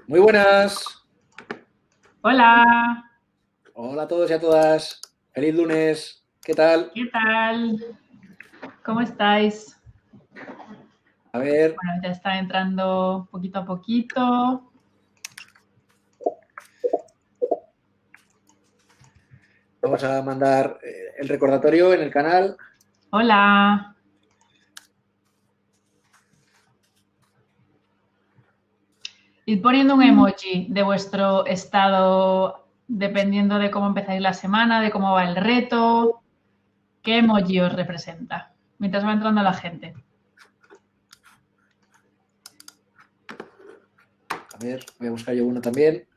Muy buenas. Hola, Hola a todos y a todas. Feliz lunes. ¿Qué tal? ¿qué tal? ¿Cómo estáis? A ver, Bueno, ya está entrando poquito a poquito. vamos a mandar el recordatorio en el canal. Hola. Id poniendo un emoji de vuestro estado dependiendo de cómo empezáis la semana, de cómo va el reto. ¿Qué emoji os representa? Mientras va entrando la gente. A ver, voy a buscar yo uno también.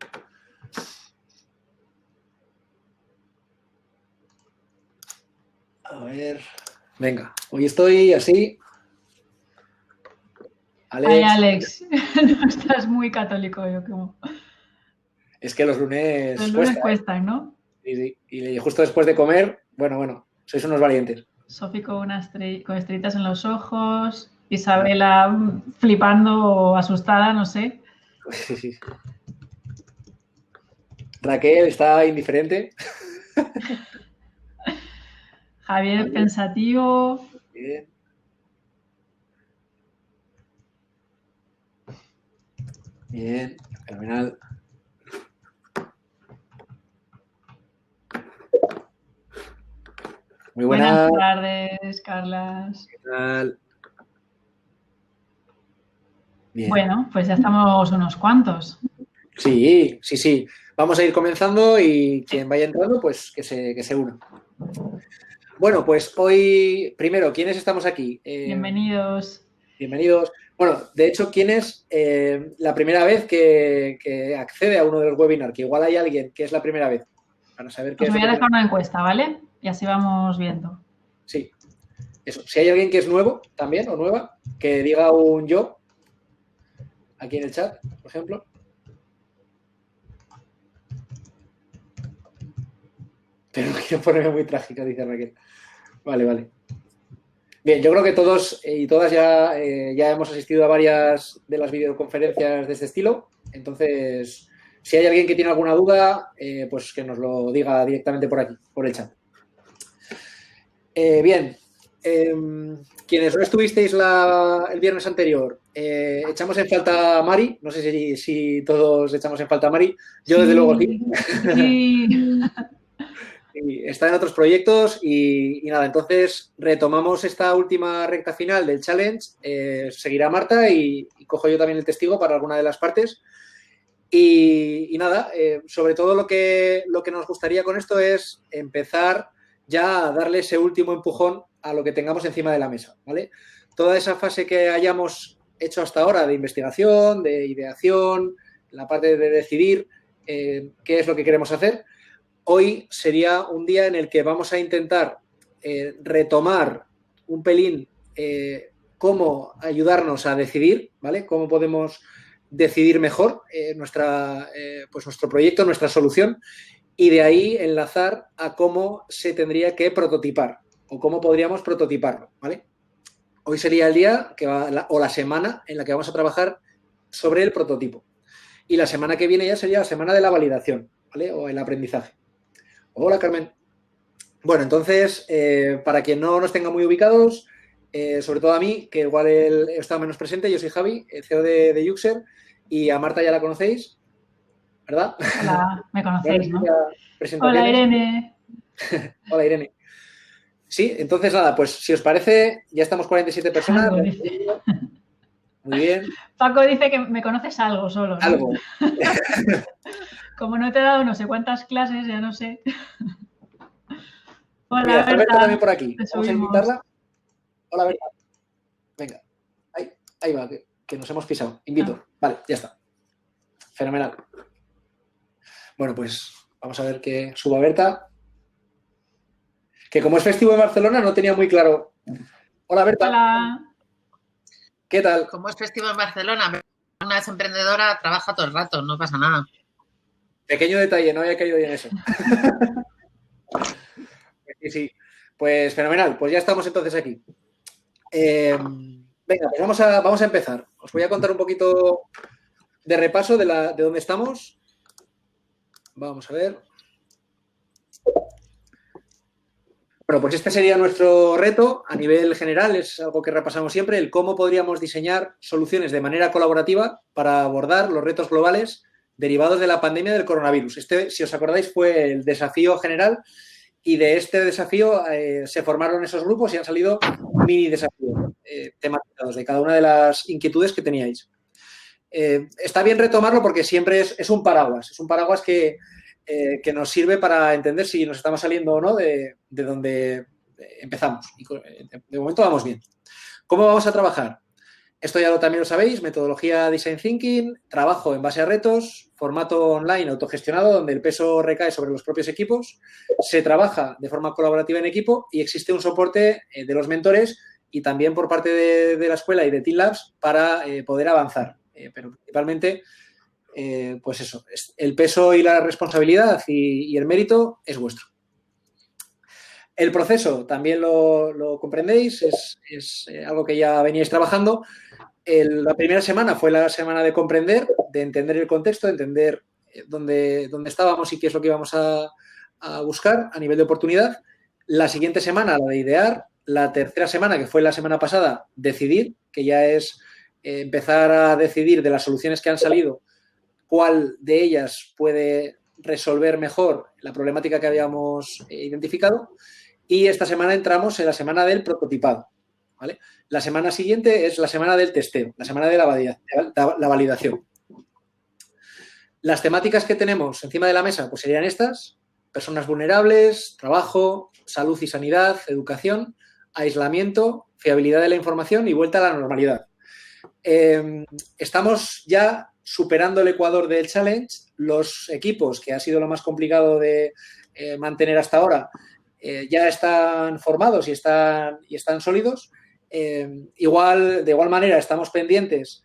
A ver, venga, hoy estoy así. Ay, Alex, Alex, no estás muy católico, yo como. es que los Los lunes lunes cuesta, ¿eh? cuestan, ¿no? Y justo después de comer, bueno, sois unos valientes. Sofi con estrellitas en los ojos, Isabela flipando o asustada, no sé. Raquel está indiferente. Javier Vale, pensativo. bien, bien, fenomenal. Muy Buenas buena. tardes, Carlas. ¿Qué tal? Bien. Bueno, pues ya estamos unos cuantos. Sí, sí, sí. Vamos a ir comenzando y quien vaya entrando, pues que se una. Bueno, pues hoy, primero, ¿quiénes estamos aquí? Bienvenidos. Bienvenidos. Bueno, de hecho, ¿quién es la primera vez que accede a uno de los webinars? Que igual hay alguien que es la primera vez, para saber qué Os es lo voy a que dejar tenemos. una encuesta, ¿vale? Y así vamos viendo. Sí, eso. Si hay alguien que es nuevo también o nueva, que diga un yo aquí en el chat, por ejemplo. Pero no quiero ponerme muy trágica, dice Raquel. Vale, vale. Bien, yo creo que todos y todas ya hemos asistido a varias de las videoconferencias de este estilo. Entonces, si hay alguien que tiene alguna duda, pues que nos lo diga directamente por aquí, por el chat. Bien, eh, quienes no estuvisteis el viernes anterior, echamos en falta a Mari. No sé si todos echamos en falta a Mari. Yo, desde luego, sí. Sí, sí. Y está en otros proyectos y nada, entonces retomamos esta última recta final del challenge, seguirá Marta y cojo yo también el testigo para alguna de las partes y nada, sobre todo lo que nos gustaría con esto es empezar ya a darle ese último empujón a lo que tengamos encima de la mesa, ¿vale? Toda esa fase que hayamos hecho hasta ahora de investigación, de ideación, la parte de decidir qué es lo que queremos hacer. Hoy sería un día en el que vamos a intentar retomar un pelín cómo ayudarnos a decidir, ¿vale? Cómo podemos decidir mejor pues nuestro proyecto, nuestra solución, y de ahí enlazar a cómo se tendría que prototipar o cómo podríamos prototiparlo, ¿vale? Hoy sería el día o la semana en la que vamos a trabajar sobre el prototipo. Y la semana que viene ya sería la semana de la validación, ¿vale? O el aprendizaje. Hola, Carmen. Bueno, entonces, para quien no nos tenga muy ubicados, sobre todo a mí, que igual he estado menos presente, yo soy Javi, CEO de Yuxer, y a Marta ya la conocéis, ¿verdad? Hola, me No conocéis, necesita ¿no? Hola, presentaciones. Irene. Hola, Irene. Sí, entonces nada, pues si os parece, ya estamos 47 personas. Algo dice. Muy bien. Paco dice que me conoces algo solo, ¿no? Algo. Como no te he dado no sé cuántas clases, ya no sé. Mira, Hola, está Berta también Berta. por aquí. Te Vamos a subimos. invitarla. Hola, Berta. Venga. Ahí va, que nos hemos pisado. Ah, Invito. Vale, ya está. Fenomenal. Bueno, pues vamos a ver que suba Berta. Que como es festivo en Barcelona no tenía muy claro. Hola Berta, hola. ¿qué tal? Como es festivo en Barcelona, una es emprendedora, trabaja todo el rato, no pasa nada. Pequeño detalle, no había caído yo en eso. Sí, sí. Pues fenomenal, pues ya estamos entonces aquí. Venga, pues vamos a empezar. Os voy a contar un poquito de repaso de dónde estamos. Vamos a ver. Bueno, pues este sería nuestro reto a nivel general, es algo que repasamos siempre, el cómo podríamos diseñar soluciones de manera colaborativa para abordar los retos globales derivados de la pandemia del coronavirus. Este, si os acordáis, fue el desafío general y de este desafío se formaron esos grupos y han salido mini desafíos tematizados de cada una de las inquietudes que teníais. Está bien retomarlo porque siempre es un paraguas que nos sirve para entender si nos estamos saliendo o no de donde empezamos. Y de momento vamos bien. ¿Cómo vamos a trabajar? Esto ya también lo sabéis, metodología Design Thinking, trabajo en base a retos, formato online autogestionado donde el peso recae sobre los propios equipos, se trabaja de forma colaborativa en equipo y existe un soporte de los mentores y también por parte de la escuela y de Team Labs para poder avanzar. Pero principalmente, pues eso, el peso y la responsabilidad y el mérito es vuestro. El proceso también lo comprendéis, es algo que ya veníais trabajando. La primera semana fue la semana de comprender, de entender el contexto, de entender dónde estábamos y qué es lo que íbamos a buscar a nivel de oportunidad. La siguiente semana, la de idear. La tercera semana, que fue la semana pasada, decidir, que ya es empezar a decidir de las soluciones que han salido, cuál de ellas puede resolver mejor la problemática que habíamos identificado. Y esta semana entramos en la semana del prototipado, ¿vale? La semana siguiente es la semana del testeo, la semana de la validación. Las temáticas que tenemos encima de la mesa pues serían estas: personas vulnerables, trabajo, salud y sanidad, educación, aislamiento, fiabilidad de la información y vuelta a la normalidad. Estamos ya superando el ecuador del challenge. Los equipos, que ha sido lo más complicado de mantener hasta ahora, ya están formados y están sólidos. De igual manera, estamos pendientes.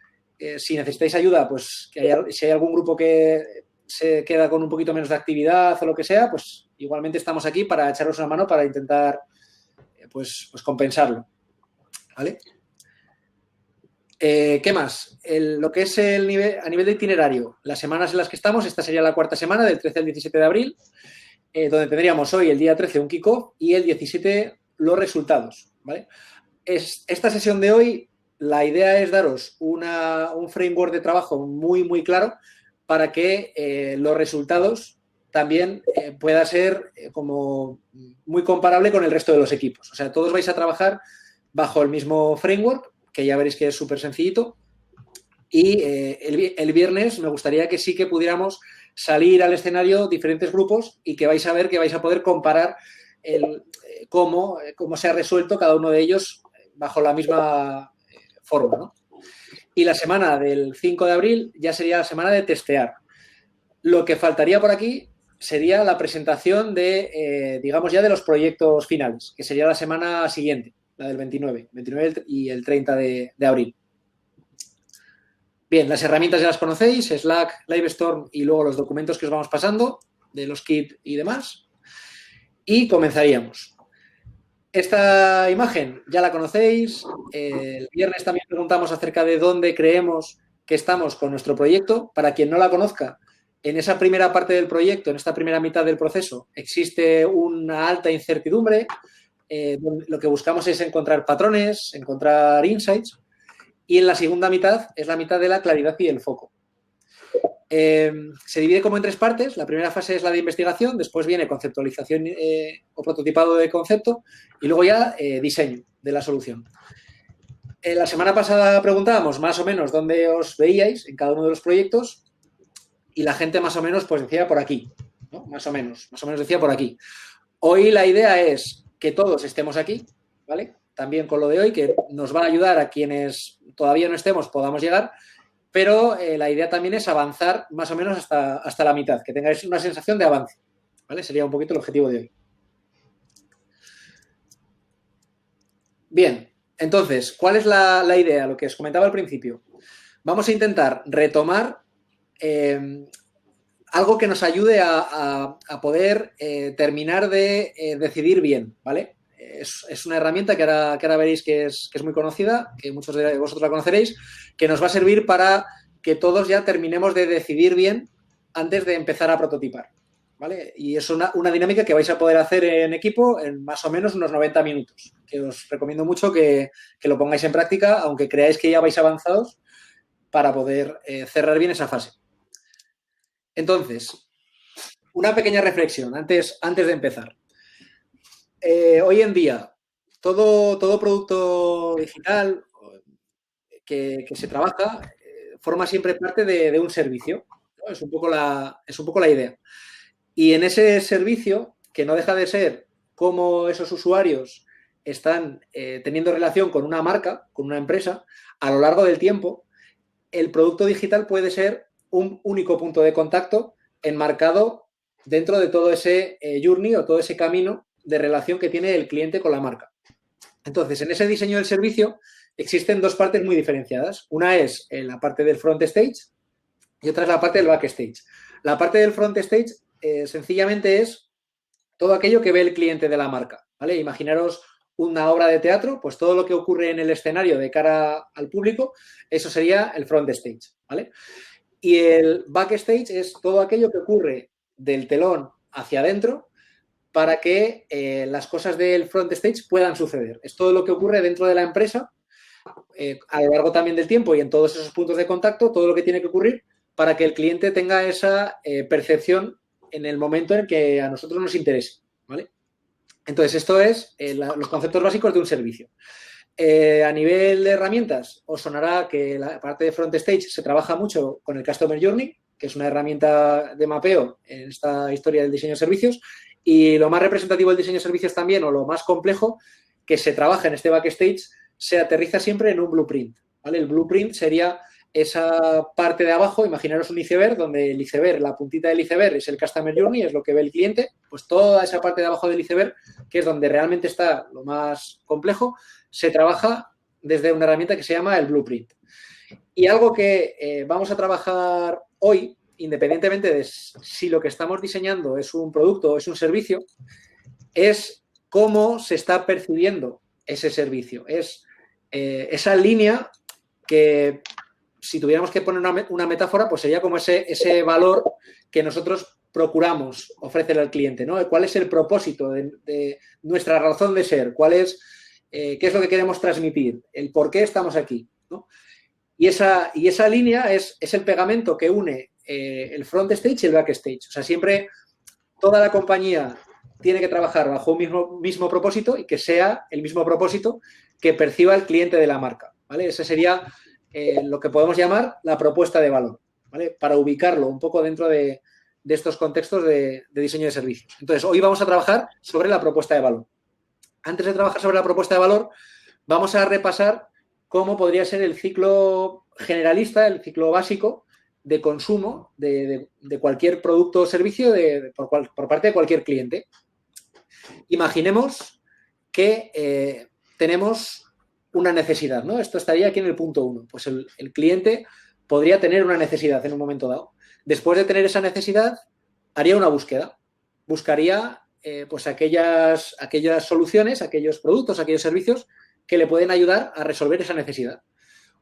Si necesitáis ayuda, pues si hay algún grupo que se queda con un poquito menos de actividad o lo que sea, pues igualmente estamos aquí para echaros una mano para intentar pues compensarlo. ¿Vale? ¿Qué más? Lo que es a nivel de itinerario, las semanas en las que estamos, esta sería la cuarta semana, del 13 al 17 de abril, donde tendríamos hoy, el día 13, un kickoff y el 17 los resultados. ¿Vale? Esta sesión de hoy, la idea es daros un framework de trabajo muy, muy claro para que los resultados también pueda ser como muy comparable con el resto de los equipos. O sea, todos vais a trabajar bajo el mismo framework, que ya veréis que es súper sencillito. Y el viernes me gustaría que sí que pudiéramos salir al escenario diferentes grupos y que vais a ver que vais a poder comparar cómo se ha resuelto cada uno de ellos bajo la misma forma, ¿no? Y la semana del 5 de abril ya sería la semana de testear. Lo que faltaría por aquí sería la presentación digamos ya de los proyectos finales, que sería la semana siguiente, la del 29 y el 30 de abril. Bien, las herramientas ya las conocéis, Slack, Livestorm y luego los documentos que os vamos pasando de los kits y demás. Y comenzaríamos. Esta imagen ya la conocéis. El viernes también preguntamos acerca de dónde creemos que estamos con nuestro proyecto. Para quien no la conozca, en esa primera parte del proyecto, en esta primera mitad del proceso, existe una alta incertidumbre. Lo que buscamos es encontrar patrones, encontrar insights. Y en la segunda mitad es la mitad de la claridad y el foco. Se divide como en tres partes. La primera fase es la de investigación, después viene conceptualización o prototipado de concepto y luego ya diseño de la solución. La semana pasada preguntábamos más o menos dónde os veíais en cada uno de los proyectos y la gente más o menos pues decía por aquí, ¿no? Más o menos decía por aquí. Hoy la idea es que todos estemos aquí, ¿vale? También con lo de hoy, que nos va a ayudar a quienes todavía no estemos, podamos llegar, pero la idea también es avanzar más o menos hasta la mitad, que tengáis una sensación de avance, ¿vale? Sería un poquito el objetivo de hoy. Bien, entonces, ¿cuál es la idea? Lo que os comentaba al principio. Vamos a intentar retomar algo que nos ayude a poder terminar de decidir bien, ¿vale? Es una herramienta que ahora veréis que es muy conocida, que muchos de vosotros la conoceréis, que nos va a servir para que todos ya terminemos de decidir bien antes de empezar a prototipar, ¿vale? Y es una dinámica que vais a poder hacer en equipo en más o menos unos 90 minutos, que os recomiendo mucho que lo pongáis en práctica, aunque creáis que ya vais avanzados, para poder cerrar bien esa fase. Entonces, una pequeña reflexión antes de empezar. Hoy en día, todo producto digital que se trabaja forma siempre parte de un servicio, ¿no? Es un poco la idea. Y en ese servicio, que no deja de ser cómo esos usuarios están teniendo relación con una marca, con una empresa, a lo largo del tiempo, el producto digital puede ser un único punto de contacto enmarcado dentro de todo ese journey o todo ese camino de relación que tiene el cliente con la marca. Entonces, en ese diseño del servicio existen dos partes muy diferenciadas. Una es la parte del front stage y otra es la parte del backstage. La parte del front stage sencillamente es todo aquello que ve el cliente de la marca, ¿vale? Imaginaros una obra de teatro, pues todo lo que ocurre en el escenario de cara al público, eso sería el front stage, ¿vale? Y el backstage es todo aquello que ocurre del telón hacia adentro para que las cosas del front stage puedan suceder. Es todo lo que ocurre dentro de la empresa a lo largo también del tiempo y en todos esos puntos de contacto, todo lo que tiene que ocurrir para que el cliente tenga esa percepción en el momento en que a nosotros nos interese, ¿vale? Entonces, esto es los conceptos básicos de un servicio. A nivel de herramientas, os sonará que la parte de front stage se trabaja mucho con el Customer Journey, que es una herramienta de mapeo en esta historia del diseño de servicios, y lo más representativo del diseño de servicios también, o lo más complejo, que se trabaja en este backstage, se aterriza siempre en un blueprint, ¿vale? El blueprint sería esa parte de abajo, imaginaros un iceberg, donde el iceberg, la puntita del iceberg es el Customer Journey, es lo que ve el cliente, pues toda esa parte de abajo del iceberg, que es donde realmente está lo más complejo, se trabaja desde una herramienta que se llama el blueprint. Y algo que vamos a trabajar hoy, independientemente de si lo que estamos diseñando es un producto o es un servicio, es cómo se está percibiendo ese servicio. Es esa línea que, si tuviéramos que poner una metáfora, pues sería como ese valor que nosotros procuramos ofrecer al cliente, ¿no? ¿Cuál es el propósito de nuestra razón de ser? ¿Qué es lo que queremos transmitir? ¿El por qué estamos aquí? ¿No? Y esa línea es el pegamento que une el front stage y el backstage. O sea, siempre toda la compañía tiene que trabajar bajo un mismo propósito y que sea el mismo propósito que perciba el cliente de la marca, ¿vale? Ese sería lo que podemos llamar la propuesta de valor, ¿vale? Para ubicarlo un poco dentro de estos contextos de diseño de servicios. Entonces, hoy vamos a trabajar sobre la propuesta de valor. Antes de trabajar sobre la propuesta de valor, vamos a repasar cómo podría ser el ciclo generalista, el ciclo básico de consumo de cualquier producto o servicio por parte de cualquier cliente. Imaginemos que tenemos una necesidad, ¿no? Esto estaría aquí en el punto 1. Pues el cliente podría tener una necesidad en un momento dado. Después de tener esa necesidad, haría una búsqueda. Buscaría pues aquellas soluciones, aquellos productos, aquellos servicios que le pueden ayudar a resolver esa necesidad.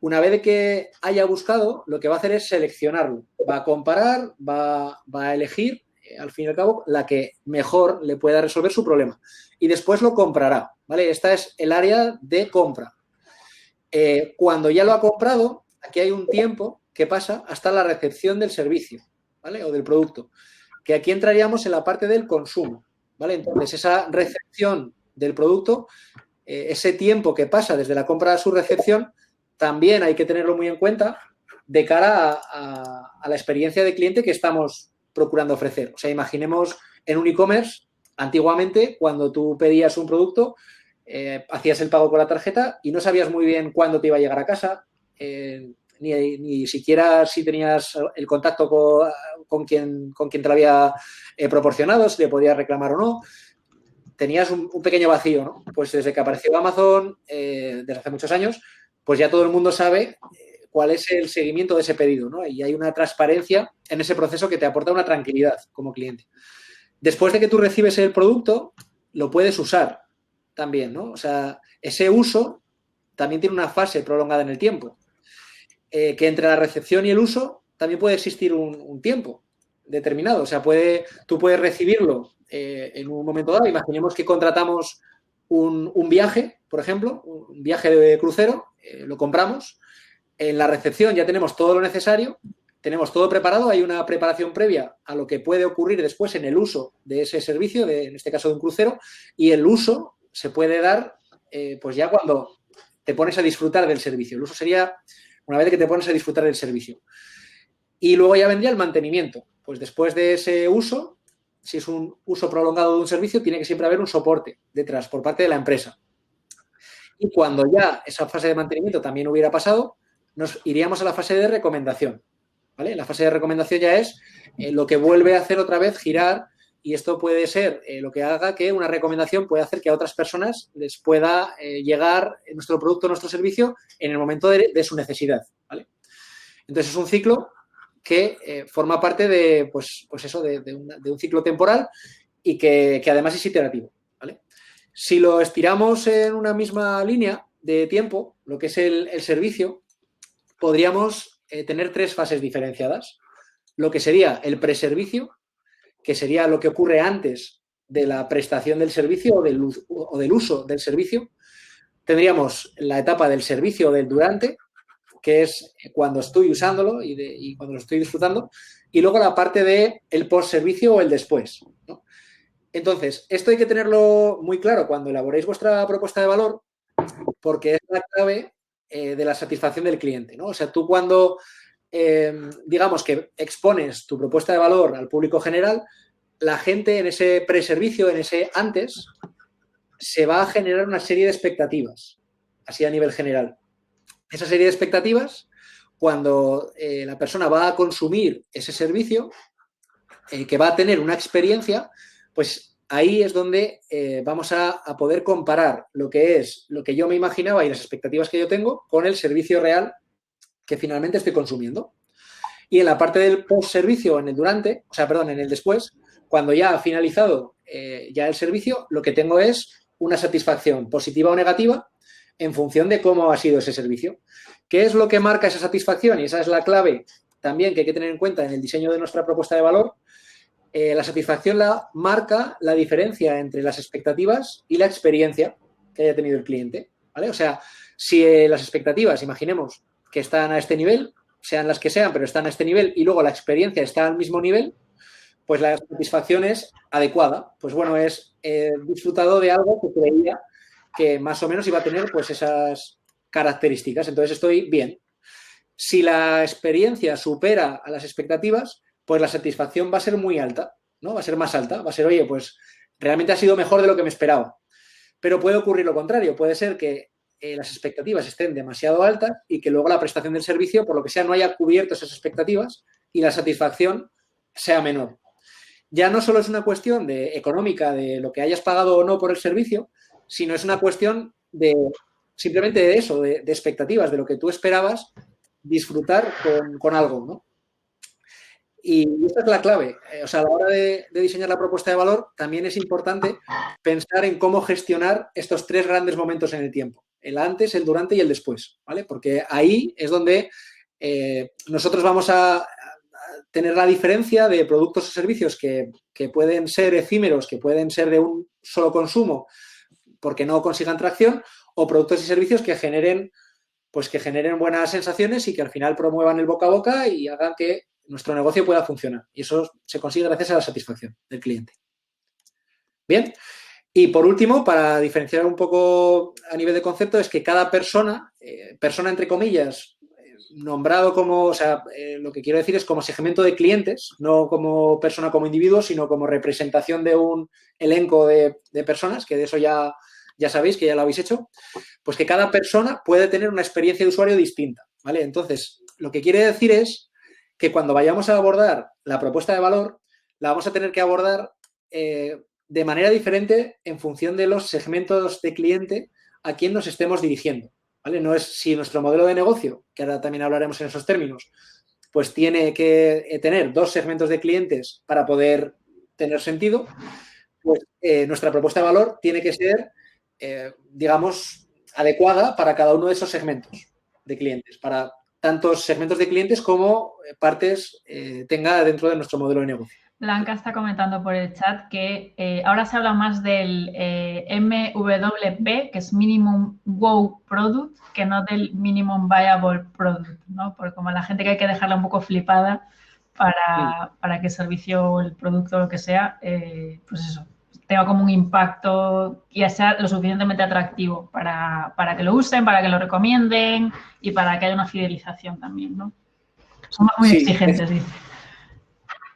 Una vez que haya buscado, lo que va a hacer es seleccionarlo. Va a comparar, va a elegir, al fin y al cabo, la que mejor le pueda resolver su problema. Y después lo comprará, ¿vale? Esta es el área de compra. Cuando ya lo ha comprado, aquí hay un tiempo que pasa hasta la recepción del servicio, ¿vale? O del producto. Que aquí entraríamos en la parte del consumo, ¿vale? Entonces, esa recepción del producto, ese tiempo que pasa desde la compra a su recepción, también hay que tenerlo muy en cuenta de cara a la experiencia de cliente que estamos procurando ofrecer. O sea, imaginemos en un e-commerce, antiguamente, cuando tú pedías un producto, hacías el pago con la tarjeta y no sabías muy bien cuándo te iba a llegar a casa, ni siquiera si tenías el contacto con quien te lo había proporcionado, si le podías reclamar o no. Tenías un pequeño vacío, ¿no? Pues desde que apareció Amazon, desde hace muchos años, pues ya todo el mundo sabe cuál es el seguimiento de ese pedido, ¿no? Y hay una transparencia en ese proceso que te aporta una tranquilidad como cliente. Después de que tú recibes el producto, lo puedes usar también, ¿no? O sea, ese uso también tiene una fase prolongada en el tiempo. que entre la recepción y el uso también puede existir un tiempo determinado. O sea, tú puedes recibirlo en un momento dado. Imaginemos que contratamos un viaje, por ejemplo, un viaje de crucero, lo compramos. En la recepción ya tenemos todo lo necesario, tenemos todo preparado, hay una preparación previa a lo que puede ocurrir después en el uso de ese servicio, en este caso de un crucero, y el uso se puede dar pues ya cuando te pones a disfrutar del servicio. El uso sería una vez que te pones a disfrutar del servicio. Y luego ya vendría el mantenimiento. Pues después de ese uso, si es un uso prolongado de un servicio, tiene que siempre haber un soporte detrás por parte de la empresa. Y cuando ya esa fase de mantenimiento también hubiera pasado, nos iríamos a la fase de recomendación. ¿Vale? La fase de recomendación ya es lo que vuelve a hacer otra vez girar, y esto puede ser lo que haga que una recomendación pueda hacer que a otras personas les pueda llegar nuestro producto, nuestro servicio en el momento de su necesidad. ¿Vale? Entonces es un ciclo que forma parte de, pues eso, de un ciclo temporal y que además es iterativo. ¿Vale? Si lo estiramos en una misma línea de tiempo, lo que es el servicio, podríamos tener 3 fases diferenciadas. Lo que sería el preservicio, que sería lo que ocurre antes de la prestación del servicio o del uso del servicio. Tendríamos la etapa del servicio o del durante, que es cuando estoy usándolo y cuando lo estoy disfrutando. Y luego la parte del postservicio o el después, ¿no? Entonces, esto hay que tenerlo muy claro cuando elaboréis vuestra propuesta de valor, porque es la clave de la satisfacción del cliente, ¿no? O sea, tú cuando, digamos que expones tu propuesta de valor al público general, la gente en ese preservicio, en ese antes, se va a generar una serie de expectativas, así a nivel general. Esa serie de expectativas, cuando la persona va a consumir ese servicio, que va a tener una experiencia, pues ahí es donde vamos a poder comparar lo que yo me imaginaba y las expectativas que yo tengo con el servicio real que finalmente estoy consumiendo. Y en la parte del post-servicio, en el después, cuando ya ha finalizado ya el servicio, lo que tengo es una satisfacción positiva o negativa en función de cómo ha sido ese servicio. ¿Qué es lo que marca esa satisfacción? Y esa es la clave también que hay que tener en cuenta en el diseño de nuestra propuesta de valor. La satisfacción la marca la diferencia entre las expectativas y la experiencia que haya tenido el cliente, ¿vale? O sea, si las expectativas, imaginemos que están a este nivel, sean las que sean, pero están a este nivel, y luego la experiencia está al mismo nivel, pues la satisfacción es adecuada. Pues bueno, es disfrutado de algo que creía que más o menos iba a tener pues esas características. Entonces estoy bien. Si la experiencia supera a las expectativas, pues la satisfacción va a ser muy alta, ¿no? Va a ser más alta. Va a ser, oye, pues realmente ha sido mejor de lo que me esperaba. Pero puede ocurrir lo contrario. Puede ser que las expectativas estén demasiado altas y que luego la prestación del servicio, por lo que sea, no haya cubierto esas expectativas y la satisfacción sea menor. Ya no solo es una cuestión económica de lo que hayas pagado o no por el servicio, sino es una cuestión simplemente de eso, de expectativas, de lo que tú esperabas disfrutar con algo, ¿no? Y esta es la clave. O sea, a la hora de diseñar la propuesta de valor, también es importante pensar en cómo gestionar estos 3 grandes momentos en el tiempo. El antes, el durante y el después, ¿vale? Porque ahí es donde nosotros vamos a tener la diferencia de productos o servicios que pueden ser efímeros, que pueden ser de un solo consumo porque no consigan tracción, o productos y servicios que generen buenas sensaciones y que al final promuevan el boca a boca y hagan que nuestro negocio pueda funcionar. Y eso se consigue gracias a la satisfacción del cliente. Bien. Y por último, para diferenciar un poco a nivel de concepto, es que cada persona entre comillas, nombrado como, o sea, lo que quiero decir es como segmento de clientes, no como persona como individuo, sino como representación de un elenco de personas, que de eso ya sabéis, que ya lo habéis hecho, pues que cada persona puede tener una experiencia de usuario distinta, ¿vale? Entonces, lo que quiere decir es que cuando vayamos a abordar la propuesta de valor, la vamos a tener que abordar de manera diferente en función de los segmentos de cliente a quien nos estemos dirigiendo, ¿vale? No es si nuestro modelo de negocio, que ahora también hablaremos en esos términos, pues tiene que tener 2 segmentos de clientes para poder tener sentido, pues nuestra propuesta de valor tiene que ser, digamos, adecuada para cada uno de esos segmentos de clientes, para tantos segmentos de clientes como partes tenga dentro de nuestro modelo de negocio. Blanca está comentando por el chat que ahora se habla más del MVP, que es Minimum Wow Product, que no del Minimum Viable Product, ¿no? Porque como la gente que hay que dejarla un poco flipada para que el servicio o el producto o lo que sea, pues eso, tenga como un impacto y sea lo suficientemente atractivo para que lo usen, para que lo recomienden y para que haya una fidelización también, ¿no? Somos muy exigentes, dice.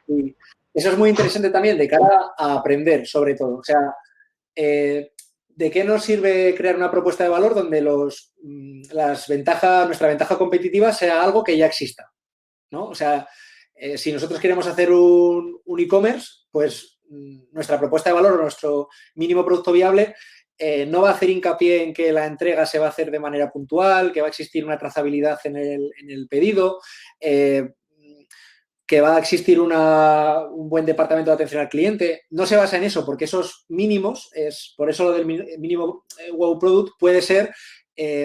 Y eso es muy interesante también de cara a aprender, sobre todo. O sea, ¿de qué nos sirve crear una propuesta de valor donde nuestra ventaja competitiva sea algo que ya exista? ¿No? O sea, si nosotros queremos hacer un e-commerce, pues nuestra propuesta de valor o nuestro mínimo producto viable no va a hacer hincapié en que la entrega se va a hacer de manera puntual, que va a existir una trazabilidad en el pedido, que va a existir un buen departamento de atención al cliente. No se basa en eso, porque esos mínimos, por eso lo del mínimo wow product puede ser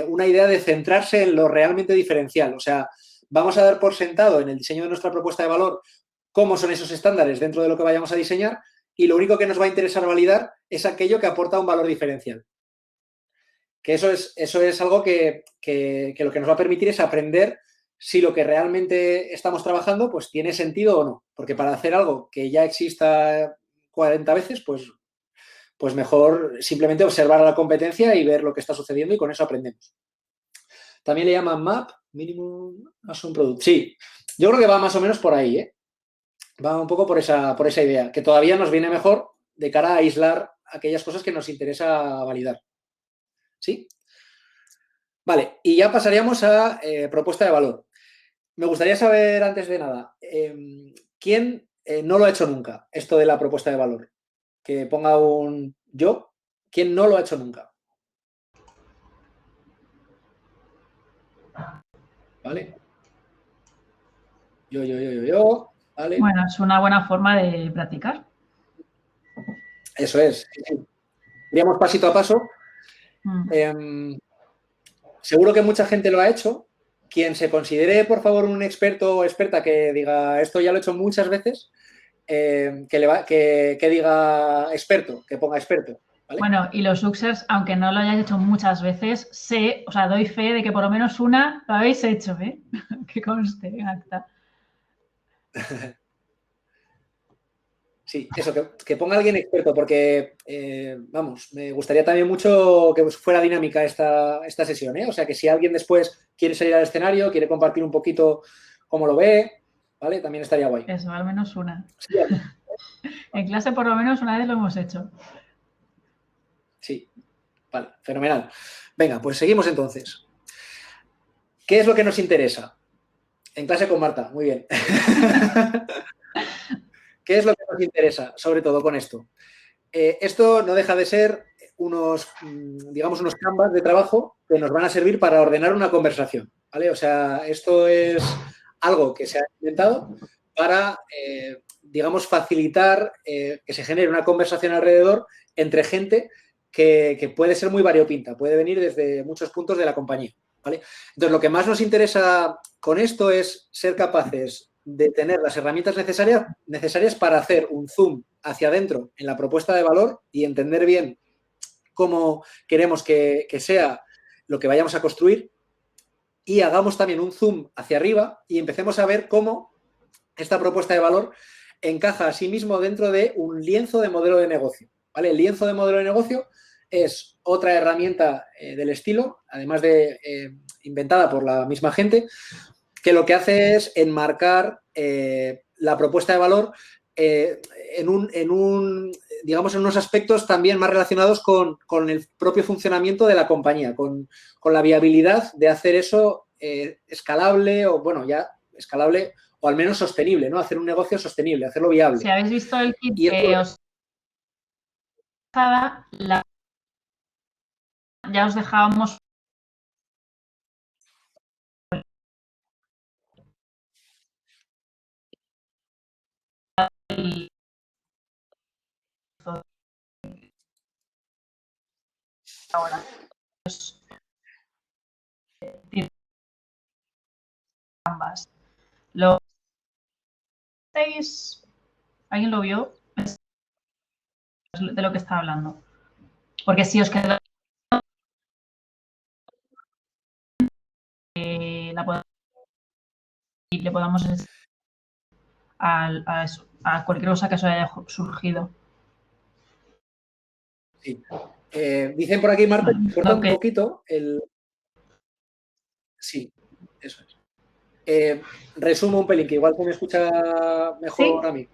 una idea de centrarse en lo realmente diferencial. O sea, vamos a dar por sentado en el diseño de nuestra propuesta de valor cómo son esos estándares dentro de lo que vayamos a diseñar y lo único que nos va a interesar validar es aquello que aporta un valor diferencial. Que eso es algo que lo que nos va a permitir es aprender si lo que realmente estamos trabajando pues tiene sentido o no. Porque para hacer algo que ya exista 40 veces, pues mejor simplemente observar a la competencia y ver lo que está sucediendo y con eso aprendemos. También le llaman MAP, Minimum Assumed Product. Sí, yo creo que va más o menos por ahí, ¿eh? Va un poco por esa idea, que todavía nos viene mejor de cara a aislar aquellas cosas que nos interesa validar. ¿Sí? Vale, y ya pasaríamos a propuesta de valor. Me gustaría saber, antes de nada, ¿quién no lo ha hecho nunca, esto de la propuesta de valor? Que ponga un yo, ¿quién no lo ha hecho nunca? ¿Vale? Yo, ¿vale? Bueno, es una buena forma de practicar. Eso es. Iríamos pasito a paso. Seguro que mucha gente lo ha hecho. Quien se considere, por favor, un experto o experta que diga esto ya lo he hecho muchas veces, que diga experto, que ponga experto. ¿Vale? Bueno, y los Uxers, aunque no lo hayáis hecho muchas veces, doy fe de que por lo menos una lo habéis hecho, ¿eh? Que conste en acta. Sí, eso, que ponga alguien experto, porque, vamos, me gustaría también mucho que fuera dinámica esta sesión, ¿eh? O sea, que si alguien después quiere salir al escenario, quiere compartir un poquito cómo lo ve, ¿vale? También estaría guay. Eso, al menos una. Sí, en clase por lo menos una vez lo hemos hecho. Sí, vale, fenomenal. Venga, pues seguimos entonces. ¿Qué es lo que nos interesa? En clase con Marta, muy bien. ¿Qué es lo que nos interesa, sobre todo con esto? Esto no deja de ser unos canvas de trabajo que nos van a servir para ordenar una conversación, ¿vale? O sea, esto es algo que se ha inventado para, facilitar que se genere una conversación alrededor entre gente que puede ser muy variopinta, puede venir desde muchos puntos de la compañía, ¿vale? Entonces, lo que más nos interesa con esto es ser capaces de tener las herramientas necesarias para hacer un zoom hacia adentro en la propuesta de valor y entender bien cómo queremos que sea lo que vayamos a construir y hagamos también un zoom hacia arriba y empecemos a ver cómo esta propuesta de valor encaja a sí mismo dentro de un lienzo de modelo de negocio. ¿Vale? El lienzo de modelo de negocio es otra herramienta del estilo, además de inventada por la misma gente, que lo que hace es enmarcar la propuesta de valor en unos aspectos también más relacionados con el propio funcionamiento de la compañía, con la viabilidad de hacer eso escalable escalable o al menos sostenible, ¿no? Hacer un negocio sostenible, hacerlo viable. Si habéis visto el kit que os ya os dejábamos ahora. ambas. ¿Lo veis? ¿Alguien lo vio? Es de lo que está hablando. Porque si os queda la podemos y le podamos a cualquier cosa que os haya surgido. Sí. Dicen por aquí, Marta, Vale, que corta un ok. poquito el... Sí, eso es. Resumo un pelín, que igual se me escucha mejor ¿Sí? a mí.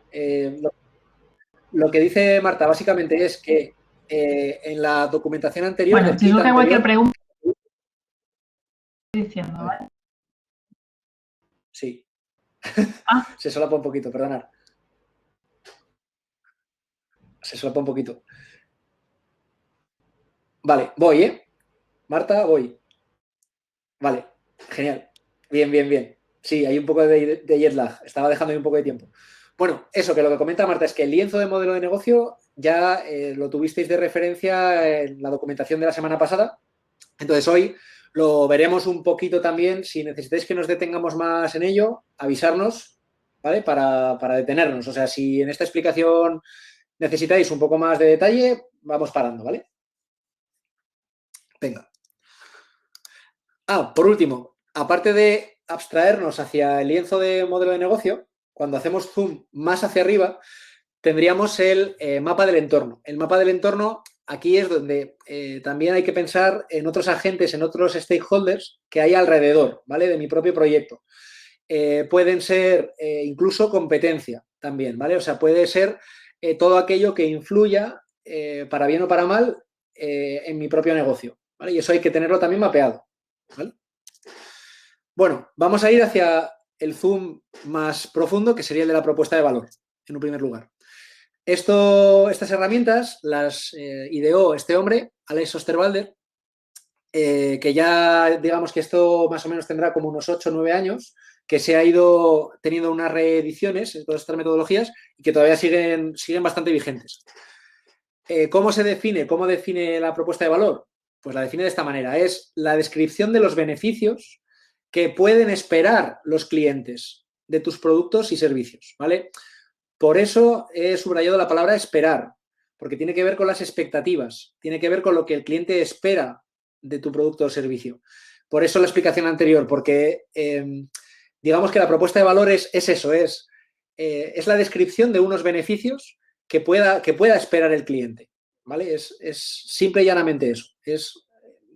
Lo que dice Marta básicamente es que en la documentación anterior, Bueno, del si kit surge cualquier anterior, pregunta, estoy diciendo, a ver, ¿vale? sí, Ah, se solapa un poquito, perdonad. Se solapa un poquito. Vale, voy, ¿eh? Marta, voy. Vale, genial. Bien, bien, bien. Sí, hay un poco de jet lag. Estaba dejando ahí un poco de tiempo. Bueno, eso, que lo que comenta Marta es que el lienzo de modelo de negocio ya lo tuvisteis de referencia en la documentación de la semana pasada. Entonces hoy lo veremos un poquito también. Si necesitáis que nos detengamos más en ello, avisarnos, ¿vale? Para detenernos. O sea, si en esta explicación necesitáis un poco más de detalle, vamos parando, ¿vale? Venga. Por último, aparte de abstraernos hacia el lienzo de modelo de negocio, cuando hacemos zoom más hacia arriba, tendríamos el mapa del entorno. El mapa del entorno, aquí es donde también hay que pensar en otros agentes, en otros stakeholders que hay alrededor, ¿vale? De mi propio proyecto. Pueden ser incluso competencia también, ¿vale? O sea, puede ser todo aquello que influya, para bien o para mal, en mi propio negocio, ¿vale? Y eso hay que tenerlo también mapeado, ¿vale? Bueno, vamos a ir hacia el zoom más profundo, que sería el de la propuesta de valor, en un primer lugar. Estas herramientas las ideó este hombre, Alex Osterwalder, que ya digamos que esto más o menos tendrá como unos 8 o 9 años, que se ha ido teniendo unas reediciones en todas estas metodologías y que todavía siguen bastante vigentes. ¿Cómo se define? ¿Cómo define la propuesta de valor? Pues la define de esta manera. Es la descripción de los beneficios que pueden esperar los clientes de tus productos y servicios, ¿vale? Por eso he subrayado la palabra esperar, porque tiene que ver con las expectativas, tiene que ver con lo que el cliente espera de tu producto o servicio. Por eso la explicación anterior, porque digamos que la propuesta de valor es eso, es la descripción de unos beneficios que pueda esperar el cliente, ¿vale? Es simple y llanamente eso, es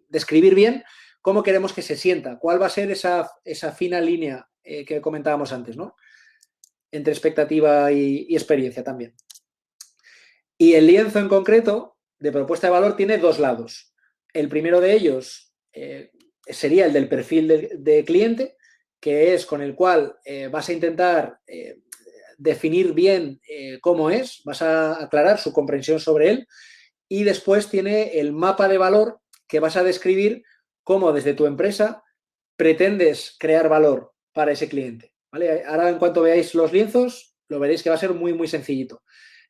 describir bien cómo queremos que se sienta, cuál va a ser esa fina línea que comentábamos antes, ¿no? Entre expectativa y experiencia también. Y el lienzo en concreto de propuesta de valor tiene dos lados. El primero de ellos sería el del perfil de cliente, que es con el cual vas a intentar definir bien cómo es, vas a aclarar su comprensión sobre él, y después tiene el mapa de valor que vas a describir cómo desde tu empresa pretendes crear valor para ese cliente, ¿vale? Ahora, en cuanto veáis los lienzos, lo veréis que va a ser muy, muy sencillito.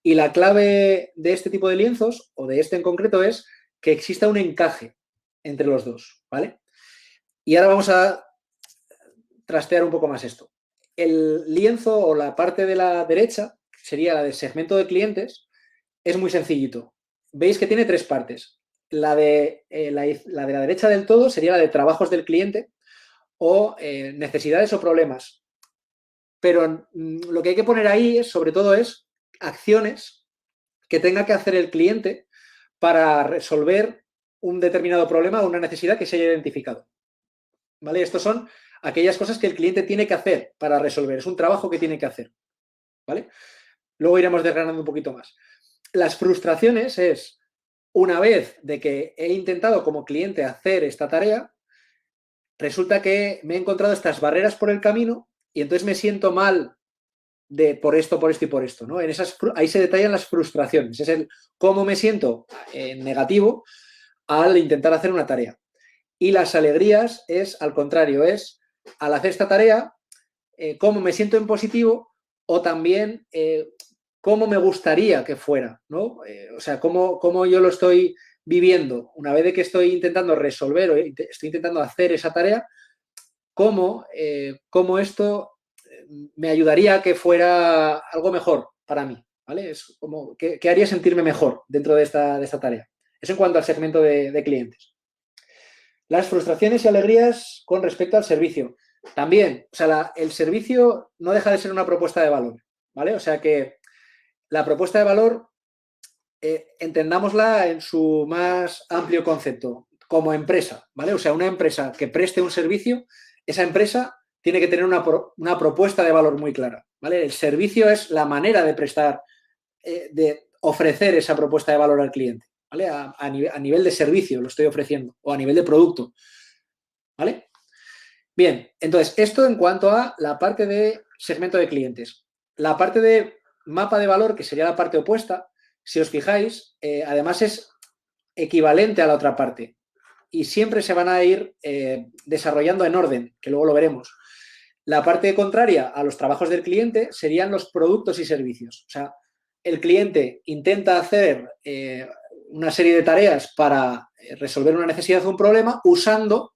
Y la clave de este tipo de lienzos, o de este en concreto, es que exista un encaje entre los dos, ¿vale? Y ahora vamos a trastear un poco más esto. El lienzo o la parte de la derecha, que sería la de segmento de clientes, es muy sencillito. Veis que tiene tres partes. La de la derecha del todo sería la de trabajos del cliente o necesidades o problemas. Pero lo que hay que poner ahí, sobre todo, es acciones que tenga que hacer el cliente para resolver un determinado problema o una necesidad que se haya identificado. ¿Vale? Estos son aquellas cosas que el cliente tiene que hacer para resolver. Es un trabajo que tiene que hacer. ¿Vale? Luego iremos desgranando un poquito más. Las frustraciones es, una vez de que he intentado como cliente hacer esta tarea, resulta que me he encontrado estas barreras por el camino y entonces me siento mal por esto y por esto, ¿no? Ahí se detallan las frustraciones, es el cómo me siento negativo al intentar hacer una tarea. Y las alegrías es, al contrario, es al hacer esta tarea, cómo me siento en positivo o también cómo me gustaría que fuera, ¿no? O sea, cómo yo lo estoy viviendo una vez de que estoy intentando resolver o estoy intentando hacer esa tarea, cómo esto me ayudaría a que fuera algo mejor para mí, ¿vale? Es como, ¿qué haría sentirme mejor dentro de esta tarea? Eso en cuanto al segmento de clientes. Las frustraciones y alegrías con respecto al servicio. También, o sea, el servicio no deja de ser una propuesta de valor, ¿vale? O sea que la propuesta de valor, entendámosla en su más amplio concepto, como empresa, ¿vale? O sea, una empresa que preste un servicio, esa empresa tiene que tener una propuesta de valor muy clara, ¿vale? El servicio es la manera de prestar, de ofrecer esa propuesta de valor al cliente, ¿vale? A nivel de servicio lo estoy ofreciendo o a nivel de producto, ¿vale? Bien, entonces, esto en cuanto a la parte de segmento de clientes. La parte de mapa de valor, que sería la parte opuesta, si os fijáis, además es equivalente a la otra parte y siempre se van a ir desarrollando en orden, que luego lo veremos. La parte contraria a los trabajos del cliente serían los productos y servicios. O sea, el cliente intenta hacer una serie de tareas para resolver una necesidad o un problema usando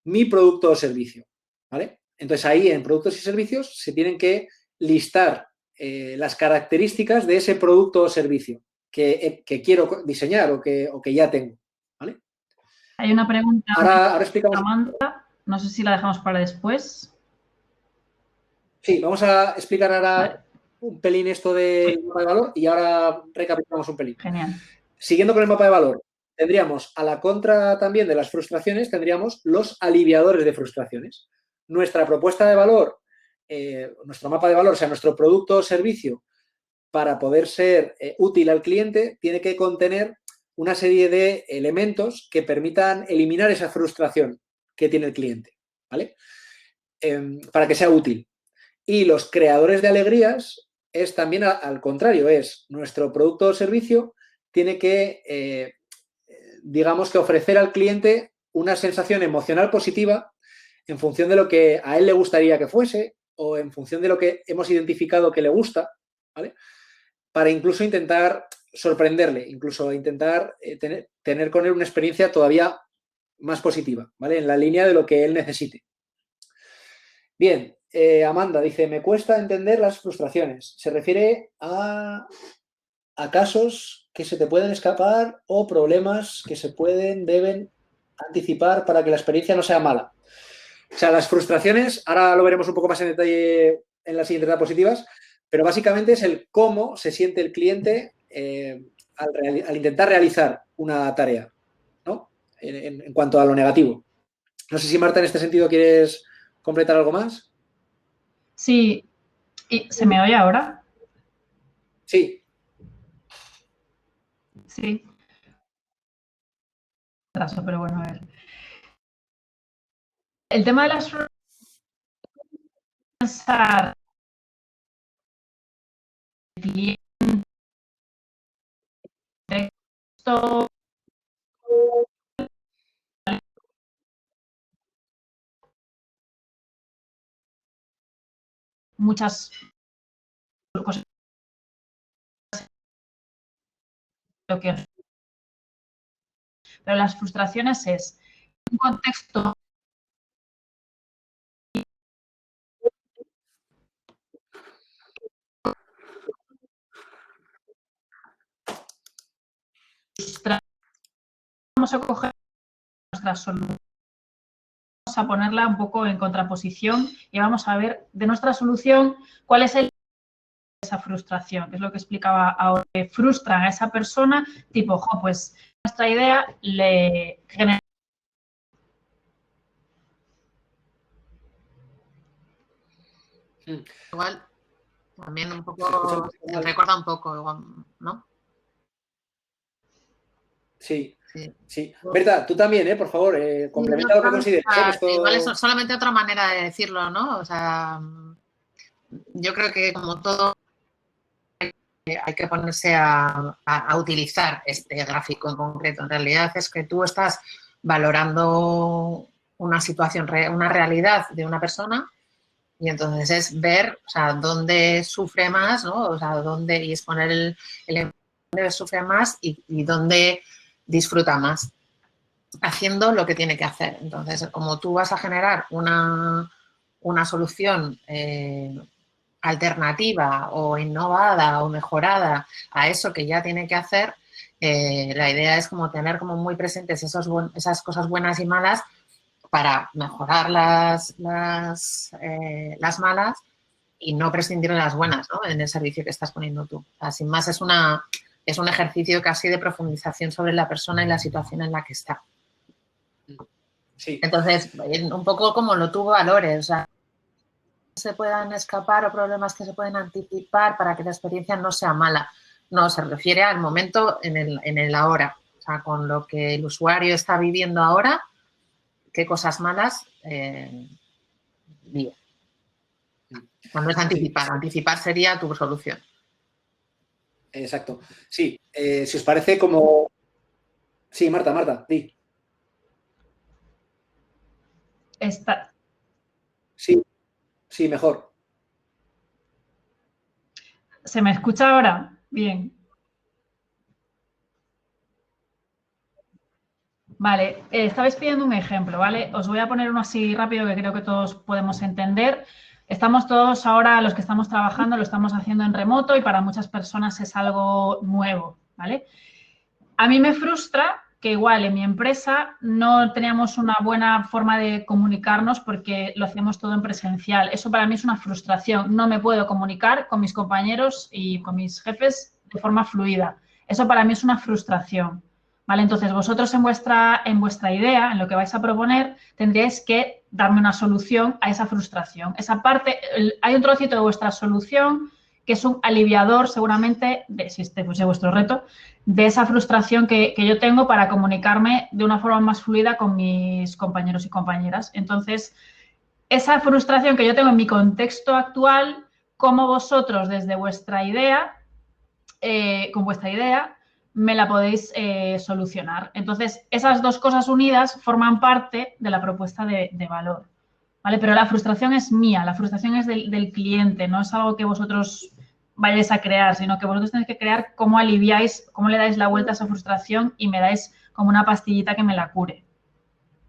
mi producto o servicio, ¿vale? Entonces, ahí en productos y servicios se tienen que listar las características de ese producto o servicio que quiero diseñar o que ya tengo, ¿vale? Hay una pregunta ahora explicamos. Samantha, no sé si la dejamos para después. Sí, vamos a explicar ahora un pelín esto del mapa de valor y ahora recapitulamos un pelín. Genial. Siguiendo con el mapa de valor, tendríamos a la contra también de las frustraciones, tendríamos los aliviadores de frustraciones. Nuestra propuesta de valor, nuestro mapa de valor, o sea, nuestro producto o servicio, para poder ser útil al cliente, tiene que contener una serie de elementos que permitan eliminar esa frustración que tiene el cliente, ¿vale? Para que sea útil. Y los creadores de alegrías es también al contrario, es nuestro producto o servicio tiene que, digamos que ofrecer al cliente una sensación emocional positiva en función de lo que a él le gustaría que fuese o en función de lo que hemos identificado que le gusta, ¿vale? Para incluso intentar sorprenderle, incluso intentar tener con él una experiencia todavía más positiva, ¿vale? En la línea de lo que él necesite. Bien, Amanda dice, me cuesta entender las frustraciones. Se refiere a casos que se te pueden escapar o problemas que se deben anticipar para que la experiencia no sea mala. O sea, las frustraciones, ahora lo veremos un poco más en detalle en las siguientes diapositivas, pero básicamente es el cómo se siente el cliente al intentar realizar una tarea, ¿no? En cuanto a lo negativo. No sé si, Marta, en este sentido quieres completar algo más. Sí. ¿Y se me oye ahora? Sí. Sí. Pero bueno, a ver. El tema de las pensar cliente, texto, muchas cosas pero las frustraciones es un contexto vamos a coger nuestra solución, vamos a ponerla un poco en contraposición y vamos a ver de nuestra solución cuál es esa frustración, que es lo que explicaba ahora, que frustran a esa persona, tipo, pues nuestra idea le genera. Igual, también un poco, recuerda un poco, ¿no? Sí, sí. Berta, tú también, por favor, complementa lo que consideres. Esto... Igual es solamente otra manera de decirlo, ¿no? O sea, yo creo que como todo hay que ponerse a utilizar este gráfico en concreto. En realidad es que tú estás valorando una situación, una realidad de una persona y entonces es ver, o sea, dónde sufre más, ¿no? O sea, dónde, y es poner el dónde sufre más y dónde disfruta más. haciendo lo que tiene que hacer. Entonces, como tú vas a generar una solución alternativa o innovada o mejorada a eso que ya tiene que hacer, la idea es como tener como muy presentes esas cosas buenas y malas para mejorar las malas y no prescindir de las buenas, ¿no? En el servicio que estás poniendo tú. O sea, sin más, es un ejercicio casi de profundización sobre la persona y la situación en la que está. Sí. Entonces, un poco como lo tú valores, o sea, se puedan escapar o problemas que se pueden anticipar para que la experiencia no sea mala. No, se refiere al momento en el ahora. O sea, con lo que el usuario está viviendo ahora, qué cosas malas vive. Cuando es anticipar. Anticipar sería tu solución. Exacto. Sí, si os parece como... Sí, Marta, di. Sí, mejor. ¿Se me escucha ahora? Bien. Vale, estabais pidiendo un ejemplo, ¿vale? Os voy a poner uno así rápido que creo que todos podemos entender. Estamos todos ahora, los que estamos trabajando, lo estamos haciendo en remoto y para muchas personas es algo nuevo, ¿vale? A mí me frustra que igual en mi empresa no teníamos una buena forma de comunicarnos porque lo hacemos todo en presencial. Eso para mí es una frustración. No me puedo comunicar con mis compañeros y con mis jefes de forma fluida. Eso para mí es una frustración. ¿Vale? Entonces, vosotros en vuestra idea, en lo que vais a proponer, tendríais que darme una solución a esa frustración. Esa parte, hay un trocito de vuestra solución que es un aliviador seguramente, si este fuese vuestro reto, de esa frustración que yo tengo para comunicarme de una forma más fluida con mis compañeros y compañeras. Entonces, esa frustración que yo tengo en mi contexto actual, cómo vosotros desde vuestra idea, con vuestra idea, me la podéis solucionar. Entonces, esas dos cosas unidas forman parte de la propuesta de valor. ¿Vale? Pero la frustración es mía, la frustración es del cliente, no es algo que vosotros vayáis a crear, sino que vosotros tenéis que crear cómo aliviáis, cómo le dais la vuelta a esa frustración y me dais como una pastillita que me la cure.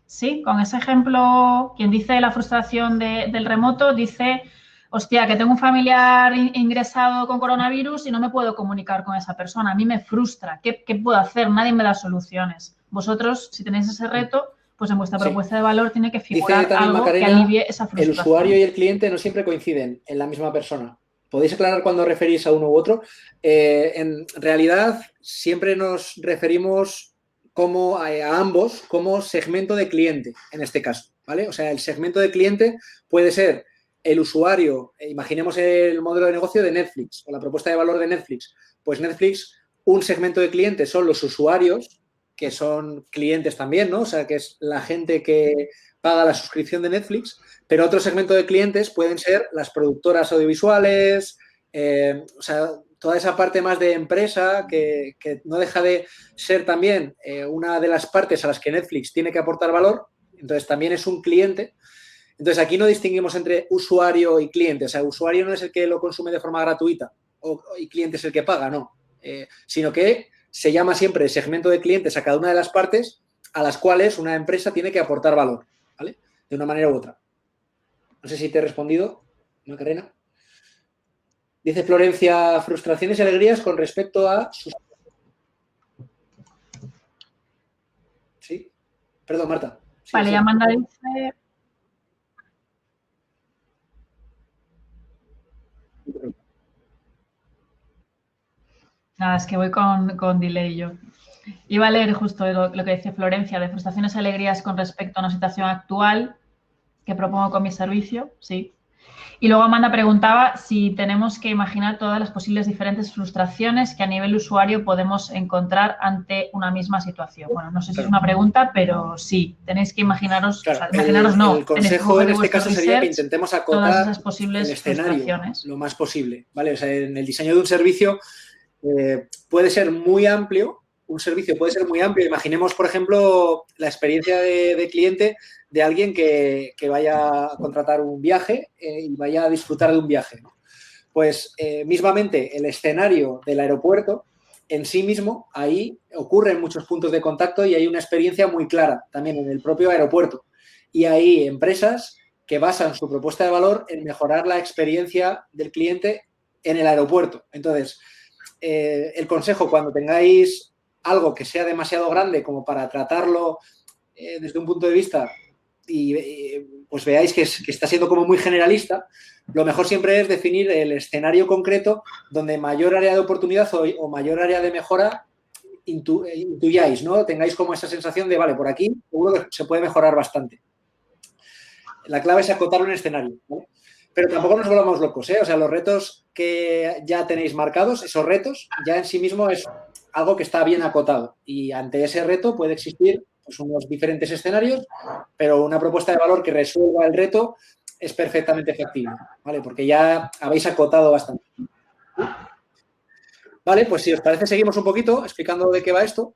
¿Sí? Con ese ejemplo, quien dice la frustración del remoto dice, hostia, que tengo un familiar ingresado con coronavirus y no me puedo comunicar con esa persona. A mí me frustra. ¿Qué puedo hacer? Nadie me da soluciones. Vosotros, si tenéis ese reto, pues en vuestra propuesta de valor tiene que figurar algo Macarena, que alivie esa frustración. El usuario y el cliente no siempre coinciden en la misma persona. ¿Podéis aclarar cuando referís a uno u otro? En realidad, siempre nos referimos como a ambos como segmento de cliente, en este caso, ¿vale? O sea, el segmento de cliente puede ser el usuario, imaginemos el modelo de negocio de Netflix o la propuesta de valor de Netflix. Pues Netflix, un segmento de clientes son los usuarios, que son clientes también, ¿no? O sea, que es la gente que paga la suscripción de Netflix, pero otro segmento de clientes pueden ser las productoras audiovisuales, o sea, toda esa parte más de empresa que no deja de ser también una de las partes a las que Netflix tiene que aportar valor, entonces también es un cliente. Entonces, aquí no distinguimos entre usuario y cliente, o sea, usuario no es el que lo consume de forma gratuita y cliente es el que paga, no, sino que se llama siempre segmento de clientes a cada una de las partes a las cuales una empresa tiene que aportar valor, ¿vale? De una manera u otra. No sé si te he respondido, Macarena. Dice Florencia, frustraciones y alegrías con respecto a sus... ¿Sí? Perdón, Marta. Sí, vale, sí. Amanda dice... Nada, es que voy con delay yo. Iba a leer justo lo que dice Florencia, de frustraciones y alegrías con respecto a una situación actual que propongo con mi servicio, sí. Y luego Amanda preguntaba si tenemos que imaginar todas las posibles diferentes frustraciones que a nivel usuario podemos encontrar ante una misma situación. Bueno, no sé si es una pregunta, pero sí, tenéis que imaginaros, claro, o sea, imaginaros no. El consejo en este caso sería que intentemos acotar todas esas posibles el escenario frustraciones lo más posible, ¿vale? O sea, en el diseño de un servicio puede ser muy amplio, un servicio puede ser muy amplio. Imaginemos, por ejemplo, la experiencia de cliente de alguien que vaya a contratar un viaje y vaya a disfrutar de un viaje, ¿no? Pues mismamente el escenario del aeropuerto en sí mismo, ahí ocurren muchos puntos de contacto y hay una experiencia muy clara también en el propio aeropuerto. Y hay empresas que basan su propuesta de valor en mejorar la experiencia del cliente en el aeropuerto. Entonces, el consejo, cuando tengáis algo que sea demasiado grande como para tratarlo desde un punto de vista y pues veáis que está siendo como muy generalista, lo mejor siempre es definir el escenario concreto donde mayor área de oportunidad o mayor área de mejora intuyáis, ¿no? Tengáis como esa sensación de, vale, por aquí seguro que se puede mejorar bastante. La clave es acotar un escenario, ¿vale? Pero tampoco nos volvamos locos, ¿eh? O sea, los retos que ya tenéis marcados, esos retos, ya en sí mismo es algo que está bien acotado. Y ante ese reto puede existir pues, unos diferentes escenarios, pero una propuesta de valor que resuelva el reto es perfectamente factible, ¿vale? Porque ya habéis acotado bastante. Vale, pues si os parece, seguimos un poquito explicando de qué va esto.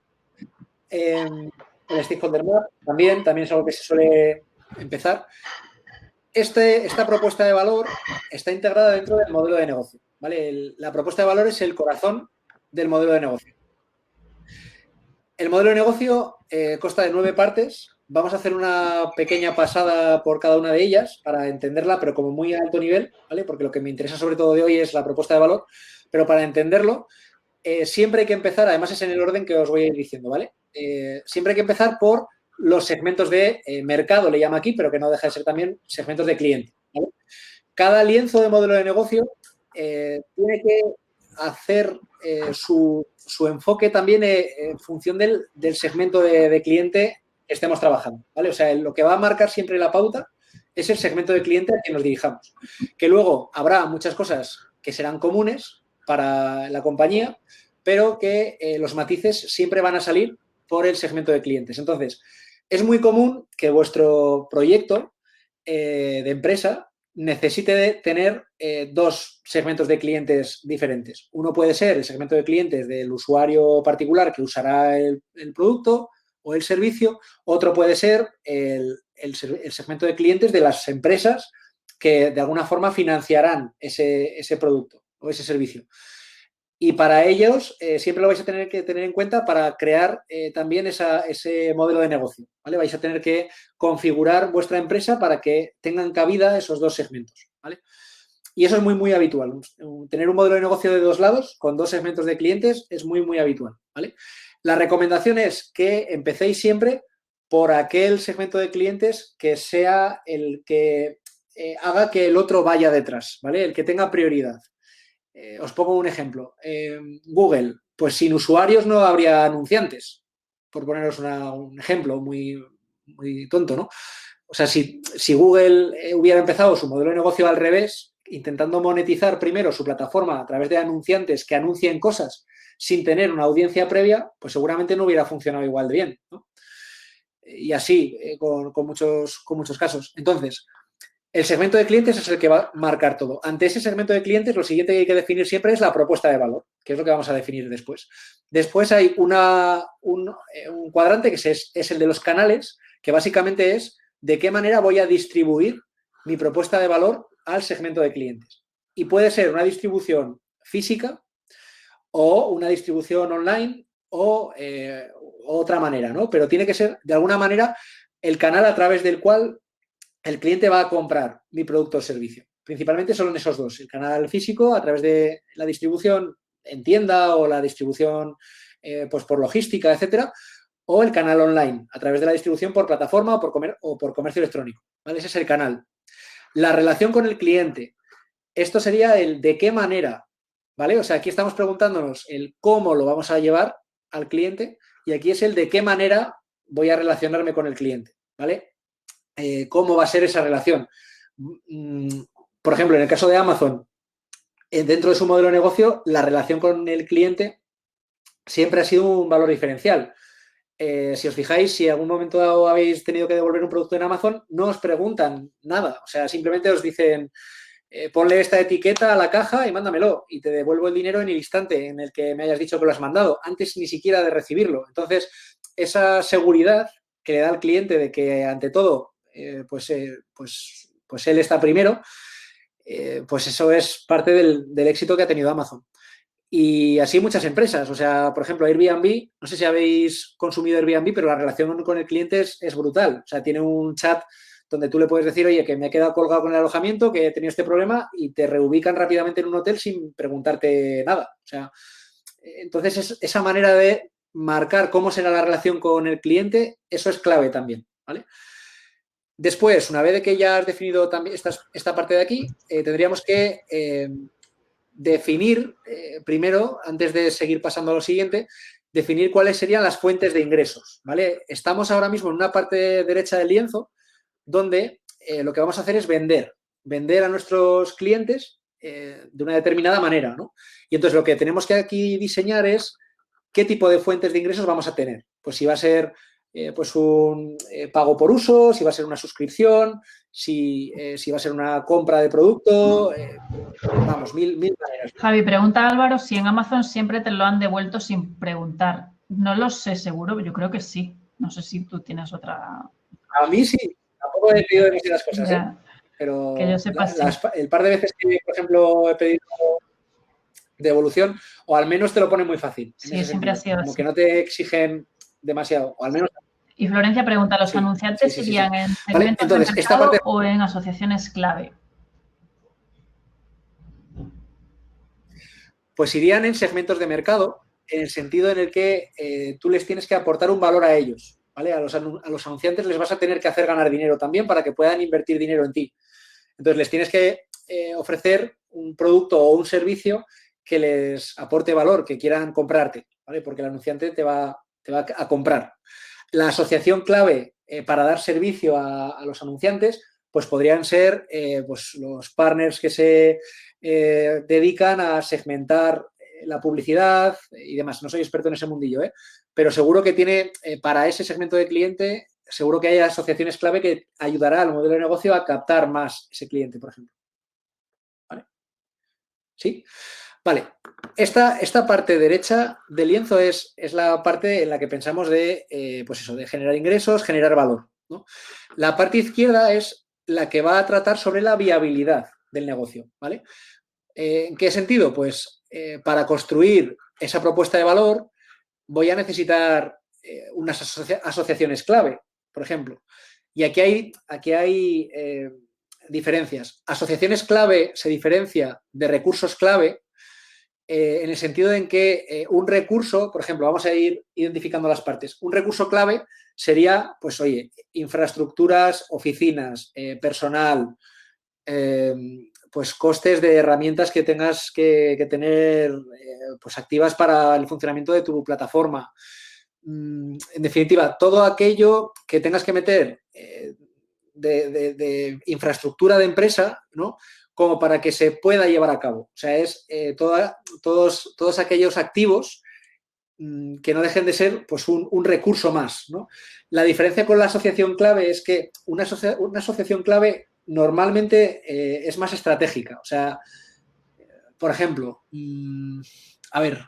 El Stakeholder Map también es algo que se suele empezar. Esta propuesta de valor está integrada dentro del modelo de negocio, ¿vale? La propuesta de valor es el corazón del modelo de negocio. El modelo de negocio consta de 9 partes. Vamos a hacer una pequeña pasada por cada una de ellas para entenderla, pero como muy a alto nivel, ¿vale? Porque lo que me interesa sobre todo de hoy es la propuesta de valor, pero para entenderlo siempre hay que empezar, además es en el orden que os voy a ir diciendo, ¿vale? Siempre hay que empezar por los segmentos de mercado, le llama aquí, pero que no deja de ser también segmentos de cliente, ¿vale? Cada lienzo de modelo de negocio tiene que hacer su enfoque también en función del segmento de cliente que estemos trabajando, ¿vale? O sea, lo que va a marcar siempre la pauta es el segmento de cliente al que nos dirijamos. Que luego habrá muchas cosas que serán comunes para la compañía, pero que los matices siempre van a salir por el segmento de clientes. Entonces, es muy común que vuestro proyecto de empresa necesite tener 2 segmentos de clientes diferentes. Uno puede ser el segmento de clientes del usuario particular que usará el producto o el servicio. Otro puede ser el segmento de clientes de las empresas que de alguna forma financiarán ese producto o ese servicio. Y para ellos siempre lo vais a tener que tener en cuenta para crear también ese modelo de negocio, ¿vale? Vais a tener que configurar vuestra empresa para que tengan cabida esos 2 segmentos, ¿vale? Y eso es muy, muy habitual. Tener un modelo de negocio de 2 lados con 2 segmentos de clientes es muy, muy habitual, ¿vale? La recomendación es que empecéis siempre por aquel segmento de clientes que sea el que haga que el otro vaya detrás, ¿vale? El que tenga prioridad. Os pongo un ejemplo. Google, pues sin usuarios no habría anunciantes, por poneros un ejemplo muy, muy tonto, ¿no? O sea, si Google hubiera empezado su modelo de negocio al revés, intentando monetizar primero su plataforma a través de anunciantes que anuncien cosas sin tener una audiencia previa, pues seguramente no hubiera funcionado igual de bien, ¿no? Y así con muchos casos. Entonces, el segmento de clientes es el que va a marcar todo. Ante ese segmento de clientes, lo siguiente que hay que definir siempre es la propuesta de valor, que es lo que vamos a definir después. Después hay un cuadrante que es el de los canales, que básicamente es de qué manera voy a distribuir mi propuesta de valor al segmento de clientes. Y puede ser una distribución física o una distribución online o otra manera, ¿no? Pero tiene que ser, de alguna manera, el canal a través del cual el cliente va a comprar mi producto o servicio. Principalmente solo en esos 2, el canal físico a través de la distribución en tienda o la distribución pues por logística, etcétera, o el canal online a través de la distribución por plataforma o por comercio electrónico, ¿vale? Ese es el canal. La relación con el cliente. Esto sería el de qué manera, ¿vale? O sea, aquí estamos preguntándonos el cómo lo vamos a llevar al cliente y aquí es el de qué manera voy a relacionarme con el cliente, ¿vale? Cómo va a ser esa relación. Por ejemplo, en el caso de Amazon, dentro de su modelo de negocio, la relación con el cliente siempre ha sido un valor diferencial. Si os fijáis, si en algún momento dado habéis tenido que devolver un producto en Amazon, no os preguntan nada. O sea, simplemente os dicen, ponle esta etiqueta a la caja y mándamelo. Y te devuelvo el dinero en el instante en el que me hayas dicho que lo has mandado, antes ni siquiera de recibirlo. Entonces, esa seguridad que le da al cliente de que, ante todo, pues él está primero, pues eso es parte del éxito que ha tenido Amazon. Y así muchas empresas. O sea, por ejemplo, Airbnb, no sé si habéis consumido Airbnb, pero la relación con el cliente es brutal. O sea, tiene un chat donde tú le puedes decir, oye, que me he quedado colgado con el alojamiento, que he tenido este problema, y te reubican rápidamente en un hotel sin preguntarte nada. O sea, entonces esa manera de marcar cómo será la relación con el cliente, eso es clave también, ¿vale? Después, una vez que ya has definido también esta parte de aquí, tendríamos que definir, primero, antes de seguir pasando a lo siguiente, definir cuáles serían las fuentes de ingresos, ¿vale? Estamos ahora mismo en una parte derecha del lienzo donde lo que vamos a hacer es vender a nuestros clientes de una determinada manera, ¿no? Y entonces lo que tenemos que aquí diseñar es qué tipo de fuentes de ingresos vamos a tener. Pues si va a ser pues un pago por uso, si va a ser una suscripción, si va a ser una compra de producto, vamos, mil maneras. Javi, pregunta a Álvaro si en Amazon siempre te lo han devuelto sin preguntar. No lo sé seguro, yo creo que sí. No sé si tú tienes otra. A mí sí, tampoco he pedido demasiadas cosas, Ya, pero que yo sepa, sí. el par de veces que, por ejemplo, he pedido devolución, o al menos te lo ponen muy fácil. Sí, siempre ha sido como así. que no te exigen demasiado, o al menos. Y Florencia pregunta, ¿los anunciantes irían en segmentos de mercado o en asociaciones clave? Pues irían en segmentos de mercado, en el sentido en el que tú les tienes que aportar un valor a ellos, ¿vale? A los anunciantes les vas a tener que hacer ganar dinero también para que puedan invertir dinero en ti. Entonces, les tienes que ofrecer un producto o un servicio que les aporte valor, que quieran comprarte, ¿vale? Porque el anunciante te va a comprar. La asociación clave para dar servicio a los anunciantes, pues podrían ser pues los partners que se dedican a segmentar la publicidad y demás. No soy experto en ese mundillo, pero seguro que tiene para ese segmento de cliente, seguro que hay asociaciones clave que ayudará al modelo de negocio a captar más ese cliente, por ejemplo. ¿Vale? ¿Sí? Vale, esta parte derecha del lienzo es la parte en la que pensamos de, pues eso, de generar ingresos, generar valor, ¿no? La parte izquierda es la que va a tratar sobre la viabilidad del negocio, ¿vale? ¿En qué sentido? Pues para construir esa propuesta de valor voy a necesitar unas asociaciones clave, por ejemplo. Y aquí hay diferencias. Asociaciones clave se diferencia de recursos clave en el sentido en que un recurso, por ejemplo, vamos a ir identificando las partes. Un recurso clave sería, pues, oye, infraestructuras, oficinas, personal, pues costes de herramientas que tengas que tener pues activas para el funcionamiento de tu plataforma. En definitiva, todo aquello que tengas que meter de infraestructura de empresa, ¿no? Como para que se pueda llevar a cabo. O sea, es todos aquellos activos que no dejen de ser pues un recurso más, ¿no? La diferencia con la asociación clave es que una asociación clave normalmente es más estratégica. O sea, por ejemplo, a ver,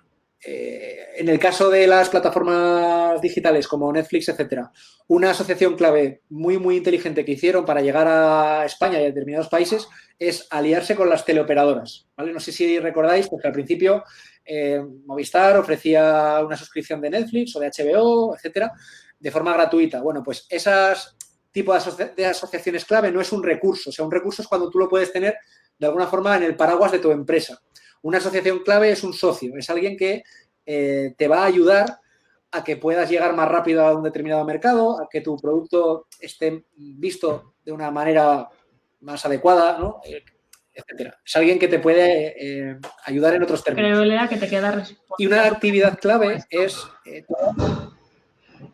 en el caso de las plataformas digitales como Netflix, etcétera, una asociación clave muy, muy inteligente que hicieron para llegar a España y a determinados países es aliarse con las teleoperadoras, ¿vale? No sé si recordáis, porque al principio Movistar ofrecía una suscripción de Netflix o de HBO, etcétera, de forma gratuita. Bueno, pues esas tipos de asociaciones clave no es un recurso. O sea, un recurso es cuando tú lo puedes tener de alguna forma en el paraguas de tu empresa. Una asociación clave es un socio, es alguien que te va a ayudar a que puedas llegar más rápido a un determinado mercado, a que tu producto esté visto de una manera más adecuada, ¿no? Etcétera. Es alguien que te puede ayudar en otros términos. Creo, Elea, que te queda respuesta. Y una actividad clave es...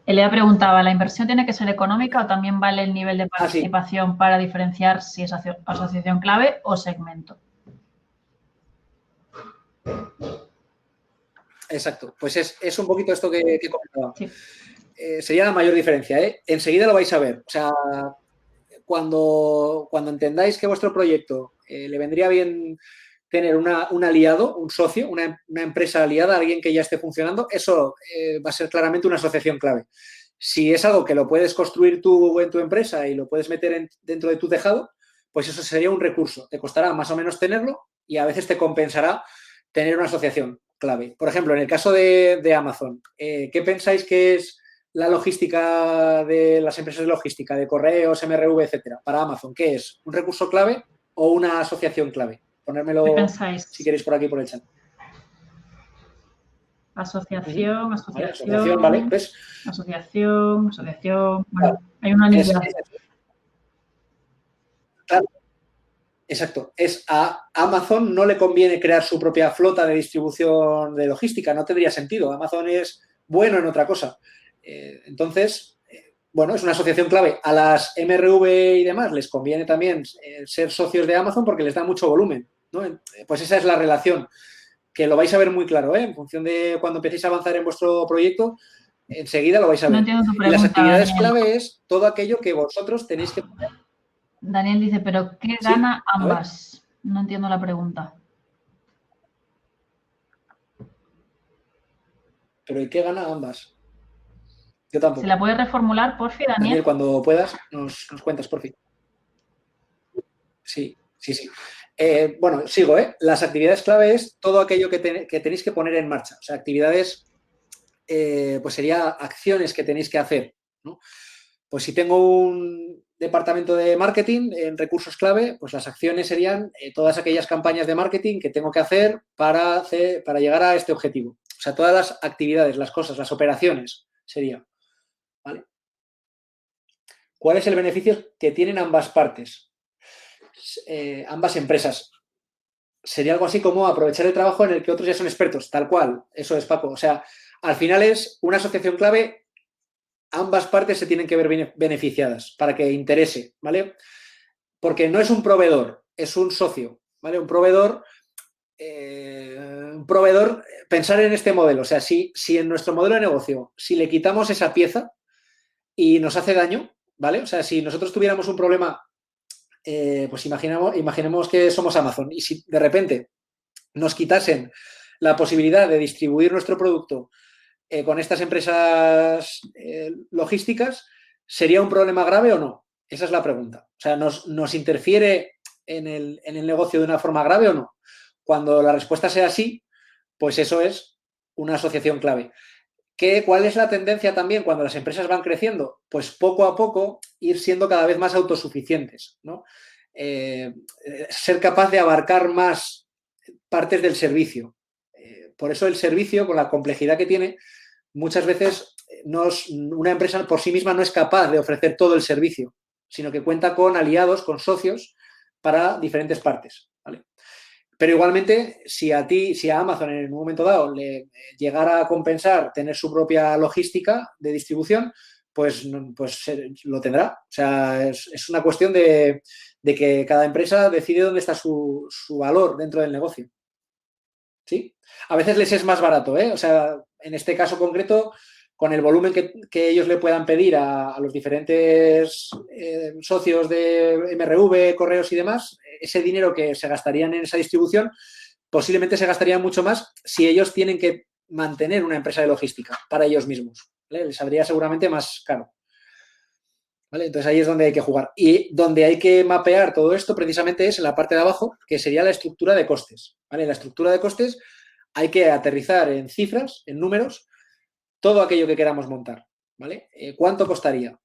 Elea preguntaba, ¿la inversión tiene que ser económica o también vale el nivel de participación para diferenciar si es asociación clave o segmento? Exacto, pues es un poquito esto que comentaba. Sí. Sería la mayor diferencia, Enseguida lo vais a ver. O sea, cuando entendáis que vuestro proyecto le vendría bien tener un aliado, un socio, una empresa aliada, alguien que ya esté funcionando, eso va a ser claramente una asociación clave. Si es algo que lo puedes construir tú en tu empresa y lo puedes meter dentro de tu tejado, pues eso sería un recurso. Te costará más o menos tenerlo y a veces te compensará tener una asociación. clave. Por ejemplo, en el caso de Amazon, ¿qué pensáis que es la logística de las empresas de logística, de correos, MRV, etcétera? Para Amazon, ¿qué es? ¿Un recurso clave o una asociación clave? Ponérmelo, ¿Qué pensáis? si queréis, por aquí, por el chat. Asociación, ¿Vale? Asociación, ¿vale? ¿Ves? Asociación. Bueno, Claro. hay una línea. Claro. Exacto. A Amazon no le conviene crear su propia flota de distribución de logística, no tendría sentido. Amazon es bueno en otra cosa. Entonces, bueno, es una asociación clave. A las MRV y demás les conviene también ser socios de Amazon porque les da mucho volumen, ¿no? Pues esa es la relación, que lo vais a ver muy claro, ¿eh? En función de cuando empecéis a avanzar en vuestro proyecto, enseguida lo vais a ver. No entiendo tu pregunta, y las actividades Daniel. clave es todo aquello que vosotros tenéis que poner. Daniel dice, ¿pero qué ¿Sí? gana ambas? No entiendo la pregunta. ¿Pero y qué gana ambas? Yo tampoco. ¿Se la puede reformular, porfi, Daniel? Daniel, cuando puedas, nos cuentas, porfi. Sí. Bueno, sigo, ¿eh? Las actividades clave es todo aquello que tenéis que poner en marcha. O sea, actividades, pues sería acciones que tenéis que hacer, ¿no? Pues si tengo un departamento de marketing en recursos clave, pues las acciones serían todas aquellas campañas de marketing que tengo que hacer para llegar a este objetivo. O sea, todas las actividades, las cosas, las operaciones sería. ¿Vale? ¿Cuál es el beneficio que tienen ambas partes? Ambas empresas. Sería algo así como aprovechar el trabajo en el que otros ya son expertos, tal cual. Eso es, Paco. O sea, al final es una asociación clave, ambas partes se tienen que ver beneficiadas para que interese, ¿vale? Porque no es un proveedor, es un socio, ¿vale? Un proveedor, pensar en este modelo. O sea, si en nuestro modelo de negocio, si le quitamos esa pieza y nos hace daño, ¿vale? O sea, si nosotros tuviéramos un problema, pues imaginemos que somos Amazon y si de repente nos quitasen la posibilidad de distribuir nuestro producto con estas empresas logísticas, ¿sería un problema grave o no? Esa es la pregunta. O sea, ¿nos interfiere en el negocio de una forma grave o no? Cuando la respuesta sea sí, pues eso es una asociación clave. ¿Cuál es la tendencia también cuando las empresas van creciendo? Pues poco a poco ir siendo cada vez más autosuficientes, ¿no? Ser capaz de abarcar más partes del servicio. Por eso el servicio, con la complejidad que tiene, muchas veces una empresa por sí misma no es capaz de ofrecer todo el servicio, sino que cuenta con aliados, con socios para diferentes partes, ¿vale? Pero igualmente, si a Amazon en un momento dado le llegara a compensar tener su propia logística de distribución, pues lo tendrá. O sea, es una cuestión de que cada empresa decide dónde está su valor dentro del negocio. ¿Sí? A veces les es más barato, ¿eh? O sea, en este caso concreto, con el volumen que ellos le puedan pedir a los diferentes socios de MRV, correos y demás, ese dinero que se gastarían en esa distribución, posiblemente se gastaría mucho más si ellos tienen que mantener una empresa de logística para ellos mismos, ¿vale? Les saldría seguramente más caro. ¿Vale? Entonces ahí es donde hay que jugar. Y donde hay que mapear todo esto precisamente es en la parte de abajo, que sería la estructura de costes. ¿Vale? La estructura de costes hay que aterrizar en cifras, en números, todo aquello que queramos montar. ¿Vale? ¿Cuánto costaría?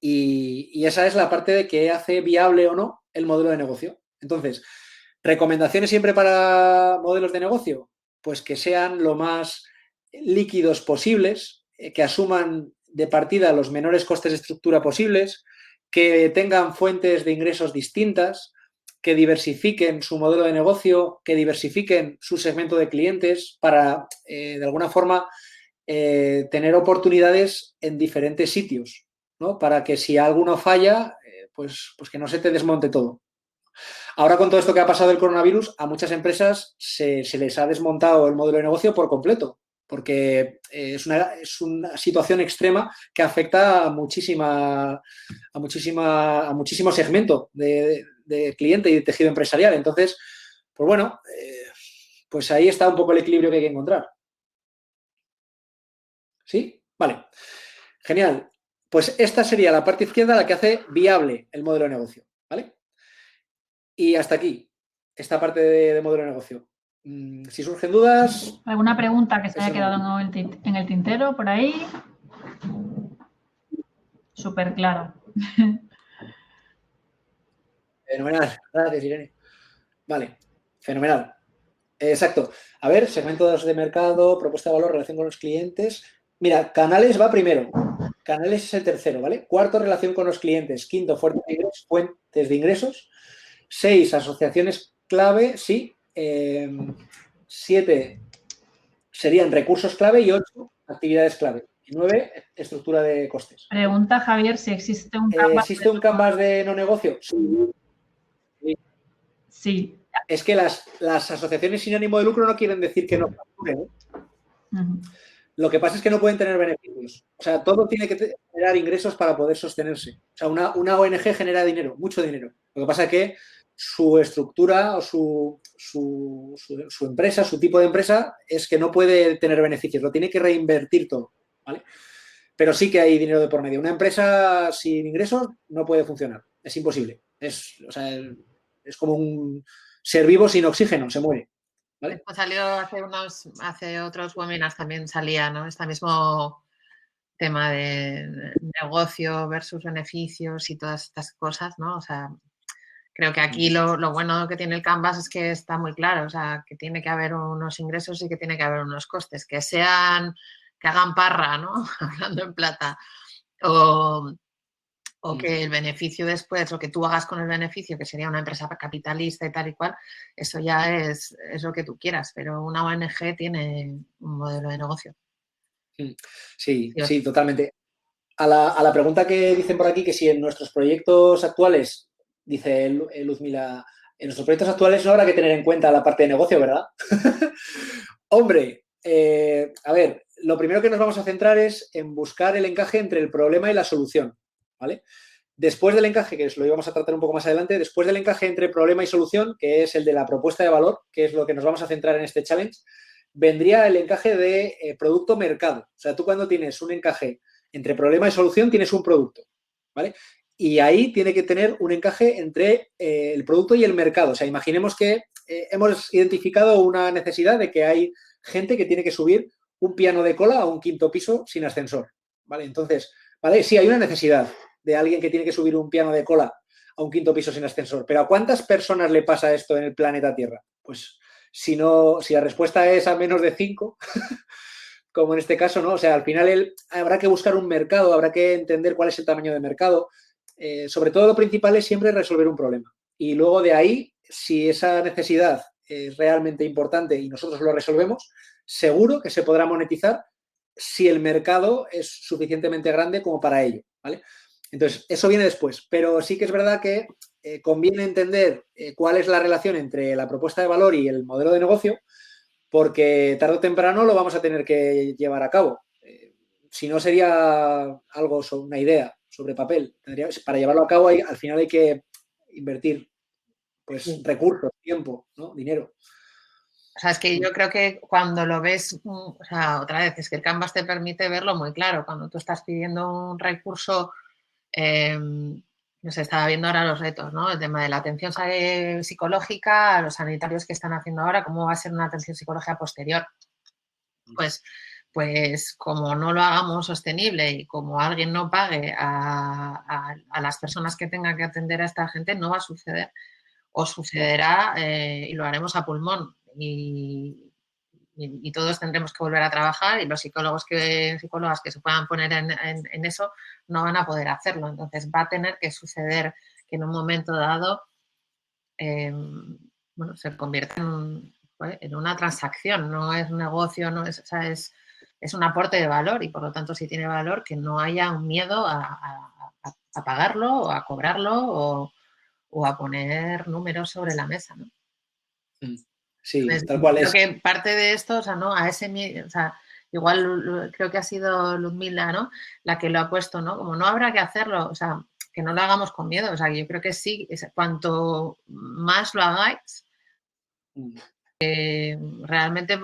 Y esa es la parte de que hace viable o no el modelo de negocio. Entonces, ¿recomendaciones siempre para modelos de negocio? Pues que sean lo más líquidos posibles, que asuman de partida los menores costes de estructura posibles, que tengan fuentes de ingresos distintas, que diversifiquen su modelo de negocio, que diversifiquen su segmento de clientes para, de alguna forma, tener oportunidades en diferentes sitios, ¿no? Para que si alguno falla, pues que no se te desmonte todo. Ahora, con todo esto que ha pasado del coronavirus, a muchas empresas se les ha desmontado el modelo de negocio por completo, porque es una situación extrema que afecta a muchísimo segmento de cliente y de tejido empresarial. Entonces, pues bueno, pues ahí está un poco el equilibrio que hay que encontrar. ¿Sí? Vale. Genial. Pues esta sería la parte izquierda la que hace viable el modelo de negocio, ¿vale? Y hasta aquí, esta parte de modelo de negocio. Si surgen dudas... ¿Alguna pregunta que se haya Eso no. quedado en el tintero por ahí? Súper claro. Fenomenal. Gracias, Irene. Vale, fenomenal. Exacto. A ver, segmentos de mercado, propuesta de valor, relación con los clientes. Mira, canales va primero. Canales es el tercero, ¿vale? Cuarto, relación con los clientes. Quinto, fuentes de ingresos. 6, asociaciones clave, sí. 7 serían recursos clave y 8, actividades clave. Y 9, estructura de costes. Pregunta Javier si existe un Canvas. ¿Existe un Canvas de no negocio? Sí. Sí. Es que las asociaciones sin ánimo de lucro no quieren decir que no facturen, ¿eh? Uh-huh. Lo que pasa es que no pueden tener beneficios. O sea, todo tiene que generar ingresos para poder sostenerse. O sea, una ONG genera dinero, mucho dinero. Lo que pasa es que su estructura o su empresa, su tipo de empresa, es que no puede tener beneficios, lo tiene que reinvertir todo, ¿vale? Pero sí que hay dinero de por medio. Una empresa sin ingresos no puede funcionar, es imposible. Es como un ser vivo sin oxígeno, se muere. ¿Vale? Pues salió hace otros webinars también salía, ¿no? Este mismo tema de negocio versus beneficios y todas estas cosas, ¿no? O sea, creo que aquí lo bueno que tiene el Canvas es que está muy claro, o sea, que tiene que haber unos ingresos y que tiene que haber unos costes, que hagan parra, ¿no? Hablando en plata, o que el beneficio después, o que tú hagas con el beneficio, que sería una empresa capitalista y tal y cual, eso ya es lo que tú quieras, pero una ONG tiene un modelo de negocio. Sí, sí, totalmente. A la pregunta que dicen por aquí, que si en nuestros proyectos actuales, dice Luzmila, en nuestros proyectos actuales no habrá que tener en cuenta la parte de negocio, ¿verdad? Hombre, a ver, lo primero que nos vamos a centrar es en buscar el encaje entre el problema y la solución, ¿vale? Después del encaje, que lo íbamos a tratar un poco más adelante, después del encaje entre problema y solución, que es el de la propuesta de valor, que es lo que nos vamos a centrar en este challenge, vendría el encaje de producto-mercado. O sea, tú cuando tienes un encaje entre problema y solución, tienes un producto, ¿vale? Y ahí tiene que tener un encaje entre el producto y el mercado. O sea, imaginemos que hemos identificado una necesidad de que hay gente que tiene que subir un piano de cola a un quinto piso sin ascensor, ¿vale? Entonces, ¿vale? Sí, hay una necesidad de alguien que tiene que subir un piano de cola a un quinto piso sin ascensor. Pero ¿a cuántas personas le pasa esto en el planeta Tierra? Pues si la respuesta es a menos de 5, como en este caso, ¿no? O sea, al final habrá que buscar un mercado, habrá que entender cuál es el tamaño de mercado. Sobre todo lo principal es siempre resolver un problema. Y luego de ahí, si esa necesidad es realmente importante y nosotros lo resolvemos, seguro que se podrá monetizar si el mercado es suficientemente grande como para ello, ¿vale? Entonces, eso viene después, pero sí que es verdad que conviene entender cuál es la relación entre la propuesta de valor y el modelo de negocio, porque tarde o temprano lo vamos a tener que llevar a cabo. Si no, sería algo sobre una idea sobre papel. Para llevarlo a cabo, al final hay que invertir pues recursos, tiempo, ¿no? Dinero. O sea, es que yo creo que cuando lo ves, o sea, otra vez, es que el Canvas te permite verlo muy claro. Cuando tú estás pidiendo un recurso, no sé, estaba viendo ahora los retos, ¿no? El tema de la atención psicológica, a los sanitarios que están haciendo ahora, cómo va a ser una atención psicológica posterior. Pues como no lo hagamos sostenible y como alguien no pague a las personas que tengan que atender a esta gente, no va a suceder. O sucederá y lo haremos a pulmón y todos tendremos que volver a trabajar y los psicólogas que se puedan poner en eso no van a poder hacerlo. Entonces va a tener que suceder que en un momento dado se convierta en una transacción, no es un negocio, no es, o sea, es un aporte de valor y por lo tanto si tiene valor que no haya un miedo a pagarlo o a cobrarlo o a poner números sobre la mesa, ¿no? Sí, entonces, tal cual creo es. Que parte de esto, o sea, ¿no? A ese miedo, o sea, igual creo que ha sido Luzmila, ¿no? La que lo ha puesto, ¿no? Como no habrá que hacerlo, o sea, que no lo hagamos con miedo, o sea, yo creo que sí, cuanto más lo hagáis, realmente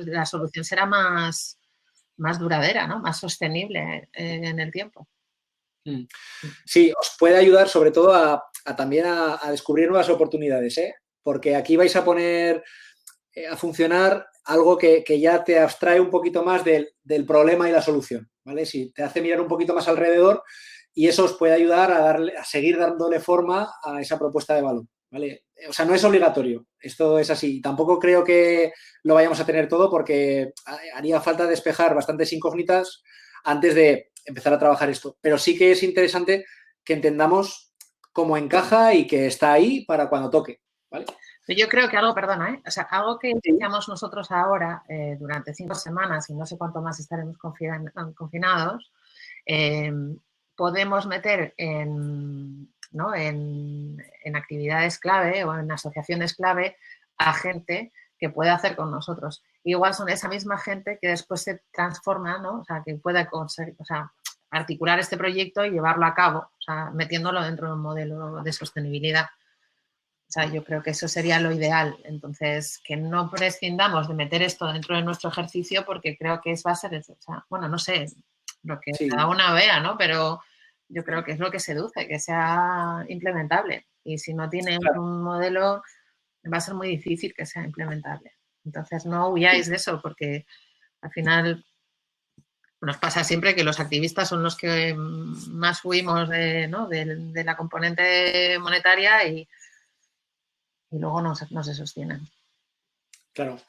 la solución será más duradera, ¿no? Más sostenible en el tiempo. Sí, os puede ayudar sobre todo también a descubrir nuevas oportunidades, ¿eh? Porque aquí vais a poner a funcionar algo que ya te abstrae un poquito más del problema y la solución, ¿vale? Si te hace mirar un poquito más alrededor y eso os puede ayudar a seguir dándole forma a esa propuesta de valor, ¿vale? O sea, no es obligatorio, esto es así. Tampoco creo que lo vayamos a tener todo porque haría falta despejar bastantes incógnitas antes de empezar a trabajar esto. Pero sí que es interesante que entendamos cómo encaja y que está ahí para cuando toque, ¿vale? Yo creo que algo, perdona, o sea, algo que iniciamos nosotros ahora durante 5 semanas y no sé cuánto más estaremos confinados, podemos meter en actividades clave o en asociaciones clave a gente que puede hacer con nosotros. Igual son esa misma gente que después se transforma, ¿no? O sea, que pueda conseguir, o sea, articular este proyecto y llevarlo a cabo, o sea, metiéndolo dentro de un modelo de sostenibilidad. O sea, yo creo que eso sería lo ideal. Entonces, que no prescindamos de meter esto dentro de nuestro ejercicio porque creo que va a ser, o sea, bueno, no sé, lo que cada una vea, ¿no? Pero yo creo que es lo que seduce, que sea implementable. Y si no tienes un modelo, va a ser muy difícil que sea implementable. Entonces, no huyáis de eso porque al final nos pasa siempre que los activistas son los que más huimos de la componente monetaria y luego no se sostienen. Claro,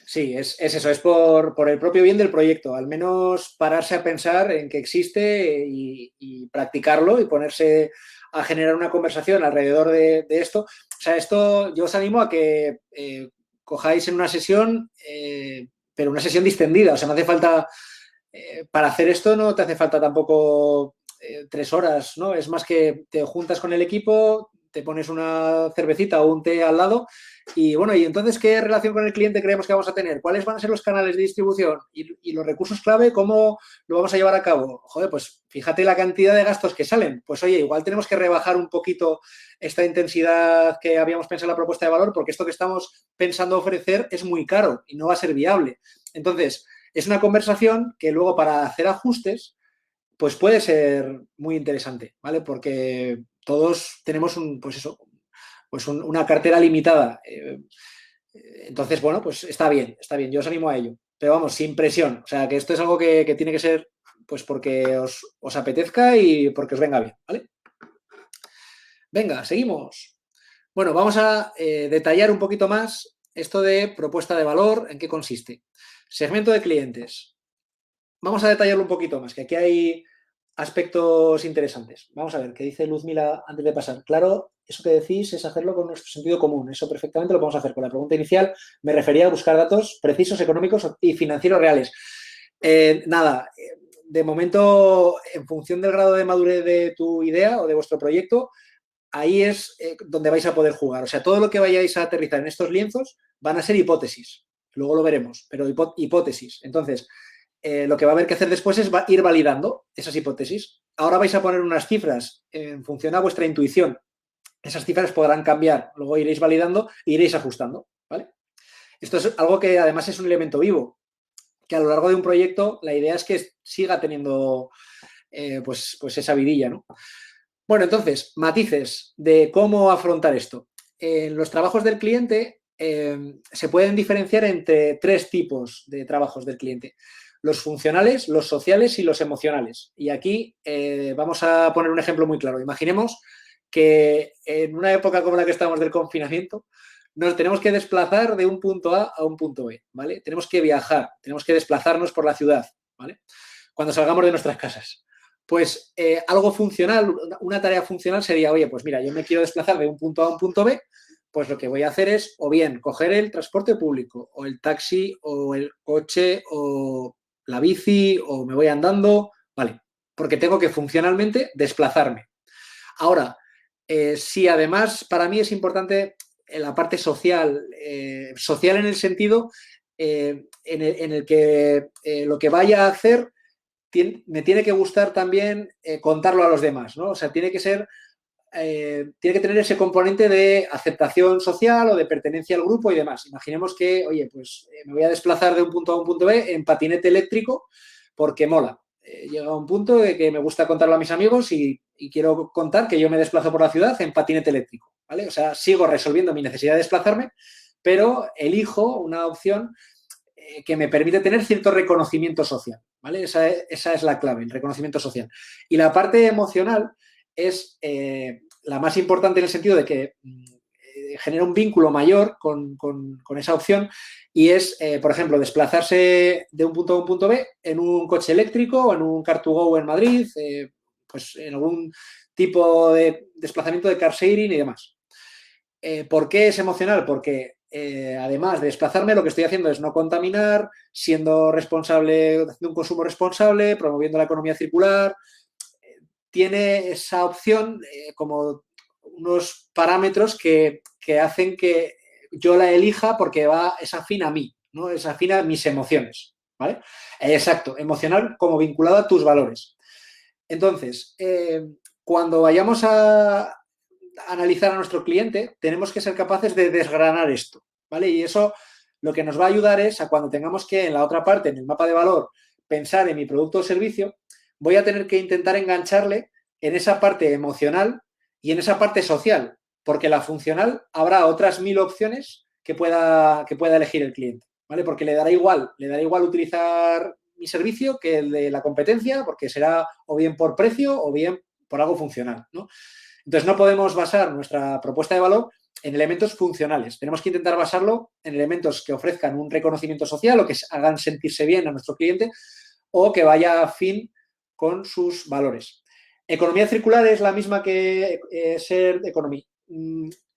sí, es eso, es por el propio bien del proyecto, al menos pararse a pensar en que existe y practicarlo y ponerse a generar una conversación alrededor de esto. O sea, esto yo os animo a que cojáis en una sesión, pero una sesión distendida, o sea, no hace falta, para hacer esto no te hace falta tampoco 3 horas, ¿no? Es más que te juntas con el equipo, te pones una cervecita o un té al lado y bueno, ¿y entonces qué relación con el cliente creemos que vamos a tener? ¿Cuáles van a ser los canales de distribución? ¿Y los recursos clave cómo lo vamos a llevar a cabo? Joder, pues fíjate la cantidad de gastos que salen. Pues oye, igual tenemos que rebajar un poquito esta intensidad que habíamos pensado en la propuesta de valor porque esto que estamos pensando ofrecer es muy caro y no va a ser viable. Entonces, es una conversación que luego para hacer ajustes pues puede ser muy interesante, ¿vale? Porque todos tenemos una cartera limitada. Entonces, bueno, pues está bien, yo os animo a ello. Pero vamos, sin presión. O sea, que esto es algo que tiene que ser pues porque os apetezca y porque os venga bien, ¿vale? Venga, seguimos. Bueno, vamos a detallar un poquito más esto de propuesta de valor, en qué consiste. Segmento de clientes. Vamos a detallarlo un poquito más, que aquí hay aspectos interesantes. Vamos a ver, ¿qué dice Luzmila antes de pasar? Claro, eso que decís es hacerlo con nuestro sentido común. Eso perfectamente lo podemos hacer. Con la pregunta inicial me refería a buscar datos precisos, económicos y financieros reales. De momento, en función del grado de madurez de tu idea o de vuestro proyecto, ahí es donde vais a poder jugar. O sea, todo lo que vayáis a aterrizar en estos lienzos van a ser hipótesis. Luego lo veremos, pero hipótesis. Entonces, lo que va a haber que hacer después es ir validando esas hipótesis. Ahora vais a poner unas cifras en función a vuestra intuición. Esas cifras podrán cambiar. Luego iréis validando e iréis ajustando, ¿vale? Esto es algo que además es un elemento vivo, que a lo largo de un proyecto la idea es que siga teniendo pues esa vidilla, ¿no? Bueno, entonces, matices de cómo afrontar esto. En los trabajos del cliente se pueden diferenciar entre 3 tipos de trabajos del cliente. Los funcionales, los sociales y los emocionales. Y aquí vamos a poner un ejemplo muy claro. Imaginemos que en una época como la que estamos del confinamiento, nos tenemos que desplazar de un punto A a un punto B, ¿vale? Tenemos que viajar, tenemos que desplazarnos por la ciudad, ¿vale? Cuando salgamos de nuestras casas. Pues algo funcional, una tarea funcional sería, oye, pues mira, yo me quiero desplazar de un punto A a un punto B, pues lo que voy a hacer es o bien coger el transporte público o el taxi o el coche o la bici o me voy andando, vale, porque tengo que funcionalmente desplazarme. Ahora, si además para mí es importante la parte social, social en el sentido en el que lo que vaya a hacer me tiene que gustar también contarlo a los demás, ¿no? O sea, tiene que tener ese componente de aceptación social o de pertenencia al grupo y demás. Imaginemos que, oye, pues me voy a desplazar de un punto A a un punto B en patinete eléctrico porque mola. Llega a un punto de que me gusta contarlo a mis amigos y quiero contar que yo me desplazo por la ciudad en patinete eléctrico, ¿vale? O sea, sigo resolviendo mi necesidad de desplazarme, pero elijo una opción que me permite tener cierto reconocimiento social, ¿vale? Esa es la clave, el reconocimiento social. Y la parte emocional es la más importante en el sentido de que genera un vínculo mayor con esa opción y es, por ejemplo, desplazarse de un punto A a un punto B en un coche eléctrico o en un Car2Go en Madrid, pues en algún tipo de desplazamiento de car sharing y demás. ¿Por qué es emocional? Porque además de desplazarme, lo que estoy haciendo es no contaminar, siendo responsable de un consumo responsable, promoviendo la economía circular. Tiene esa opción como unos parámetros que hacen que yo la elija porque es afín a mí, ¿no? Es afín a mis emociones, ¿vale? Exacto, emocional como vinculado a tus valores. Entonces, cuando vayamos a analizar a nuestro cliente, tenemos que ser capaces de desgranar esto, ¿vale? Y eso lo que nos va a ayudar es a cuando tengamos que, en la otra parte, en el mapa de valor, pensar en mi producto o servicio, voy a tener que intentar engancharle en esa parte emocional y en esa parte social, porque la funcional habrá otras 1000 opciones que pueda elegir el cliente, ¿vale? Porque le dará igual utilizar mi servicio que el de la competencia, porque será o bien por precio o bien por algo funcional, ¿no? Entonces, no podemos basar nuestra propuesta de valor en elementos funcionales. Tenemos que intentar basarlo en elementos que ofrezcan un reconocimiento social o que hagan sentirse bien a nuestro cliente o que vaya afín con sus valores. ¿Economía circular es la misma que ser economía?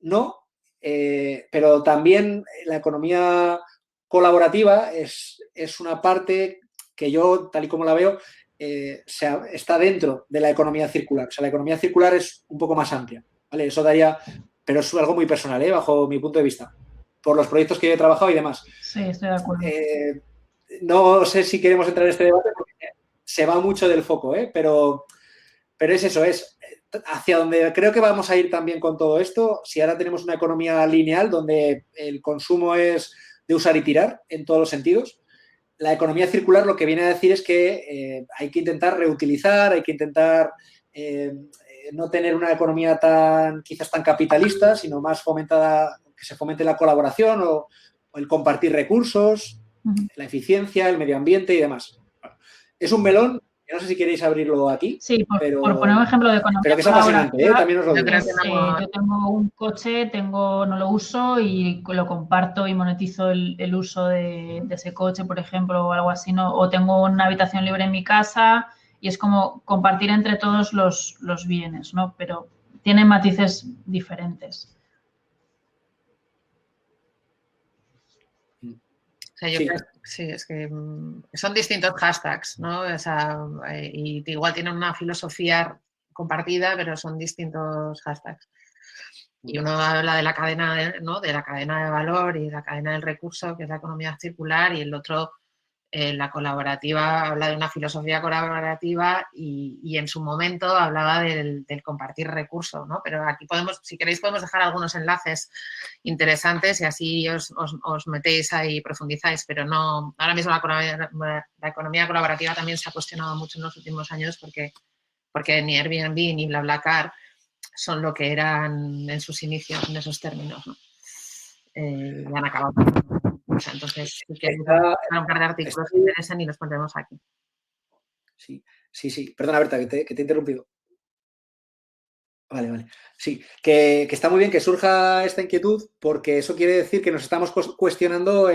No, pero también la economía colaborativa es una parte que yo, tal y como la veo, está dentro de la economía circular. O sea, la economía circular es un poco más amplia, ¿vale? Eso daría, pero es algo muy personal, bajo mi punto de vista, por los proyectos que yo he trabajado y demás. Sí, estoy de acuerdo. No sé si queremos entrar en este debate porque se va mucho del foco, pero es eso, es hacia donde creo que vamos a ir también con todo esto. Si ahora tenemos una economía lineal donde el consumo es de usar y tirar en todos los sentidos, la economía circular lo que viene a decir es que hay que intentar reutilizar, hay que intentar no tener una economía quizás tan capitalista, sino más fomentada, que se fomente la colaboración o el compartir recursos, la eficiencia, el medio ambiente y demás. Es un melón, no sé si queréis abrirlo aquí. Sí, pero, por poner un ejemplo de economía pero que es apasionante, también os lo digo. Yo tengo un coche, no lo uso y lo comparto y monetizo el uso de ese coche, por ejemplo, o algo así, ¿no? O tengo una habitación libre en mi casa y es como compartir entre todos los bienes, ¿no? Pero tienen matices diferentes. O sea, yo creo, sí, es que son distintos hashtags, ¿no? O sea, y igual tienen una filosofía compartida, pero son distintos hashtags. Y uno habla de la cadena, ¿no? De la cadena de valor y la cadena del recurso, que es la economía circular, y el otro, la colaborativa, habla de una filosofía colaborativa y en su momento hablaba del compartir recursos, ¿no? Pero aquí si queréis, podemos dejar algunos enlaces interesantes y así os metéis ahí y profundizáis, pero no, ahora mismo la economía colaborativa también se ha cuestionado mucho en los últimos años porque ni Airbnb ni BlaBlaCar son lo que eran en sus inicios en esos términos, ¿no? Y han acabado. Entonces, si queréis un par de artículos que interesen y los pondremos aquí. Sí. Perdona, Berta, que te he interrumpido. Vale. Sí, que está muy bien que surja esta inquietud porque eso quiere decir que nos estamos cuestionando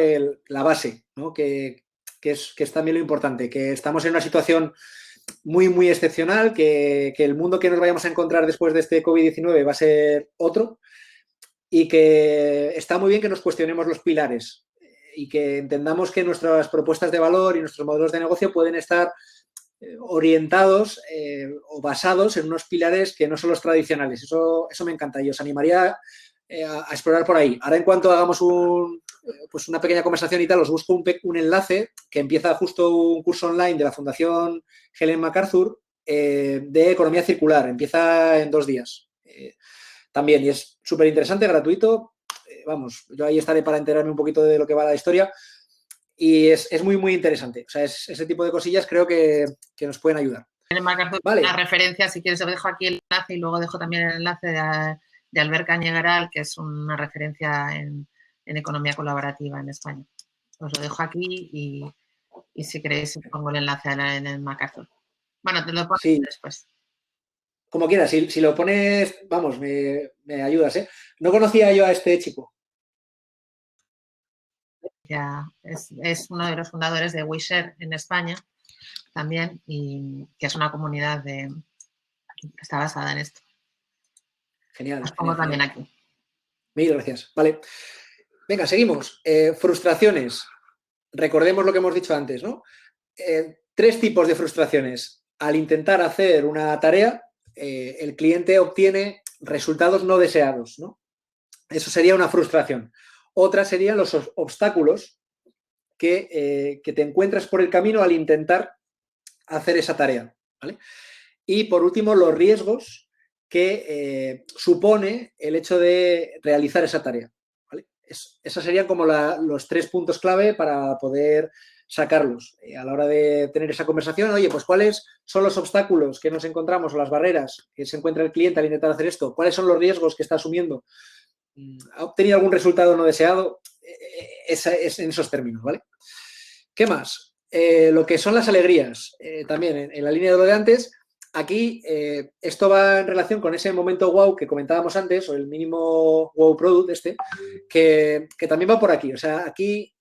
la base, ¿no? Que es también lo importante, que estamos en una situación muy, muy excepcional, que el mundo que nos vayamos a encontrar después de este COVID-19 va a ser otro y que está muy bien que nos cuestionemos los pilares y que entendamos que nuestras propuestas de valor y nuestros modelos de negocio pueden estar orientados o basados en unos pilares que no son los tradicionales. Eso me encanta y os animaría a explorar por ahí. Ahora, en cuanto hagamos una pequeña conversación y tal, os busco un enlace que empieza justo un curso online de la Fundación Helen MacArthur de economía circular. Empieza en 2 días. También, y es súper interesante, gratuito. Yo ahí estaré para enterarme un poquito de lo que va la historia. Y es muy, muy interesante. O sea, ese tipo de cosillas creo que nos pueden ayudar. Vale. Una referencia, si quieres, os dejo aquí el enlace y luego dejo también el enlace de Albert Cañegaral, que es una referencia en en economía colaborativa en España. Os lo dejo aquí y si queréis pongo el enlace en el MacArthur. Bueno, te lo pongo después. Como quieras, si lo pones, vamos, me ayudas, ¿eh? No conocía yo a este chico. Ya, es uno de los fundadores de WeShare en España también, y que es una comunidad que está basada en esto. Genial. Os pongo también aquí. Mil gracias. Vale. Venga, seguimos. Frustraciones. Recordemos lo que hemos dicho antes, ¿no? 3 tipos de frustraciones. Al intentar hacer una tarea, el cliente obtiene resultados no deseados, ¿no? Eso sería una frustración. Otra serían los obstáculos que te encuentras por el camino al intentar hacer esa tarea, ¿vale? Y por último, los riesgos que supone el hecho de realizar esa tarea, ¿vale? Esos serían como los 3 puntos clave para poder sacarlos a la hora de tener esa conversación. Oye, pues ¿cuáles son los obstáculos que nos encontramos o las barreras que se encuentra el cliente al intentar hacer esto? ¿Cuáles son los riesgos que está asumiendo? ¿Ha obtenido algún resultado no deseado? Es en esos términos, ¿vale? ¿Qué más? Lo que son las alegrías, también en la línea de lo de antes. Aquí esto va en relación con ese momento wow que comentábamos antes, o el mínimo wow product que también va por aquí. O sea, aquí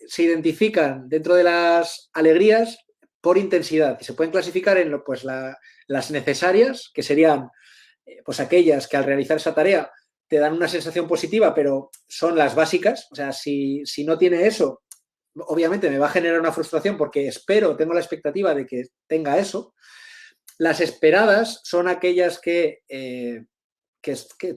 se identifican dentro de las alegrías por intensidad y se pueden clasificar en pues, las necesarias, que serían pues aquellas que al realizar esa tarea te dan una sensación positiva, pero son las básicas. O sea, si no tiene eso, obviamente me va a generar una frustración porque tengo la expectativa de que tenga eso. Las esperadas son aquellas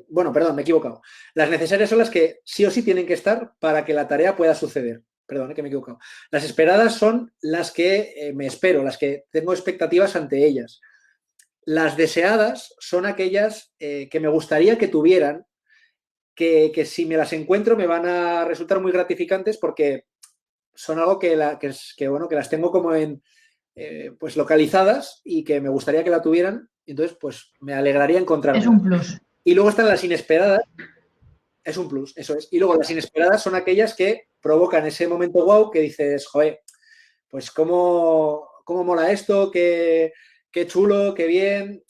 bueno, perdón, me he equivocado. Las necesarias son las que sí o sí tienen que estar para que la tarea pueda suceder. Perdón, que me he equivocado. Las esperadas son las que me espero, las que tengo expectativas ante ellas. Las deseadas son aquellas que me gustaría que tuvieran, que si me las encuentro me van a resultar muy gratificantes porque son algo que las tengo como pues localizadas y que me gustaría que la tuvieran. Entonces, pues me alegraría encontrarla. Es un plus. Y luego están las inesperadas. Es un plus, eso es. Y luego las inesperadas son aquellas que provocan ese momento wow que dices, joder, pues cómo mola esto, qué chulo, qué bien,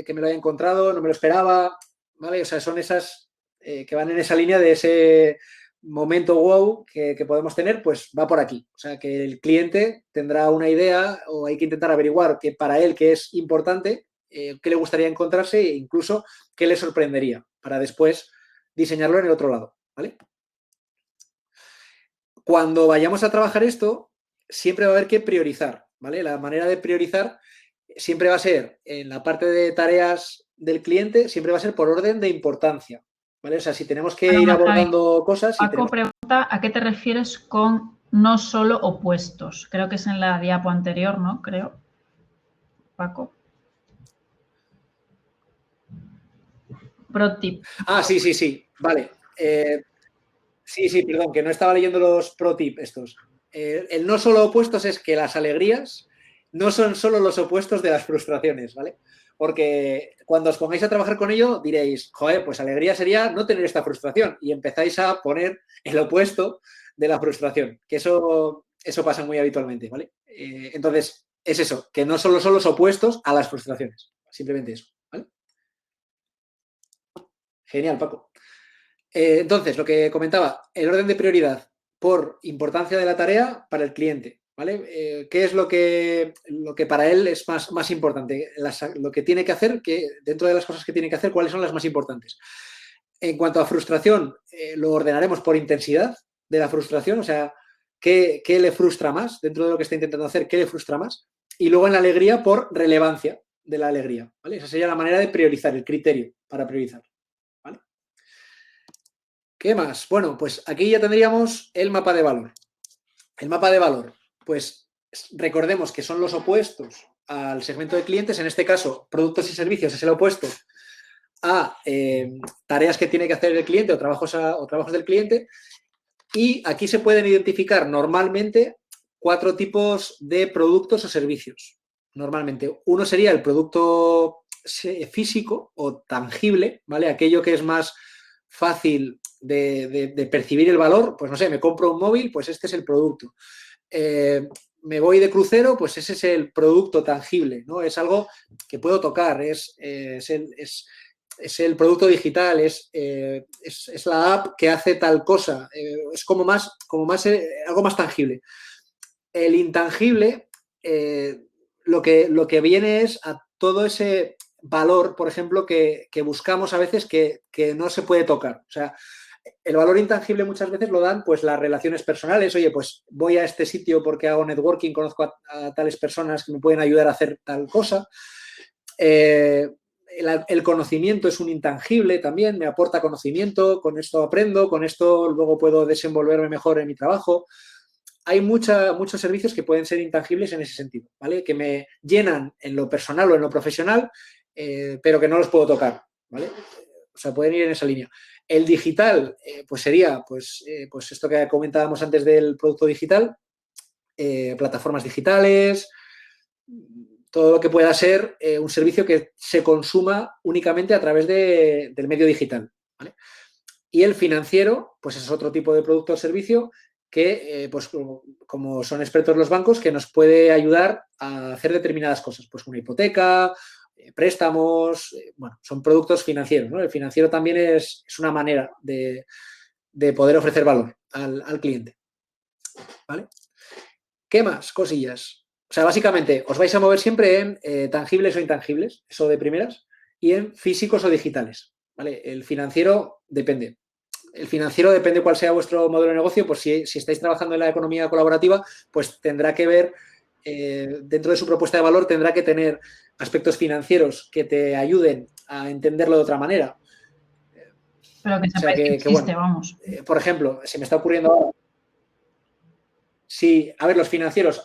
que me lo haya encontrado, no me lo esperaba, ¿vale? O sea, son esas que van en esa línea de ese momento wow que podemos tener, pues va por aquí. O sea, que el cliente tendrá una idea o hay que intentar averiguar que para él qué es importante, qué le gustaría encontrarse e incluso qué le sorprendería para después diseñarlo en el otro lado, ¿vale? Cuando vayamos a trabajar esto, siempre va a haber que priorizar, ¿vale? La manera de priorizar siempre va a ser, en la parte de tareas del cliente, siempre va a ser por orden de importancia, ¿vale? O sea, si tenemos que ir abordando cosas... Paco pregunta, ¿a qué te refieres con no solo opuestos? Creo que es en la diapo anterior, ¿no? Creo. Paco. Pro tip. Ah, sí. Vale. Sí, perdón, que no estaba leyendo los pro tip estos. El no solo opuestos es que las alegrías no son solo los opuestos de las frustraciones, ¿vale? Porque cuando os pongáis a trabajar con ello diréis, joder, pues alegría sería no tener esta frustración y empezáis a poner el opuesto de la frustración, que eso pasa muy habitualmente, ¿vale? Entonces, es eso, que no solo son los opuestos a las frustraciones, simplemente eso, ¿vale? Genial, Paco. Entonces, lo que comentaba, el orden de prioridad por importancia de la tarea para el cliente, ¿vale? ¿Qué es lo que para él es más importante? Lo que tiene que hacer, que dentro de las cosas que tiene que hacer, ¿cuáles son las más importantes? En cuanto a frustración, lo ordenaremos por intensidad de la frustración, o sea, ¿qué le frustra más dentro de lo que está intentando hacer? ¿Qué le frustra más? Y luego en la alegría por relevancia de la alegría, ¿vale? Esa sería la manera de priorizar, el criterio para priorizar. ¿Qué más? Bueno, pues aquí ya tendríamos el mapa de valor. El mapa de valor, pues recordemos que son los opuestos al segmento de clientes. En este caso, productos y servicios es el opuesto a tareas que tiene que hacer el cliente o trabajos del cliente. Y aquí se pueden identificar normalmente 4 tipos de productos o servicios. Normalmente, uno sería el producto físico o tangible, ¿vale? Aquello que es más fácil de percibir el valor, pues no sé, me compro un móvil, pues este es el producto. Me voy de crucero, pues ese es el producto tangible, ¿no? Es algo que puedo tocar, es el producto digital, es la app que hace tal cosa, es como más algo más tangible. El intangible, lo que viene es a todo ese valor, por ejemplo, que buscamos a veces que no se puede tocar. O sea, el valor intangible muchas veces lo dan pues las relaciones personales. Oye, pues voy a este sitio porque hago networking, conozco a tales personas que me pueden ayudar a hacer tal cosa. El conocimiento es un intangible también, me aporta conocimiento, con esto aprendo, con esto luego puedo desenvolverme mejor en mi trabajo. Hay muchos servicios que pueden ser intangibles en ese sentido, ¿vale? Que me llenan en lo personal o en lo profesional, pero que no los puedo tocar, ¿vale? O sea, pueden ir en esa línea. El digital, pues sería pues esto que comentábamos antes del producto digital, plataformas digitales, todo lo que pueda ser un servicio que se consuma únicamente a través del medio digital, ¿vale? Y el financiero, pues es otro tipo de producto o servicio que, pues como son expertos los bancos, que nos puede ayudar a hacer determinadas cosas, pues una hipoteca, préstamos, bueno, son productos financieros, ¿no? El financiero también es una manera de poder ofrecer valor al cliente, ¿vale? ¿Qué más cosillas? O sea, básicamente os vais a mover siempre en tangibles o intangibles, eso de primeras, y en físicos o digitales, ¿vale? El financiero depende. El financiero depende cuál sea vuestro modelo de negocio, pues si estáis trabajando en la economía colaborativa, pues tendrá que ver, dentro de su propuesta de valor, tendrá que tener aspectos financieros que te ayuden a entenderlo de otra manera. Pero que sepáis que existe, bueno, vamos. Por ejemplo, se me está ocurriendo ahora. Sí, a ver, los financieros,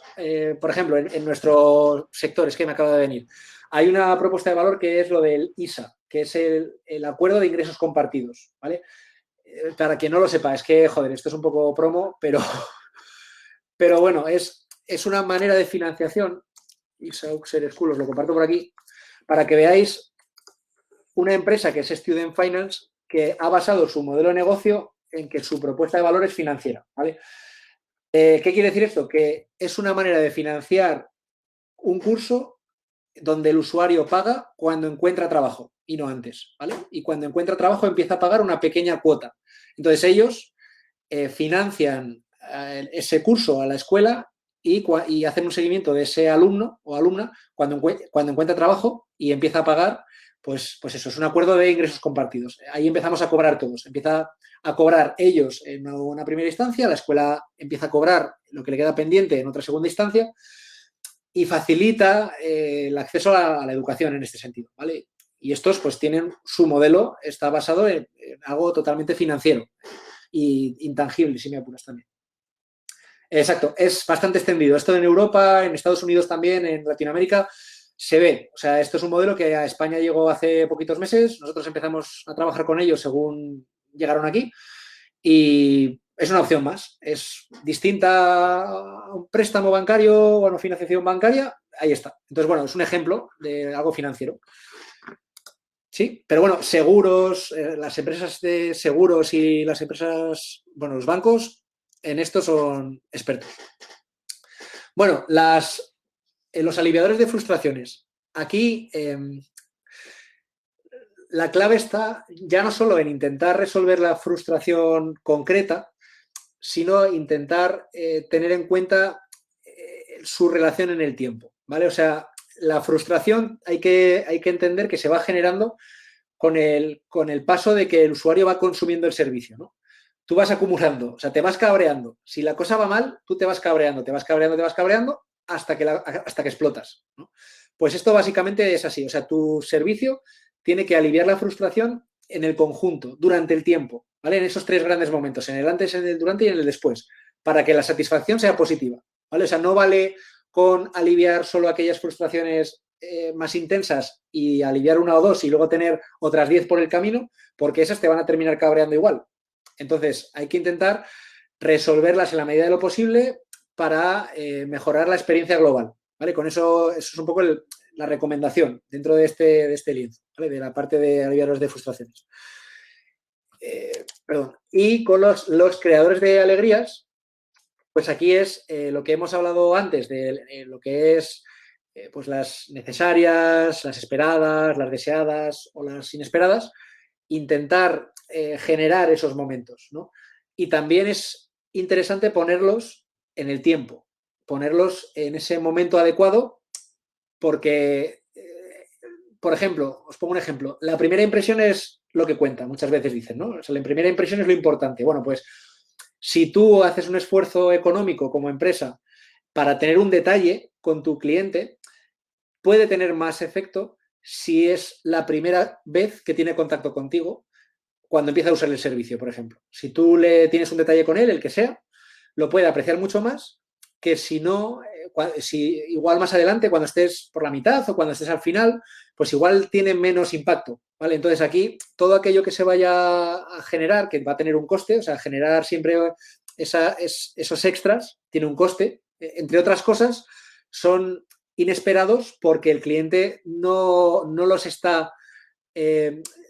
por ejemplo, en nuestro sector, es que me acaba de venir, hay una propuesta de valor que es lo del ISA, que es el acuerdo de ingresos compartidos, ¿vale? Para quien no lo sepa, es que, joder, esto es un poco promo, pero bueno, es una manera de financiación, ISA Auxer School, os lo comparto por aquí, para que veáis una empresa que es Student Finance, que ha basado su modelo de negocio en que su propuesta de valor es financiera, ¿vale? ¿Qué quiere decir esto? Que es una manera de financiar un curso donde el usuario paga cuando encuentra trabajo y no antes, ¿vale? Y cuando encuentra trabajo empieza a pagar una pequeña cuota. Entonces ellos financian ese curso a la escuela y hacen un seguimiento de ese alumno o alumna cuando encuentra trabajo y empieza a pagar, pues eso, es un acuerdo de ingresos compartidos. Ahí empezamos a cobrar todos. Empieza a cobrar ellos en una primera instancia, la escuela empieza a cobrar lo que le queda pendiente en otra segunda instancia y facilita el acceso a la educación en este sentido, ¿vale? Y estos pues tienen su modelo, está basado en algo totalmente financiero y intangible, si me apuras también. Exacto, es bastante extendido. Esto en Europa, en Estados Unidos también, en Latinoamérica, se ve. O sea, esto es un modelo que a España llegó hace poquitos meses. Nosotros empezamos a trabajar con ellos según llegaron aquí y es una opción más. Es distinta a un préstamo bancario o a una financiación bancaria. Ahí está. Entonces, bueno, es un ejemplo de algo financiero. Sí, pero bueno, seguros, las empresas de seguros y las empresas, bueno, los bancos en esto son expertos. Bueno, los aliviadores de frustraciones. Aquí la clave está ya no solo en intentar resolver la frustración concreta, sino intentar tener en cuenta su relación en el tiempo, ¿vale? O sea, la frustración hay que entender que se va generando con el paso de que el usuario va consumiendo el servicio, ¿no? Tú vas acumulando, o sea, te vas cabreando. Si la cosa va mal, tú te vas cabreando hasta que explotas, ¿no? Pues esto básicamente es así. O sea, tu servicio tiene que aliviar la frustración en el conjunto, durante el tiempo, ¿vale? En esos tres grandes momentos, en el antes, en el durante y en el después, para que la satisfacción sea positiva, ¿vale? O sea, no vale con aliviar solo aquellas frustraciones más intensas y aliviar una o dos y luego tener otras 10 por el camino, porque esas te van a terminar cabreando igual. Entonces, hay que intentar resolverlas en la medida de lo posible para mejorar la experiencia global, ¿vale? Con eso es un poco la recomendación dentro de este lienzo, ¿vale? De la parte de aliviarlos de frustraciones. Y con los creadores de alegrías, pues aquí es lo que hemos hablado antes de lo que es pues las necesarias, las esperadas, las deseadas o las inesperadas, intentar generar esos momentos, ¿no? Y también es interesante ponerlos en el tiempo, ponerlos en ese momento adecuado, porque, por ejemplo, os pongo un ejemplo, la primera impresión es lo que cuenta, muchas veces dicen, ¿no? O sea, la primera impresión es lo importante. Bueno, pues si tú haces un esfuerzo económico como empresa para tener un detalle con tu cliente, puede tener más efecto si es la primera vez que tiene contacto contigo cuando empieza a usar el servicio, por ejemplo. Si tú le tienes un detalle con él, el que sea, lo puede apreciar mucho más que si no, si igual más adelante, cuando estés por la mitad o cuando estés al final, pues igual tiene menos impacto, ¿vale? Entonces aquí todo aquello que se vaya a generar, que va a tener un coste, o sea, generar siempre esos extras, tiene un coste, entre otras cosas, son inesperados porque el cliente no los está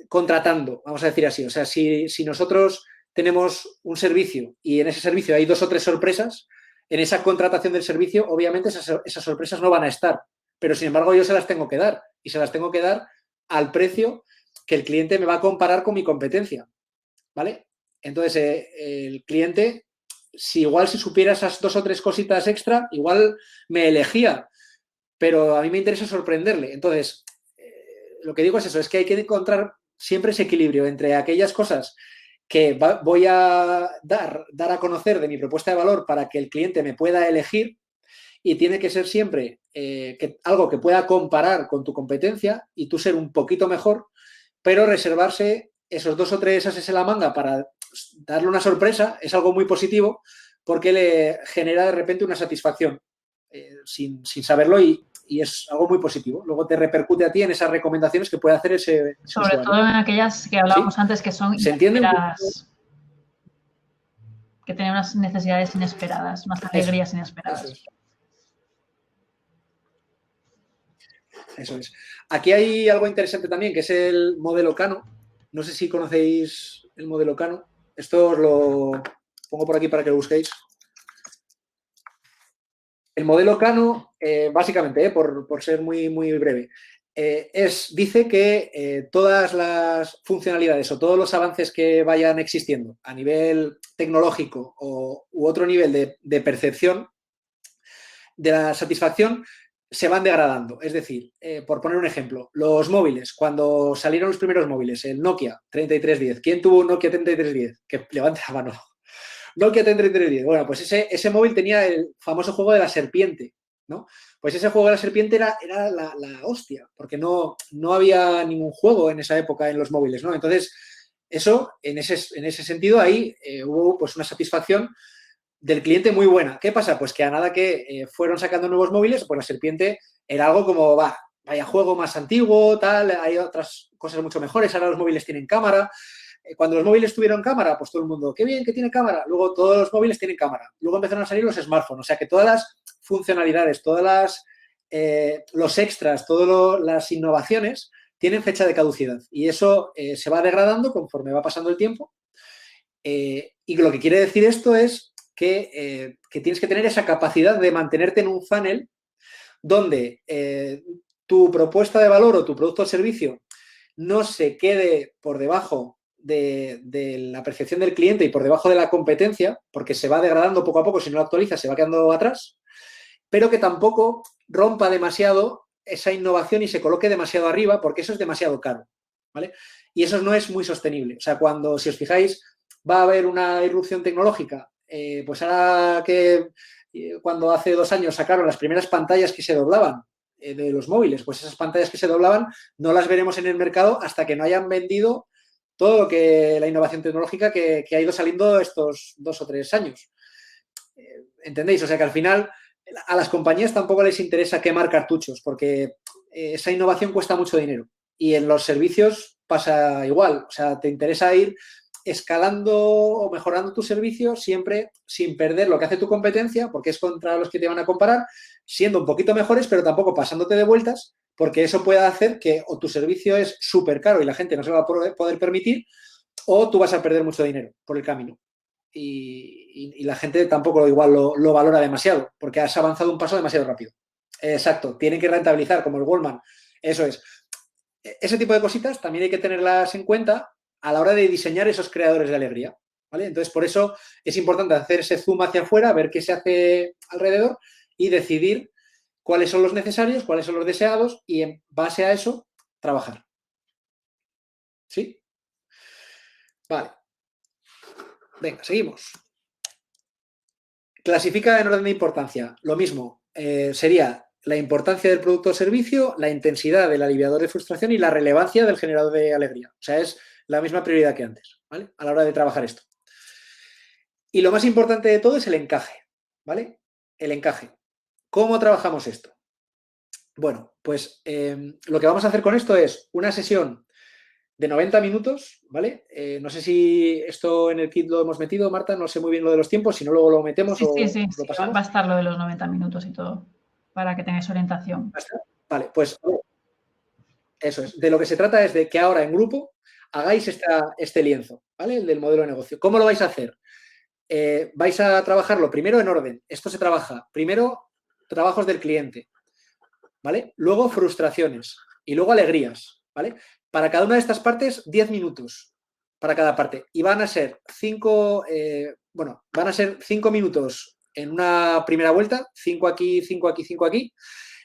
contratando, vamos a decir así. O sea, si nosotros tenemos un servicio y en ese servicio hay 2 o 3 sorpresas, en esa contratación del servicio, obviamente esas sorpresas no van a estar, pero sin embargo yo se las tengo que dar y se las tengo que dar al precio que el cliente me va a comparar con mi competencia, ¿vale? Entonces, el cliente, si supiera esas 2 o 3 cositas extra, igual me elegía, pero a mí me interesa sorprenderle. Entonces, lo que digo es eso, es que hay que encontrar siempre ese equilibrio entre aquellas cosas que voy a dar a conocer de mi propuesta de valor para que el cliente me pueda elegir, y tiene que ser siempre algo que pueda comparar con tu competencia y tú ser un poquito mejor, pero reservarse esos 2 o 3 ases en la manga para darle una sorpresa es algo muy positivo porque le genera de repente una satisfacción sin saberlo y es algo muy positivo. Luego te repercute a ti en esas recomendaciones que puede hacer ese Sobre usuario. todo en aquellas que hablábamos ¿Sí? antes que son ¿Se entiende? Que tienen unas necesidades inesperadas, unas alegrías inesperadas. Eso es. Aquí hay algo interesante también, que es el modelo Kano. No sé si conocéis el modelo Kano. Esto os lo pongo por aquí para que lo busquéis. El modelo Kano, básicamente, por ser muy, muy breve, dice que todas las funcionalidades o todos los avances que vayan existiendo a nivel tecnológico u otro nivel de percepción de la satisfacción se van degradando. Es decir, por poner un ejemplo, los móviles, cuando salieron los primeros móviles, el Nokia 3310, ¿quién tuvo un Nokia 3310? Que levante la mano. Nokia 3310. Bueno, pues ese móvil tenía el famoso juego de la serpiente, ¿no? Pues ese juego de la serpiente era la hostia, porque no había ningún juego en esa época en los móviles, ¿no? Entonces, eso, en ese sentido, ahí hubo pues una satisfacción del cliente muy buena. ¿Qué pasa? Pues que a nada que fueron sacando nuevos móviles, pues la serpiente era algo como, vaya juego más antiguo, tal, hay otras cosas mucho mejores, ahora los móviles tienen cámara. Cuando los móviles tuvieron cámara, pues todo el mundo, qué bien que tiene cámara. Luego todos los móviles tienen cámara. Luego empezaron a salir los smartphones. O sea que todas las funcionalidades, los extras, todas las innovaciones tienen fecha de caducidad. Y eso se va degradando conforme va pasando el tiempo. Y lo que quiere decir esto es que tienes que tener esa capacidad de mantenerte en un funnel donde tu propuesta de valor o tu producto o servicio no se quede por debajo de la percepción del cliente y por debajo de la competencia, porque se va degradando poco a poco, si no lo actualiza se va quedando atrás, pero que tampoco rompa demasiado esa innovación y se coloque demasiado arriba, porque eso es demasiado caro, ¿vale? Y eso no es muy sostenible. O sea, si os fijáis, va a haber una irrupción tecnológica, pues ahora que cuando hace 2 años sacaron las primeras pantallas que se doblaban de los móviles, pues esas pantallas que se doblaban no las veremos en el mercado hasta que no hayan vendido todo lo que la innovación tecnológica que ha ido saliendo estos 2 o 3 años. ¿Entendéis? O sea que al final a las compañías tampoco les interesa quemar cartuchos porque esa innovación cuesta mucho dinero y en los servicios pasa igual. O sea, te interesa ir escalando o mejorando tu servicio siempre sin perder lo que hace tu competencia, porque es contra los que te van a comparar, siendo un poquito mejores, pero tampoco pasándote de vueltas, porque eso puede hacer que o tu servicio es súper caro y la gente no se lo va a poder permitir, o tú vas a perder mucho dinero por el camino. Y la gente tampoco igual lo valora demasiado, porque has avanzado un paso demasiado rápido. Exacto, tienen que rentabilizar, como el Wallman. Eso es. Ese tipo de cositas también hay que tenerlas en cuenta a la hora de diseñar esos creadores de alegría, ¿vale? Entonces, por eso es importante hacer ese zoom hacia afuera, ver qué se hace alrededor y decidir cuáles son los necesarios, cuáles son los deseados y en base a eso trabajar. ¿Sí? Vale. Venga, seguimos. Clasifica en orden de importancia. Lo mismo, sería la importancia del producto o servicio, la intensidad del aliviador de frustración y la relevancia del generador de alegría. O sea, es la misma prioridad que antes, ¿vale? A la hora de trabajar esto. Y lo más importante de todo es el encaje, ¿vale? El encaje. ¿Cómo trabajamos esto? Bueno, pues lo que vamos a hacer con esto es una sesión de 90 minutos, ¿vale? No sé si esto en el kit lo hemos metido, Marta, no sé muy bien lo de los tiempos, si no luego lo metemos Sí, o sí, lo pasamos. va a estar lo de los 90 minutos y todo, para que tengáis orientación. Vale, pues eso es. De lo que se trata es de que ahora en grupo hagáis este lienzo, ¿vale? El del modelo de negocio. ¿Cómo lo vais a hacer? Vais a trabajarlo primero en orden. Esto se trabaja primero trabajos del cliente, ¿vale? Luego frustraciones y luego alegrías, ¿vale? Para cada una de estas partes, 10 minutos para cada parte. Y van a ser 5 minutos en una primera vuelta, 5 aquí, 5 aquí, 5 aquí.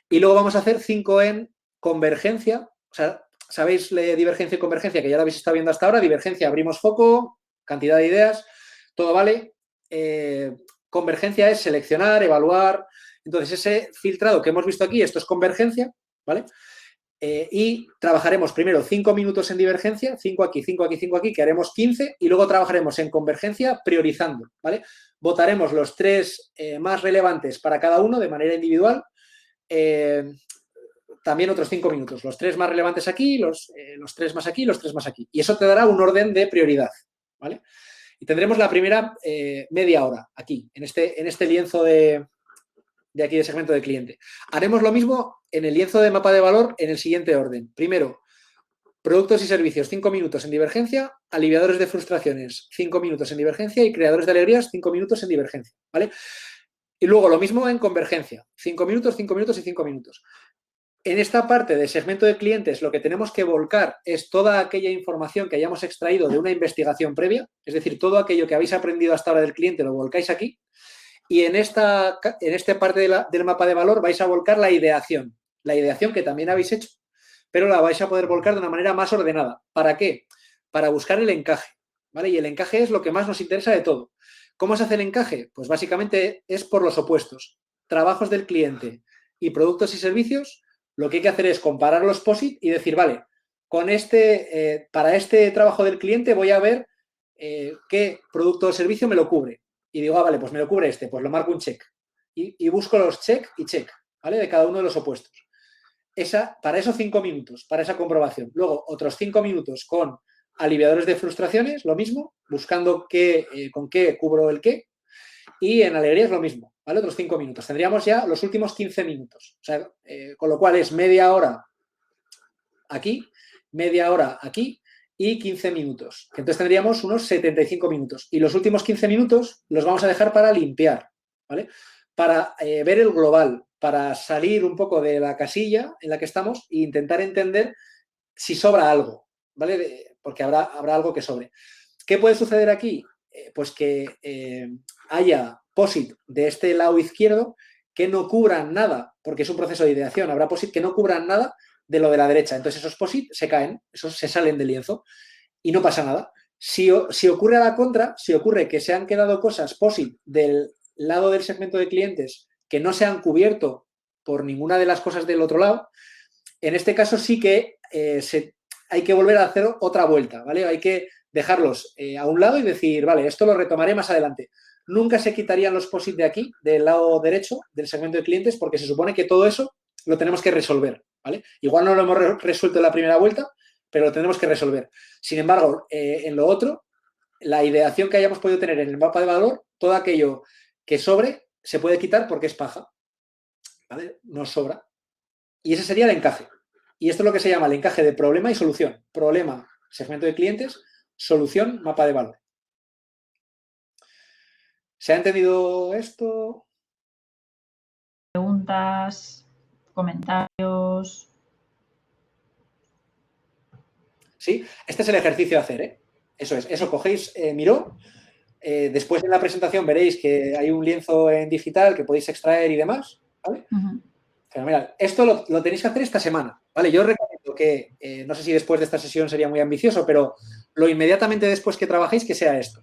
Y luego vamos a hacer 5 en convergencia. O sea, ¿sabéis divergencia y convergencia? Que ya lo habéis estado viendo hasta ahora. Divergencia, abrimos foco, cantidad de ideas, todo vale. Convergencia es seleccionar, evaluar. Entonces, ese filtrado que hemos visto aquí, esto es convergencia, ¿vale? Y trabajaremos primero 5 minutos en divergencia, 5 aquí, 5 aquí, 5 aquí, que haremos 15, y luego trabajaremos en convergencia priorizando, ¿vale? Votaremos los 3 más relevantes para cada uno de manera individual. También otros 5 minutos, los 3 más relevantes aquí, los 3 más aquí, los 3 más aquí. Y eso te dará un orden de prioridad, ¿vale? Y tendremos la primera media hora aquí, en este lienzo de aquí de segmento de cliente. Haremos lo mismo en el lienzo de mapa de valor en el siguiente orden. Primero, productos y servicios, 5 minutos en divergencia, aliviadores de frustraciones, 5 minutos en divergencia y creadores de alegrías, 5 minutos en divergencia, ¿vale? Y luego lo mismo en convergencia, 5 minutos, 5 minutos y 5 minutos. En esta parte de segmento de clientes lo que tenemos que volcar es toda aquella información que hayamos extraído de una investigación previa, es decir, todo aquello que habéis aprendido hasta ahora del cliente lo volcáis aquí. Y en esta parte del mapa de valor vais a volcar la ideación que también habéis hecho, pero la vais a poder volcar de una manera más ordenada. ¿Para qué? Para buscar el encaje, ¿vale? Y el encaje es lo que más nos interesa de todo. ¿Cómo se hace el encaje? Pues básicamente es por los opuestos. Trabajos del cliente y productos y servicios, lo que hay que hacer es comparar los POSIT y decir, vale, para este trabajo del cliente voy a ver qué producto o servicio me lo cubre. Y digo, vale, pues me lo cubre este, pues lo marco un check. Y busco los check y check, ¿vale? De cada uno de los opuestos. Para eso 5 minutos, para esa comprobación. Luego, otros 5 minutos con aliviadores de frustraciones, lo mismo, buscando con qué cubro el qué. Y en alegrías lo mismo, ¿vale? Otros 5 minutos. Tendríamos ya los últimos 15 minutos. O sea, con lo cual es media hora aquí, media hora aquí y 15 minutos. Entonces tendríamos unos 75 minutos. Y los últimos 15 minutos los vamos a dejar para limpiar, ¿vale? Para ver el global, para salir un poco de la casilla en la que estamos e intentar entender si sobra algo, ¿vale? Porque habrá algo que sobre. ¿Qué puede suceder aquí? Pues que haya POSIT de este lado izquierdo que no cubran nada, porque es un proceso de ideación. Habrá POSIT que no cubran nada de lo de la derecha. Entonces esos POSIT se caen, esos se salen del lienzo y no pasa nada. Si ocurre a la contra, si ocurre que se han quedado cosas POSIT del lado del segmento de clientes que no se han cubierto por ninguna de las cosas del otro lado, en este caso sí que hay que volver a hacer otra vuelta, ¿vale? Hay que dejarlos a un lado y decir, vale, esto lo retomaré más adelante. Nunca se quitarían los POSIT de aquí, del lado derecho del segmento de clientes, porque se supone que todo eso lo tenemos que resolver, ¿vale? Igual no lo hemos resuelto en la primera vuelta, pero lo tenemos que resolver. Sin embargo, en lo otro, la ideación que hayamos podido tener en el mapa de valor, todo aquello que sobre se puede quitar porque es paja, ¿vale? Nos sobra. Y ese sería el encaje. Y esto es lo que se llama el encaje de problema y solución. Problema, segmento de clientes. solución, mapa de valor. ¿Se ha entendido esto? Preguntas, comentarios. Sí, este es el ejercicio a hacer, ¿eh? Eso es, eso cogéis Miro. Después en la presentación veréis que hay un lienzo en digital que podéis extraer y demás, ¿vale? Fenomenal. Esto lo tenéis que hacer esta semana, ¿vale? Yo recomiendo que, no sé si después de esta sesión sería muy ambicioso, pero lo inmediatamente después que trabajéis que sea esto,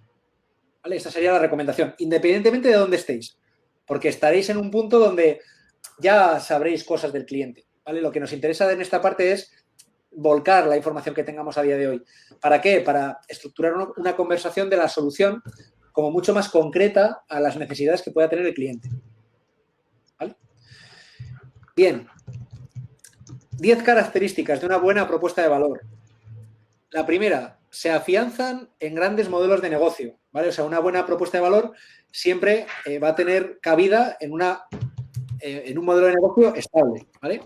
¿vale? Esta sería la recomendación, independientemente de dónde estéis, porque estaréis en un punto donde ya sabréis cosas del cliente, ¿vale? Lo que nos interesa en esta parte es volcar la información que tengamos a día de hoy. ¿Para qué? Para estructurar una conversación de la solución como mucho más concreta a las necesidades que pueda tener el cliente. ¿Vale? Bien. 10 características de una buena propuesta de valor. La primera, se afianzan en grandes modelos de negocio, ¿vale? O sea, una buena propuesta de valor siempre va a tener cabida en un modelo de negocio estable, ¿vale?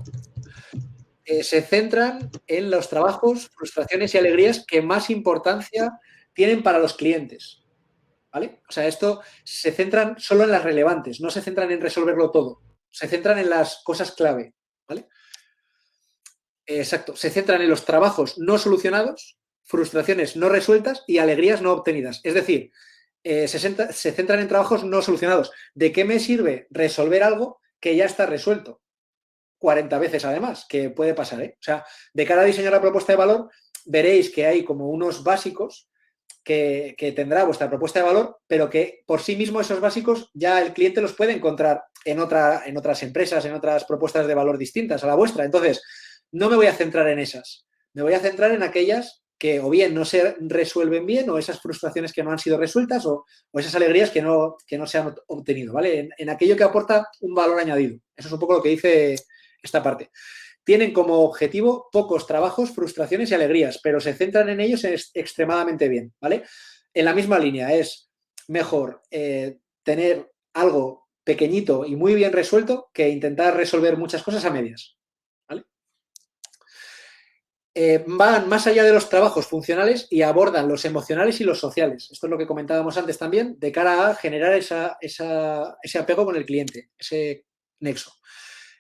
Se centran en los trabajos, frustraciones y alegrías que más importancia tienen para los clientes, ¿vale? O sea, esto se centran solo en las relevantes, no se centran en resolverlo todo, se centran en las cosas clave, ¿vale? Exacto, se centran en los trabajos no solucionados, frustraciones no resueltas y alegrías no obtenidas. Es decir, se centran en trabajos no solucionados. ¿De qué me sirve resolver algo que ya está resuelto? 40 veces además, que puede pasar, ¿eh? O sea, de cara a diseñar la propuesta de valor, veréis que hay como unos básicos que tendrá vuestra propuesta de valor, pero que por sí mismo esos básicos ya el cliente los puede encontrar en otras empresas, en otras propuestas de valor distintas a la vuestra. Entonces, no me voy a centrar en esas. Me voy a centrar en aquellas que o bien no se resuelven bien, o esas frustraciones que no han sido resueltas, o esas alegrías que no se han obtenido, ¿vale? En aquello que aporta un valor añadido. Eso es un poco lo que dice esta parte. Tienen como objetivo pocos trabajos, frustraciones y alegrías, pero se centran en ellos extremadamente bien, ¿vale? En la misma línea, es mejor tener algo pequeñito y muy bien resuelto que intentar resolver muchas cosas a medias, ¿vale? Van más allá de los trabajos funcionales y abordan los emocionales y los sociales. Esto es lo que comentábamos antes también, de cara a generar ese apego con el cliente, ese nexo.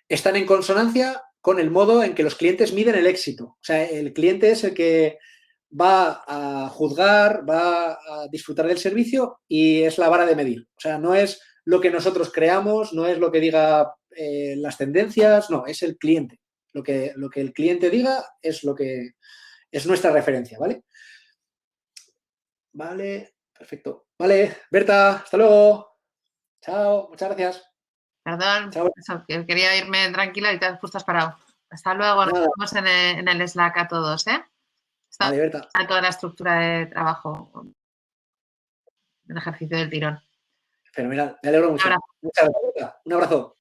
Están en consonancia con el modo en que los clientes miden el éxito. O sea, el cliente es el que va a juzgar, va a disfrutar del servicio y es la vara de medir. O sea, no es lo que nosotros creamos, no es lo que diga las tendencias, no, es el cliente. Lo que el cliente diga es lo que es nuestra referencia, ¿vale? Vale, perfecto. Vale, Berta, hasta luego. Chao, muchas gracias. Perdón, eso, que quería irme tranquila y te has justo has parado. Hasta luego, nos vemos en el Slack a todos, ¿eh? Vale, Berta. A toda la estructura de trabajo, el ejercicio del tirón. Fenomenal, me alegro mucho. Muchas gracias, Berta. Un abrazo.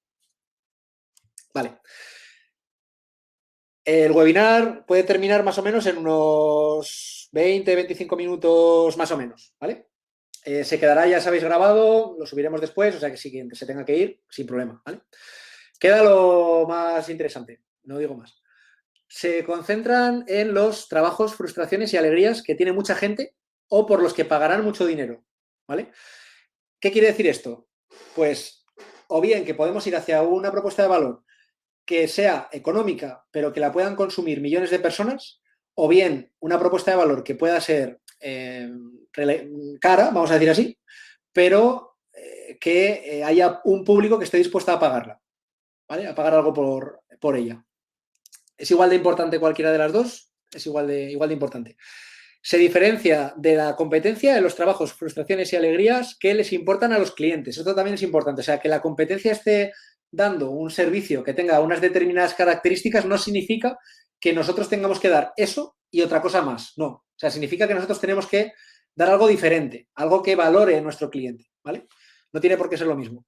Vale. El webinar puede terminar más o menos en unos 20-25 minutos más o menos, ¿vale? Se quedará, ya sabéis, grabado, lo subiremos después, o sea que si quien se tenga que ir, sin problema, ¿vale? Queda lo más interesante, no digo más. Se concentran en los trabajos, frustraciones y alegrías que tiene mucha gente o por los que pagarán mucho dinero, ¿vale? ¿Qué quiere decir esto? Pues, o bien que podemos ir hacia una propuesta de valor que sea económica, pero que la puedan consumir millones de personas, o bien una propuesta de valor que pueda ser cara, vamos a decir así, pero que haya un público que esté dispuesto a pagarla, ¿vale? A pagar algo por ella. ¿Es igual de importante cualquiera de las dos? Es igual de importante. Se diferencia de la competencia en los trabajos, frustraciones y alegrías que les importan a los clientes. Esto también es importante. O sea, que la competencia esté dando un servicio que tenga unas determinadas características no significa que nosotros tengamos que dar eso y otra cosa más. No. O sea, significa que nosotros tenemos que dar algo diferente, algo que valore a nuestro cliente, ¿vale? No tiene por qué ser lo mismo.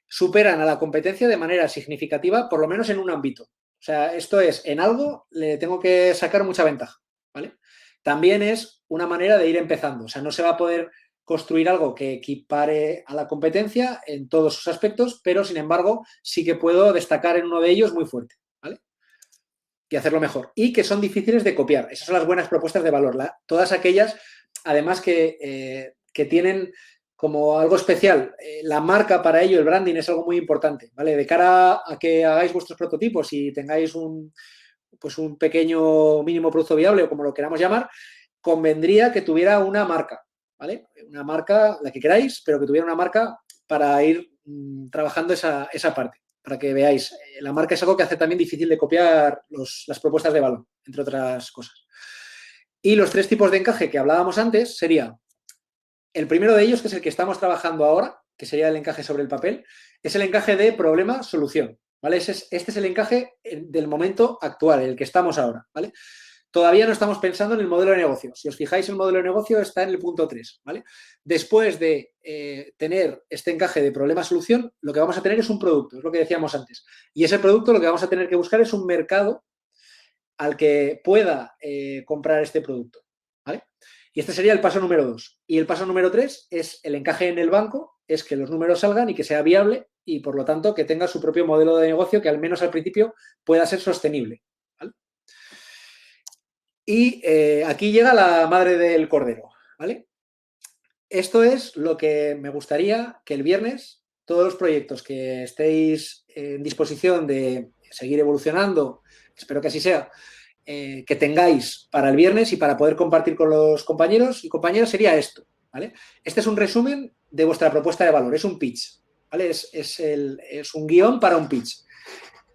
Superan a la competencia de manera significativa, por lo menos en un ámbito. O sea, esto es, en algo le tengo que sacar mucha ventaja, ¿vale? También es una manera de ir empezando. O sea, no se va a poder construir algo que equipare a la competencia en todos sus aspectos, pero, sin embargo, sí que puedo destacar en uno de ellos muy fuerte, ¿vale? Y hacerlo mejor. Y que son difíciles de copiar. Esas son las buenas propuestas de valor. Todas aquellas además que tienen como algo especial. La marca para ello, el branding, es algo muy importante, ¿vale? De cara a que hagáis vuestros prototipos y tengáis pues un pequeño mínimo producto viable o como lo queramos llamar, convendría que tuviera una marca, ¿vale? Una marca, la que queráis, pero que tuviera una marca para ir trabajando esa parte, para que veáis. La marca es algo que hace también difícil de copiar las propuestas de valor, entre otras cosas. Y los 3 tipos de encaje que hablábamos antes sería, el primero de ellos, que es el que estamos trabajando ahora, que sería el encaje sobre el papel, es el encaje de problema-solución, ¿vale? Este es el encaje del momento actual, el que estamos ahora, ¿vale? Todavía no estamos pensando en el modelo de negocio. Si os fijáis, el modelo de negocio está en el punto 3, ¿vale? Después de tener este encaje de problema-solución, lo que vamos a tener es un producto, es lo que decíamos antes. Y ese producto lo que vamos a tener que buscar es un mercado al que pueda comprar este producto, ¿vale? Y este sería el paso número 2. Y el paso número 3 es el encaje en el banco, es que los números salgan y que sea viable y, por lo tanto, que tenga su propio modelo de negocio que al menos al principio pueda ser sostenible, ¿vale? Y aquí llega la madre del cordero, ¿vale? Esto es lo que me gustaría que el viernes, todos los proyectos que estéis en disposición de seguir evolucionando, espero que así sea, que tengáis para el viernes y para poder compartir con los compañeros y compañeras sería esto, ¿vale? Este es un resumen de vuestra propuesta de valor, es un pitch, ¿vale? Es un guión para un pitch,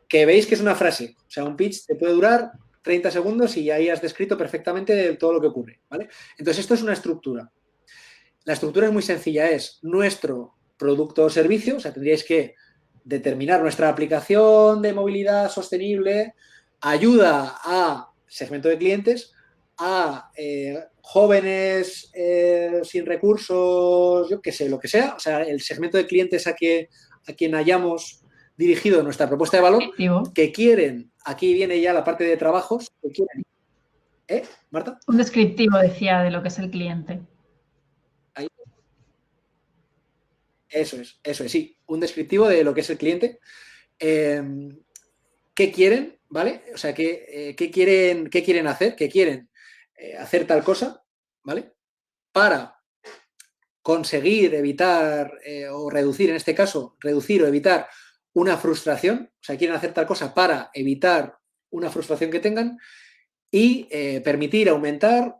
que veis que es una frase, o sea, un pitch te puede durar 30 segundos y ahí has descrito perfectamente todo lo que ocurre, ¿vale? Entonces, esto es una estructura. La estructura es muy sencilla, es nuestro producto o servicio, o sea, tendríais que determinar nuestra aplicación de movilidad sostenible, ayuda a segmento de clientes, a jóvenes sin recursos, yo qué sé, lo que sea, o sea, el segmento de clientes a quien hayamos dirigido nuestra propuesta de valor, que quieren, aquí viene ya la parte de trabajos, que quieren. ¿Marta? Un descriptivo, decía, de lo que es el cliente. Ahí. Eso es, sí, un descriptivo de lo que es el cliente. ¿Qué quieren? ¿Vale? O sea, ¿qué quieren hacer? ¿Qué quieren hacer tal cosa? ¿Vale? Para conseguir evitar o reducir, en este caso, reducir o evitar una frustración, o sea, quieren hacer tal cosa para evitar una frustración que tengan y permitir aumentar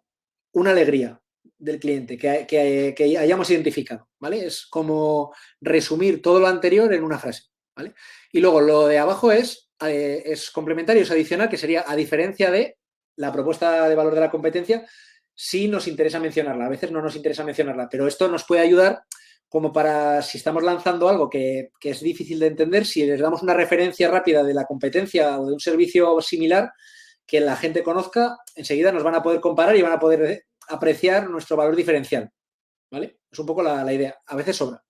una alegría del cliente que hayamos identificado, ¿vale? Es como resumir todo lo anterior en una frase, ¿vale? Y luego lo de abajo es complementario, es adicional, que sería a diferencia de la propuesta de valor de la competencia, sí nos interesa mencionarla, a veces no nos interesa mencionarla, pero esto nos puede ayudar como para, si estamos lanzando algo que es difícil de entender, si les damos una referencia rápida de la competencia o de un servicio similar que la gente conozca, enseguida nos van a poder comparar y van a poder apreciar nuestro valor diferencial, ¿vale? Es un poco la idea, a veces sobra.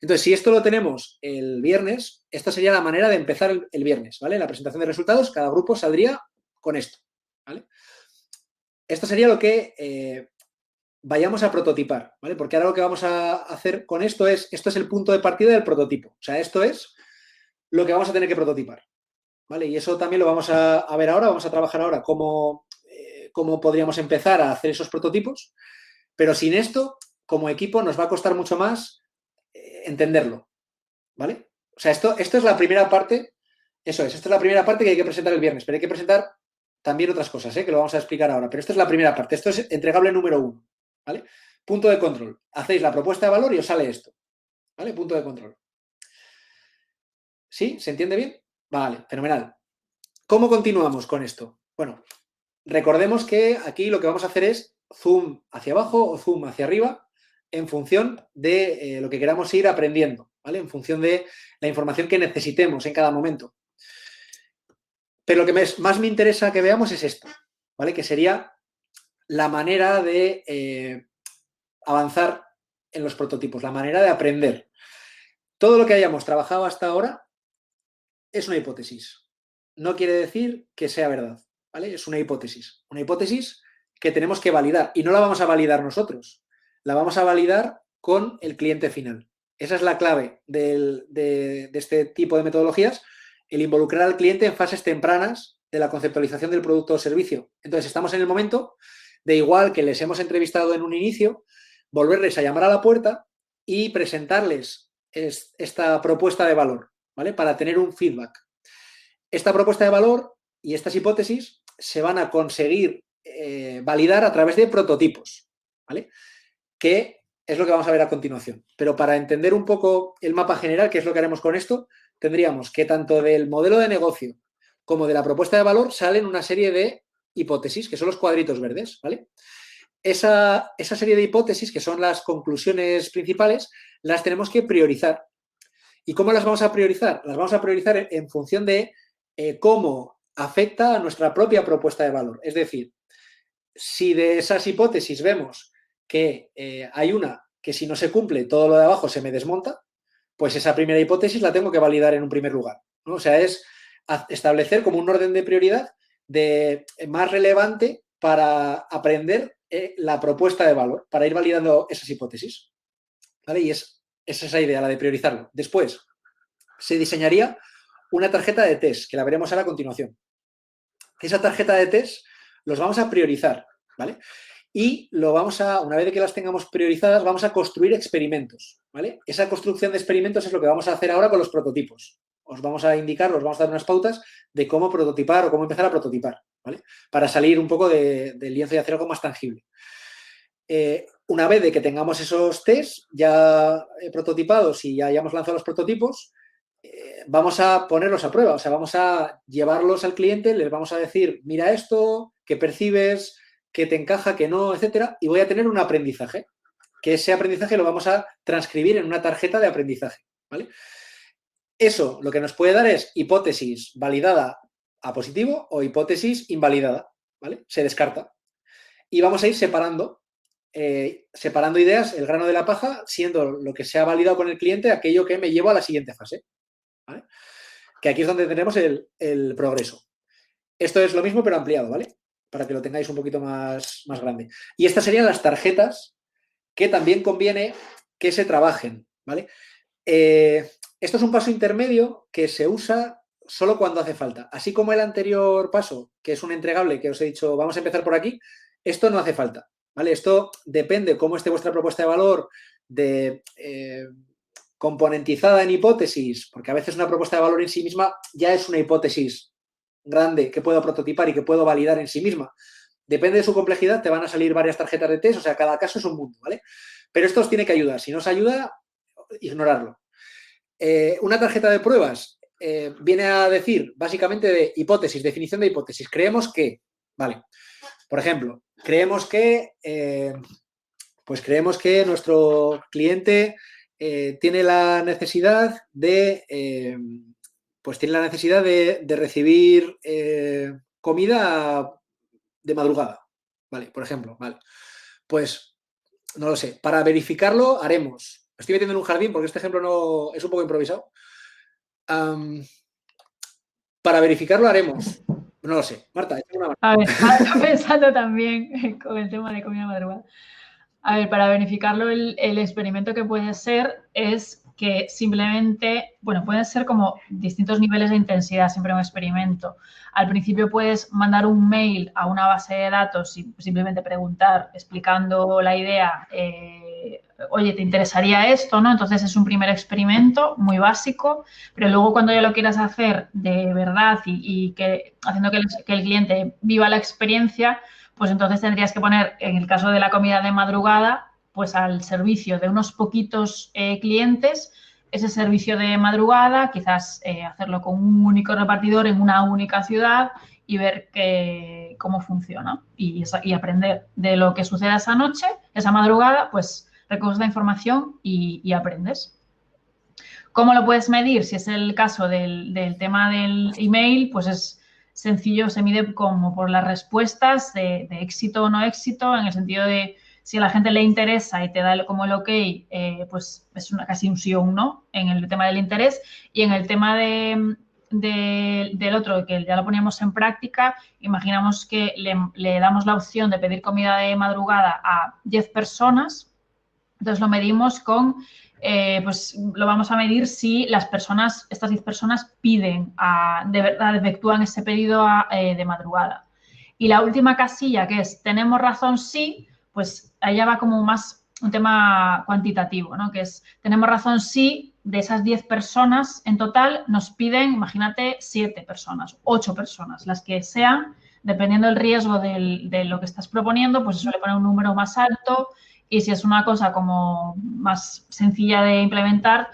Entonces, si esto lo tenemos el viernes, esta sería la manera de empezar el viernes, ¿vale? La presentación de resultados, cada grupo saldría con esto, ¿vale? Esto sería lo que vayamos a prototipar, ¿vale? Porque ahora lo que vamos a hacer con esto es el punto de partida del prototipo. O sea, esto es lo que vamos a tener que prototipar, ¿vale? Y eso también lo vamos a ver ahora, vamos a trabajar ahora cómo podríamos empezar a hacer esos prototipos, pero sin esto, como equipo, nos va a costar mucho más entenderlo, ¿vale? O sea, esto es la primera parte, esta es la primera parte que hay que presentar el viernes, pero hay que presentar también otras cosas, que lo vamos a explicar ahora, pero esta es la primera parte, esto es entregable número 1, ¿vale? Punto de control, hacéis la propuesta de valor y os sale esto, ¿vale? Punto de control. ¿Sí? ¿Se entiende bien? Vale, fenomenal. ¿Cómo continuamos con esto? Bueno, recordemos que aquí lo que vamos a hacer es zoom hacia abajo o zoom hacia arriba en función de lo que queramos ir aprendiendo, ¿vale? En función de la información que necesitemos en cada momento. Pero lo que más me interesa que veamos es esto, ¿vale? Que sería la manera de avanzar en los prototipos, la manera de aprender. Todo lo que hayamos trabajado hasta ahora es una hipótesis. No quiere decir que sea verdad, ¿vale? Es una hipótesis. Una hipótesis que tenemos que validar. Y no la vamos a validar nosotros. La vamos a validar con el cliente final. Esa es la clave de este tipo de metodologías, el involucrar al cliente en fases tempranas de la conceptualización del producto o servicio. Entonces, estamos en el momento de igual que les hemos entrevistado en un inicio, volverles a llamar a la puerta y presentarles esta propuesta de valor, ¿vale? Para tener un feedback. Esta propuesta de valor y estas hipótesis se van a conseguir validar a través de prototipos, ¿vale? Que es lo que vamos a ver a continuación. Pero para entender un poco el mapa general, que es lo que haremos con esto, tendríamos que tanto del modelo de negocio como de la propuesta de valor salen una serie de hipótesis, que son los cuadritos verdes, ¿vale? Esa serie de hipótesis, que son las conclusiones principales, las tenemos que priorizar. ¿Y cómo las vamos a priorizar? Las vamos a priorizar en función de cómo afecta a nuestra propia propuesta de valor. Es decir, si de esas hipótesis vemos que hay una que si no se cumple, todo lo de abajo se me desmonta, pues esa primera hipótesis la tengo que validar en un primer lugar, ¿no? O sea, es establecer como un orden de prioridad de más relevante para aprender la propuesta de valor, para ir validando esas hipótesis, ¿vale? Y es esa idea, la de priorizarlo. Después, se diseñaría una tarjeta de test, que la veremos ahora a continuación. Esa tarjeta de test los vamos a priorizar, ¿vale? Y una vez que las tengamos priorizadas, vamos a construir experimentos, ¿vale? Esa construcción de experimentos es lo que vamos a hacer ahora con los prototipos. Os vamos a indicar, os vamos a dar unas pautas de cómo prototipar o cómo empezar a prototipar, ¿vale? Para salir un poco del lienzo y hacer algo más tangible. Una vez de que tengamos esos tests ya prototipados y ya hayamos lanzado los prototipos, vamos a ponerlos a prueba, o sea, vamos a llevarlos al cliente, les vamos a decir, mira esto, ¿qué percibes? ¿Qué te encaja? ¿Qué no? Etcétera. Y voy a tener un aprendizaje, que ese aprendizaje lo vamos a transcribir en una tarjeta de aprendizaje, ¿vale? Eso lo que nos puede dar es hipótesis validada a positivo o hipótesis invalidada, ¿vale? Se descarta. Y vamos a ir separando ideas, el grano de la paja, siendo lo que se ha validado con el cliente aquello que me llevo a la siguiente fase, ¿vale? Que aquí es donde tenemos el progreso. Esto es lo mismo pero ampliado, ¿vale? Para que lo tengáis un poquito más grande. Y estas serían las tarjetas que también conviene que se trabajen, ¿vale? Esto es un paso intermedio que se usa solo cuando hace falta. Así como el anterior paso, que es un entregable, que os he dicho, vamos a empezar por aquí, esto no hace falta, ¿vale? Esto depende cómo esté vuestra propuesta de valor, componentizada en hipótesis, porque a veces una propuesta de valor en sí misma ya es una hipótesis grande que puedo prototipar y que puedo validar en sí misma. Depende de su complejidad, te van a salir varias tarjetas de test, o sea, cada caso es un mundo, ¿vale? Pero esto os tiene que ayudar. Si no os ayuda, ignorarlo. Una tarjeta de pruebas viene a decir, básicamente, de hipótesis, definición de hipótesis. Creemos que, vale, por ejemplo, creemos que nuestro cliente tiene la necesidad de recibir comida de madrugada, ¿vale? Por ejemplo, ¿vale? Pues, no lo sé, para verificarlo haremos, me estoy metiendo en un jardín porque este ejemplo no es un poco improvisado, para verificarlo haremos, no lo sé, Marta, échame una mano. A ver, estoy pensando también con el tema de comida de madrugada. A ver, para verificarlo, el experimento que puede ser es que simplemente, bueno, pueden ser como distintos niveles de intensidad, siempre un experimento. Al principio puedes mandar un mail a una base de datos y simplemente preguntar, explicando la idea, oye, ¿te interesaría esto? ¿No? Entonces es un primer experimento muy básico, pero luego cuando ya lo quieras hacer de verdad y que haciendo que el cliente viva la experiencia, pues entonces tendrías que poner, en el caso de la comida de madrugada, pues al servicio de unos poquitos clientes, ese servicio de madrugada, quizás hacerlo con un único repartidor en una única ciudad y ver cómo funciona y aprender de lo que suceda esa noche, esa madrugada, pues recoges la información y aprendes. ¿Cómo lo puedes medir? Si es el caso del tema del email, pues es sencillo, se mide como por las respuestas de éxito o no éxito, en el sentido de si a la gente le interesa y te da como el ok, pues es casi un sí o un no en el tema del interés. Y en el tema del otro, que ya lo poníamos en práctica, imaginamos que le damos la opción de pedir comida de madrugada a 10 personas, entonces lo medimos con... pues lo vamos a medir si estas 10 personas piden, de verdad efectúan ese pedido de madrugada. Y la última casilla, que es tenemos razón sí, pues allá va como más un tema cuantitativo, ¿no? Que es tenemos razón sí, de esas 10 personas en total nos piden, imagínate, 7 personas, 8 personas, las que sean, dependiendo del riesgo de lo que estás proponiendo, pues se suele poner un número más alto, y si es una cosa como más sencilla de implementar,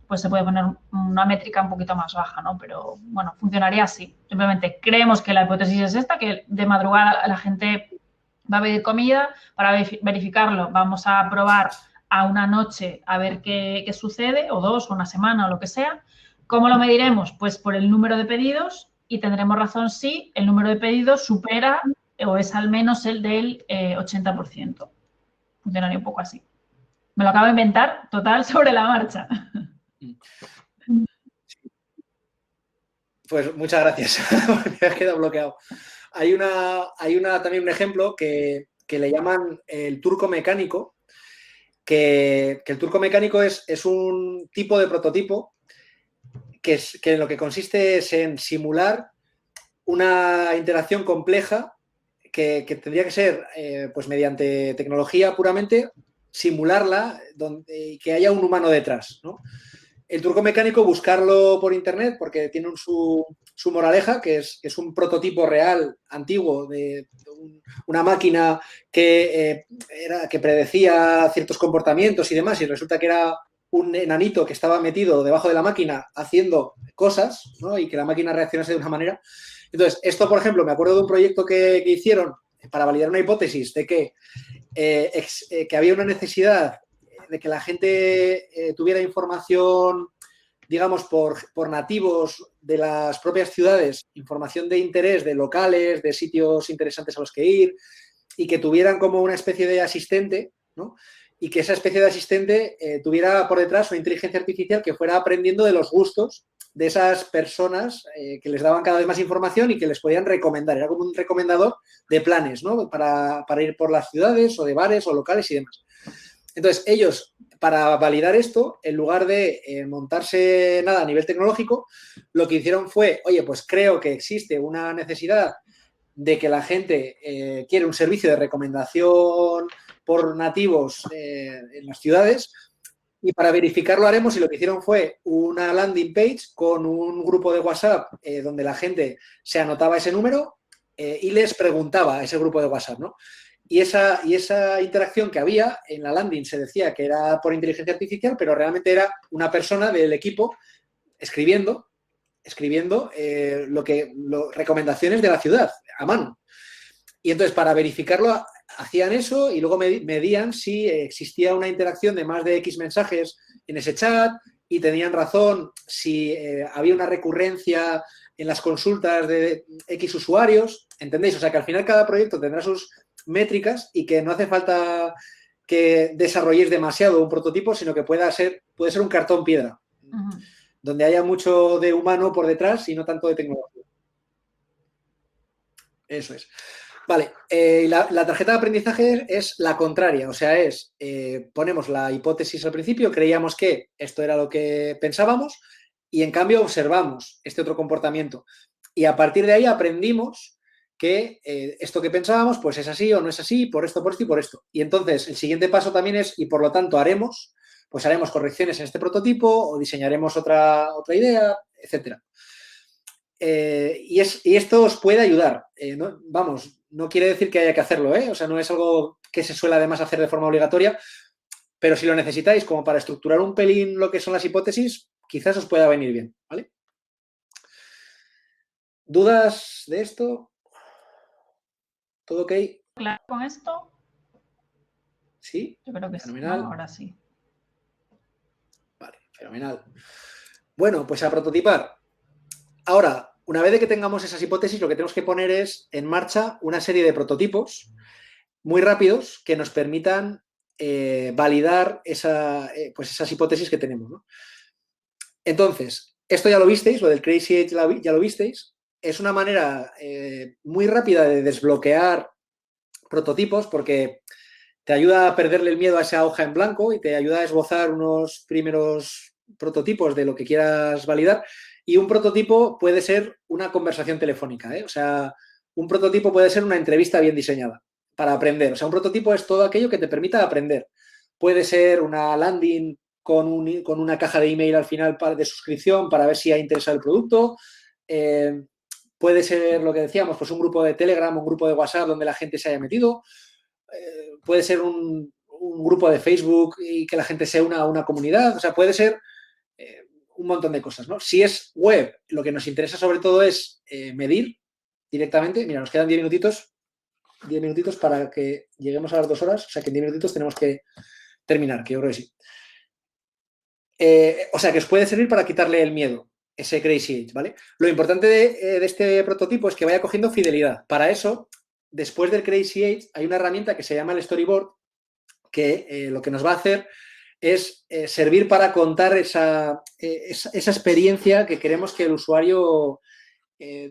pues se puede poner una métrica un poquito más baja, ¿no? Pero, bueno, funcionaría así. Simplemente creemos que la hipótesis es esta, que de madrugada la gente va a pedir comida. Para verificarlo vamos a probar a una noche a ver qué sucede, o 2, o una semana, o lo que sea. ¿Cómo lo mediremos? Pues por el número de pedidos, y tendremos razón si el número de pedidos supera o es al menos el del 80%. Funcionaría un poco así. Me lo acabo de inventar, total, sobre la marcha. Pues muchas gracias, me ha quedado bloqueado. Hay también un ejemplo que le llaman el turco mecánico, que el turco mecánico es un tipo de prototipo que lo que consiste es en simular una interacción compleja que tendría que ser, pues mediante tecnología puramente, simularla y que haya un humano detrás, ¿no? El turco mecánico, buscarlo por internet, porque tiene su moraleja, que es un prototipo real, antiguo, de una máquina que predecía ciertos comportamientos y demás, y resulta que era un enanito que estaba metido debajo de la máquina haciendo cosas, ¿no? Y que la máquina reaccionase de una manera. Entonces, esto, por ejemplo, me acuerdo de un proyecto que hicieron para validar una hipótesis de que había una necesidad de que la gente tuviera información, digamos, por nativos de las propias ciudades, información de interés de locales, de sitios interesantes a los que ir, y que tuvieran como una especie de asistente, ¿no? Y que esa especie de asistente tuviera por detrás una inteligencia artificial que fuera aprendiendo de los gustos de esas personas que les daban cada vez más información y que les podían recomendar. Era como un recomendador de planes, ¿no? Para ir por las ciudades o de bares o locales y demás. Entonces, ellos, para validar esto, en lugar de montarse nada a nivel tecnológico, lo que hicieron fue, oye, pues creo que existe una necesidad de que la gente quiere un servicio de recomendación por nativos en las ciudades, y para verificarlo haremos, y lo que hicieron fue una landing page con un grupo de WhatsApp donde la gente se anotaba ese número y les preguntaba a ese grupo de WhatsApp, ¿no? Y esa interacción que había en la landing se decía que era por inteligencia artificial, pero realmente era una persona del equipo escribiendo recomendaciones de la ciudad a mano. Y entonces, para verificarlo, hacían eso y luego medían si existía una interacción de más de X mensajes en ese chat, y tenían razón si había una recurrencia en las consultas de X usuarios, ¿entendéis? O sea, que al final cada proyecto tendrá sus métricas y que no hace falta que desarrolléis demasiado un prototipo, sino que puede ser un cartón piedra, donde haya mucho de humano por detrás y no tanto de tecnología. Eso es. Vale, la tarjeta de aprendizaje es la contraria, o sea, ponemos la hipótesis al principio, creíamos que esto era lo que pensábamos, y en cambio observamos este otro comportamiento. Y a partir de ahí aprendimos que esto que pensábamos, pues es así o no es así, por esto, por esto y por esto. Y entonces el siguiente paso también es, y por lo tanto haremos correcciones en este prototipo o diseñaremos otra idea, etcétera. Y esto os puede ayudar. No quiere decir que haya que hacerlo, ¿eh? O sea, no es algo que se suele además hacer de forma obligatoria, pero si lo necesitáis como para estructurar un pelín lo que son las hipótesis, quizás os pueda venir bien, ¿vale? ¿Dudas de esto? ¿Todo ok? ¿Claro con esto? Sí. Yo creo que fenomenal. Sí, ¿no? Ahora sí. Vale, fenomenal. Bueno, pues a prototipar. Ahora, una vez de que tengamos esas hipótesis, lo que tenemos que poner es en marcha una serie de prototipos muy rápidos que nos permitan validar esas hipótesis que tenemos, ¿no? Entonces, esto ya lo visteis, lo del Crazy Eight ya lo visteis. Es una manera muy rápida de desbloquear prototipos, porque te ayuda a perderle el miedo a esa hoja en blanco y te ayuda a esbozar unos primeros prototipos de lo que quieras validar. Y un prototipo puede ser una conversación telefónica, ¿eh? O sea, un prototipo puede ser una entrevista bien diseñada para aprender. O sea, un prototipo es todo aquello que te permita aprender. Puede ser una landing con una caja de email al final de suscripción para ver si ha interesado el producto. Puede ser lo que decíamos, pues un grupo de Telegram, un grupo de WhatsApp donde la gente se haya metido. Puede ser un grupo de Facebook y que la gente se una a una comunidad. O sea, puede ser un montón de cosas, ¿no? Si es web, lo que nos interesa sobre todo es medir directamente. Mira, nos quedan 10 minutitos para que lleguemos a las 2 horas. O sea, que en 10 minutitos tenemos que terminar, que yo creo que sí. O sea, que os puede servir para quitarle el miedo, ese Crazy Eight, ¿vale? Lo importante de este prototipo es que vaya cogiendo fidelidad. Para eso, después del Crazy Eight, hay una herramienta que se llama el Storyboard, que lo que nos va a hacer es servir para contar esa experiencia que queremos que el usuario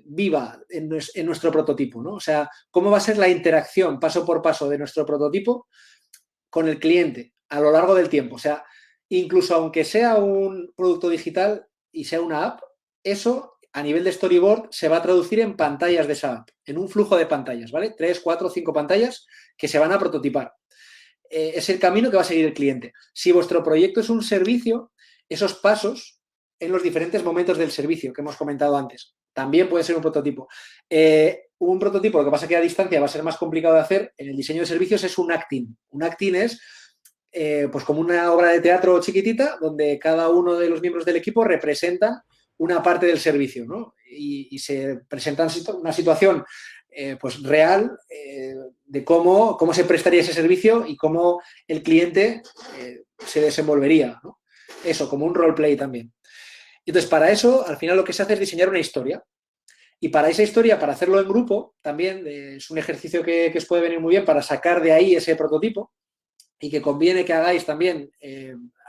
viva en nuestro prototipo, ¿no? O sea, cómo va a ser la interacción paso por paso de nuestro prototipo con el cliente a lo largo del tiempo. O sea, incluso aunque sea un producto digital y sea una app, eso a nivel de storyboard se va a traducir en pantallas de esa app, en un flujo de pantallas, ¿vale? 3, 4, 5 pantallas que se van a prototipar. Es el camino que va a seguir el cliente. Si vuestro proyecto es un servicio, esos pasos en los diferentes momentos del servicio que hemos comentado antes, también puede ser un prototipo. Un prototipo, lo que pasa es que a distancia va a ser más complicado de hacer, en el diseño de servicios es un acting. Un acting es pues como una obra de teatro chiquitita donde cada uno de los miembros del equipo representan una parte del servicio, ¿no? Y se presentan una situación pues real de cómo se prestaría ese servicio y cómo el cliente se desenvolvería, ¿no? Eso, como un roleplay también. Entonces, para eso, al final lo que se hace es diseñar una historia. Y para esa historia, para hacerlo en grupo, también es un ejercicio que os puede venir muy bien para sacar de ahí ese prototipo y que conviene que hagáis también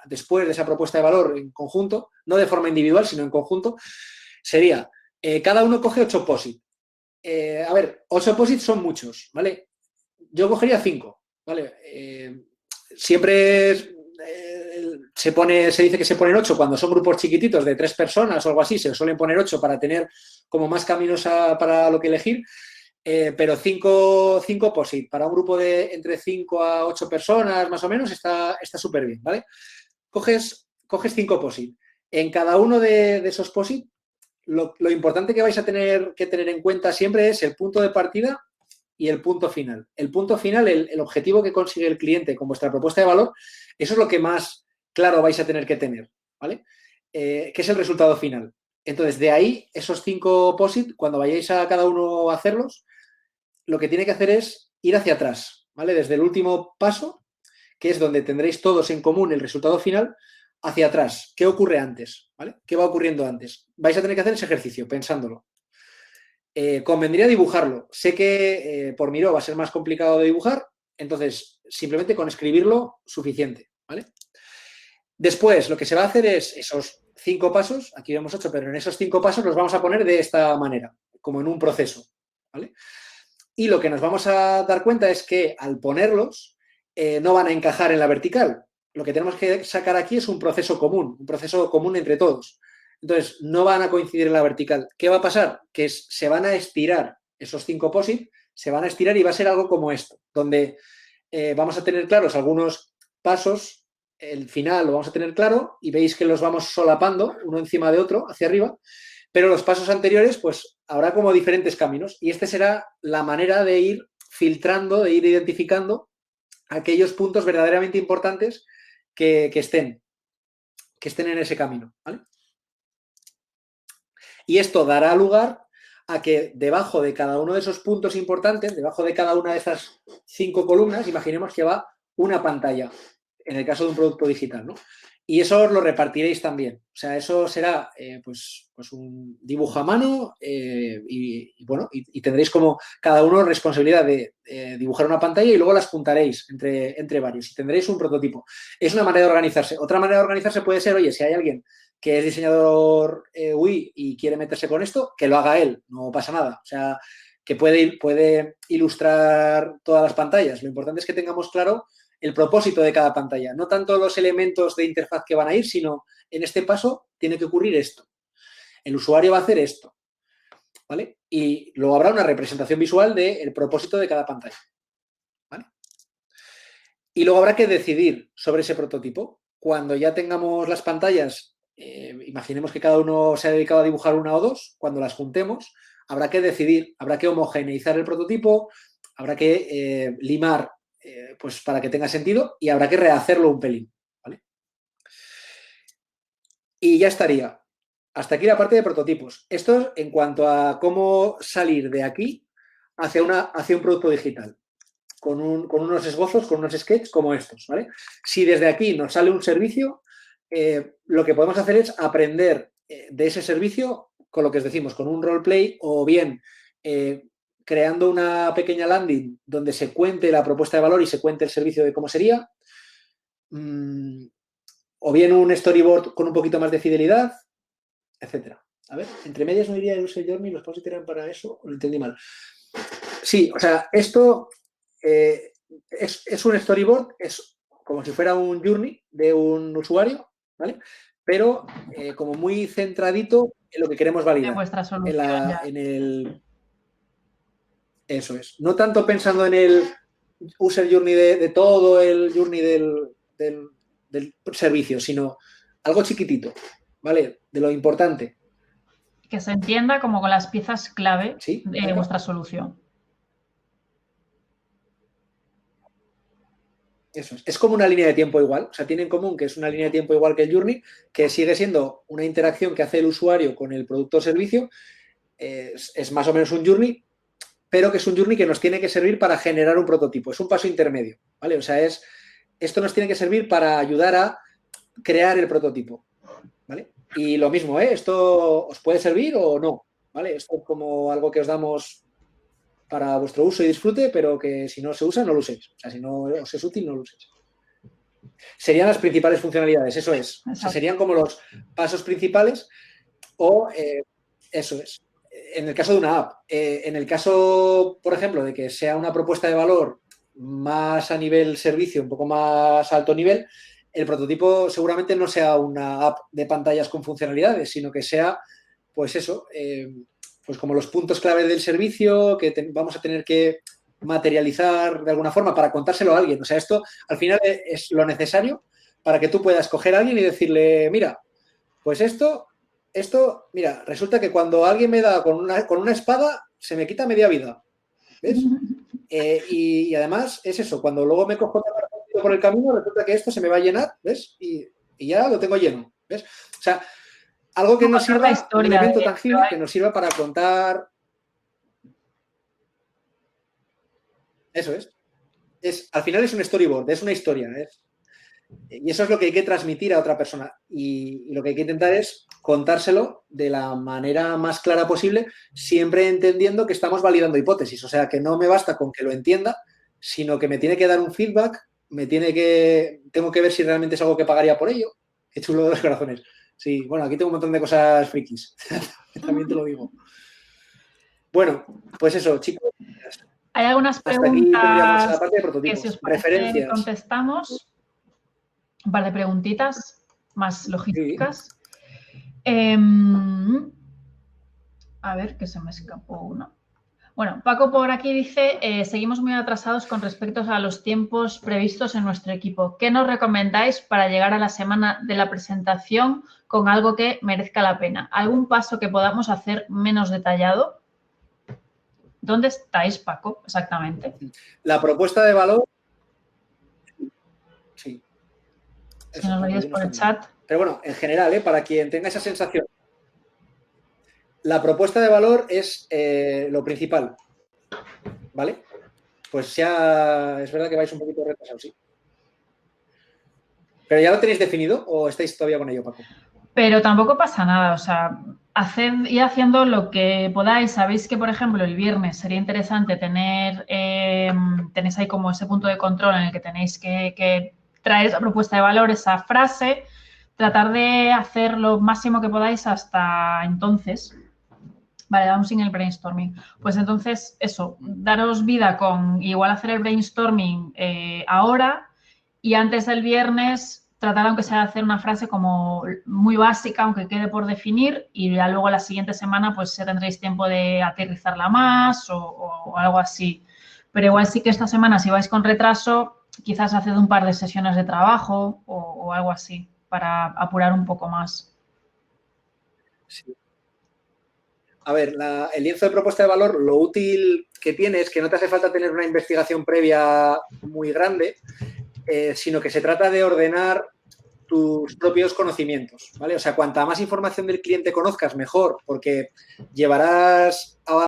después de esa propuesta de valor en conjunto, no de forma individual, sino en conjunto, sería, cada uno coge 8 POSIT. A ver, 8 POSIT son muchos, ¿vale? Yo cogería 5, ¿vale? Siempre se dice que se ponen 8 cuando son grupos chiquititos de 3 personas o algo así, se suelen poner 8 para tener como más caminos para lo que elegir. Pero 5 POSIT para un grupo de entre 5 a 8 personas más o menos está súper bien, ¿vale? Coges 5 POSIT. En cada uno de esos POSIT, lo importante que vais a tener que tener en cuenta siempre es el punto de partida y el punto final. El punto final, el objetivo que consigue el cliente con vuestra propuesta de valor, eso es lo que más claro vais a tener que tener, ¿vale? Que es el resultado final. Entonces, de ahí, esos 5 POSIT, cuando vayáis a cada uno a hacerlos, lo que tiene que hacer es ir hacia atrás, ¿vale? Desde el último paso, que es donde tendréis todos en común el resultado final, hacia atrás. ¿Qué ocurre antes? ¿Vale? ¿Qué va ocurriendo antes? Vais a tener que hacer ese ejercicio, pensándolo. Convendría dibujarlo. Sé que por Miro va a ser más complicado de dibujar, entonces simplemente con escribirlo suficiente, ¿vale? Después, lo que se va a hacer es esos 5 pasos, aquí vemos 8, pero en esos 5 pasos los vamos a poner de esta manera, como en un proceso, ¿vale? Y lo que nos vamos a dar cuenta es que al ponerlos no van a encajar en la vertical. Lo que tenemos que sacar aquí es un proceso común entre todos. Entonces, no van a coincidir en la vertical. ¿Qué va a pasar? Que se van a estirar esos 5 POSIT, se van a estirar y va a ser algo como esto, donde vamos a tener claros algunos pasos, el final lo vamos a tener claro y veis que los vamos solapando uno encima de otro hacia arriba, pero los pasos anteriores pues habrá como diferentes caminos y esta será la manera de ir filtrando, de ir identificando aquellos puntos verdaderamente importantes que estén en ese camino, ¿vale? Y esto dará lugar a que debajo de cada uno de esos puntos importantes, debajo de cada una de esas 5 columnas, imaginemos que va una pantalla, en el caso de un producto digital, ¿no? Y eso lo repartiréis también. O sea, eso será pues un dibujo a mano y tendréis como cada uno responsabilidad de dibujar una pantalla y luego las juntaréis entre varios y tendréis un prototipo. Es una manera de organizarse. Otra manera de organizarse puede ser, oye, si hay alguien que es diseñador UI y quiere meterse con esto, que lo haga él, no pasa nada. O sea, que puede ilustrar todas las pantallas. Lo importante es que tengamos claro el propósito de cada pantalla, no tanto los elementos de interfaz que van a ir, sino en este paso tiene que ocurrir esto. El usuario va a hacer esto, ¿vale? Y luego habrá una representación visual del propósito de cada pantalla, ¿vale? Y luego habrá que decidir sobre ese prototipo. Cuando ya tengamos las pantallas, imaginemos que cada uno se ha dedicado a dibujar una o dos, cuando las juntemos, habrá que decidir, habrá que homogeneizar el prototipo, habrá que limar pues para que tenga sentido y habrá que rehacerlo un pelín, ¿vale? Y ya estaría. Hasta aquí la parte de prototipos. Esto en cuanto a cómo salir de aquí hacia un producto digital. Con unos esbozos, con unos sketches como estos, ¿vale? Si desde aquí nos sale un servicio, lo que podemos hacer es aprender de ese servicio con lo que os decimos, con un roleplay o bien creando una pequeña landing donde se cuente la propuesta de valor y se cuente el servicio de cómo sería, o bien un storyboard con un poquito más de fidelidad, etcétera. A ver, entre medias no iría el user journey, los pasos tiran para eso, o lo entendí mal. Sí, o sea, esto es un storyboard, es como si fuera un journey de un usuario, ¿vale? Pero como muy centradito en lo que queremos validar. En vuestra solución. Eso es. No tanto pensando en el user journey de todo el journey del servicio, sino algo chiquitito, ¿vale? De lo importante. Que se entienda como con las piezas clave ¿Sí? de vuestra solución. Eso es como una línea de tiempo igual, o sea, tiene en común que es una línea de tiempo igual que el journey, que sigue siendo una interacción que hace el usuario con el producto o servicio, es más o menos un journey, pero que es un journey que nos tiene que servir para generar un prototipo, es un paso intermedio, ¿vale? O sea, esto nos tiene que servir para ayudar a crear el prototipo, ¿vale? Y lo mismo, ¿esto os puede servir o no? ¿Vale? Esto es como algo que os damos para vuestro uso y disfrute, pero que si no se usa, no lo uséis. O sea, si no os es útil, no lo uséis. Serían las principales funcionalidades, eso es. O sea, serían como los pasos principales o eso es. En el caso de una app. En el caso, por ejemplo, de que sea una propuesta de valor más a nivel servicio, un poco más alto nivel, el prototipo seguramente no sea una app de pantallas con funcionalidades, sino que sea, pues eso, pues como los puntos clave del servicio que vamos a tener que materializar de alguna forma para contárselo a alguien. O sea, esto al final es lo necesario para que tú puedas coger a alguien y decirle, mira, pues esto, mira, resulta que cuando alguien me da con una espada se me quita media vida. ¿Ves? Y además es eso, cuando luego me cojo por el camino resulta que esto se me va a llenar, ¿ves? Y ya lo tengo lleno, ¿ves? O sea, algo que nos sirva, un elemento tangible que nos sirva para contar. Eso es. Al final es un storyboard, es una historia. Y eso es lo que hay que transmitir a otra persona. Y lo que hay que intentar es contárselo de la manera más clara posible, siempre entendiendo que estamos validando hipótesis. O sea, que no me basta con que lo entienda, sino que me tiene que dar un feedback, tengo que ver si realmente es algo que pagaría por ello. Qué chulo de los corazones. Sí, bueno, aquí tengo un montón de cosas frikis. También te lo digo. Bueno, pues eso, chicos. Hay algunas preguntas la parte de prototipos. Que si os parece, contestamos. Un par de preguntitas más logísticas. Sí. A ver, que se me escapó una. Bueno, Paco por aquí dice, seguimos muy atrasados con respecto a los tiempos previstos en nuestro equipo. ¿Qué nos recomendáis para llegar a la semana de la presentación con algo que merezca la pena? ¿Algún paso que podamos hacer menos detallado? ¿Dónde estáis, Paco, exactamente? La propuesta de valor. Sí. Si nos lo dices por el chat. Pero bueno, en general, para quien tenga esa sensación, la propuesta de valor es lo principal, ¿vale? Pues ya es verdad que vais un poquito retrasados, sí. ¿Pero ya lo tenéis definido o estáis todavía con ello, Paco? Pero tampoco pasa nada, o sea, ir haciendo lo que podáis. Sabéis que, por ejemplo, el viernes sería interesante tenéis ahí como ese punto de control en el que tenéis que traer esa propuesta de valor, esa frase, tratar de hacer lo máximo que podáis hasta entonces. Vale, vamos sin el brainstorming. Pues entonces, eso, daros vida con igual hacer el brainstorming ahora y antes del viernes tratar aunque sea de hacer una frase como muy básica, aunque quede por definir, y ya luego la siguiente semana pues ya tendréis tiempo de aterrizarla más o algo así. Pero igual sí que esta semana, si vais con retraso, quizás haced un par de sesiones de trabajo o algo así para apurar un poco más. Sí. A ver, el lienzo de propuesta de valor, lo útil que tiene es que no te hace falta tener una investigación previa muy grande, sino que se trata de ordenar tus propios conocimientos, ¿vale? O sea, cuanta más información del cliente conozcas, mejor, porque llevarás a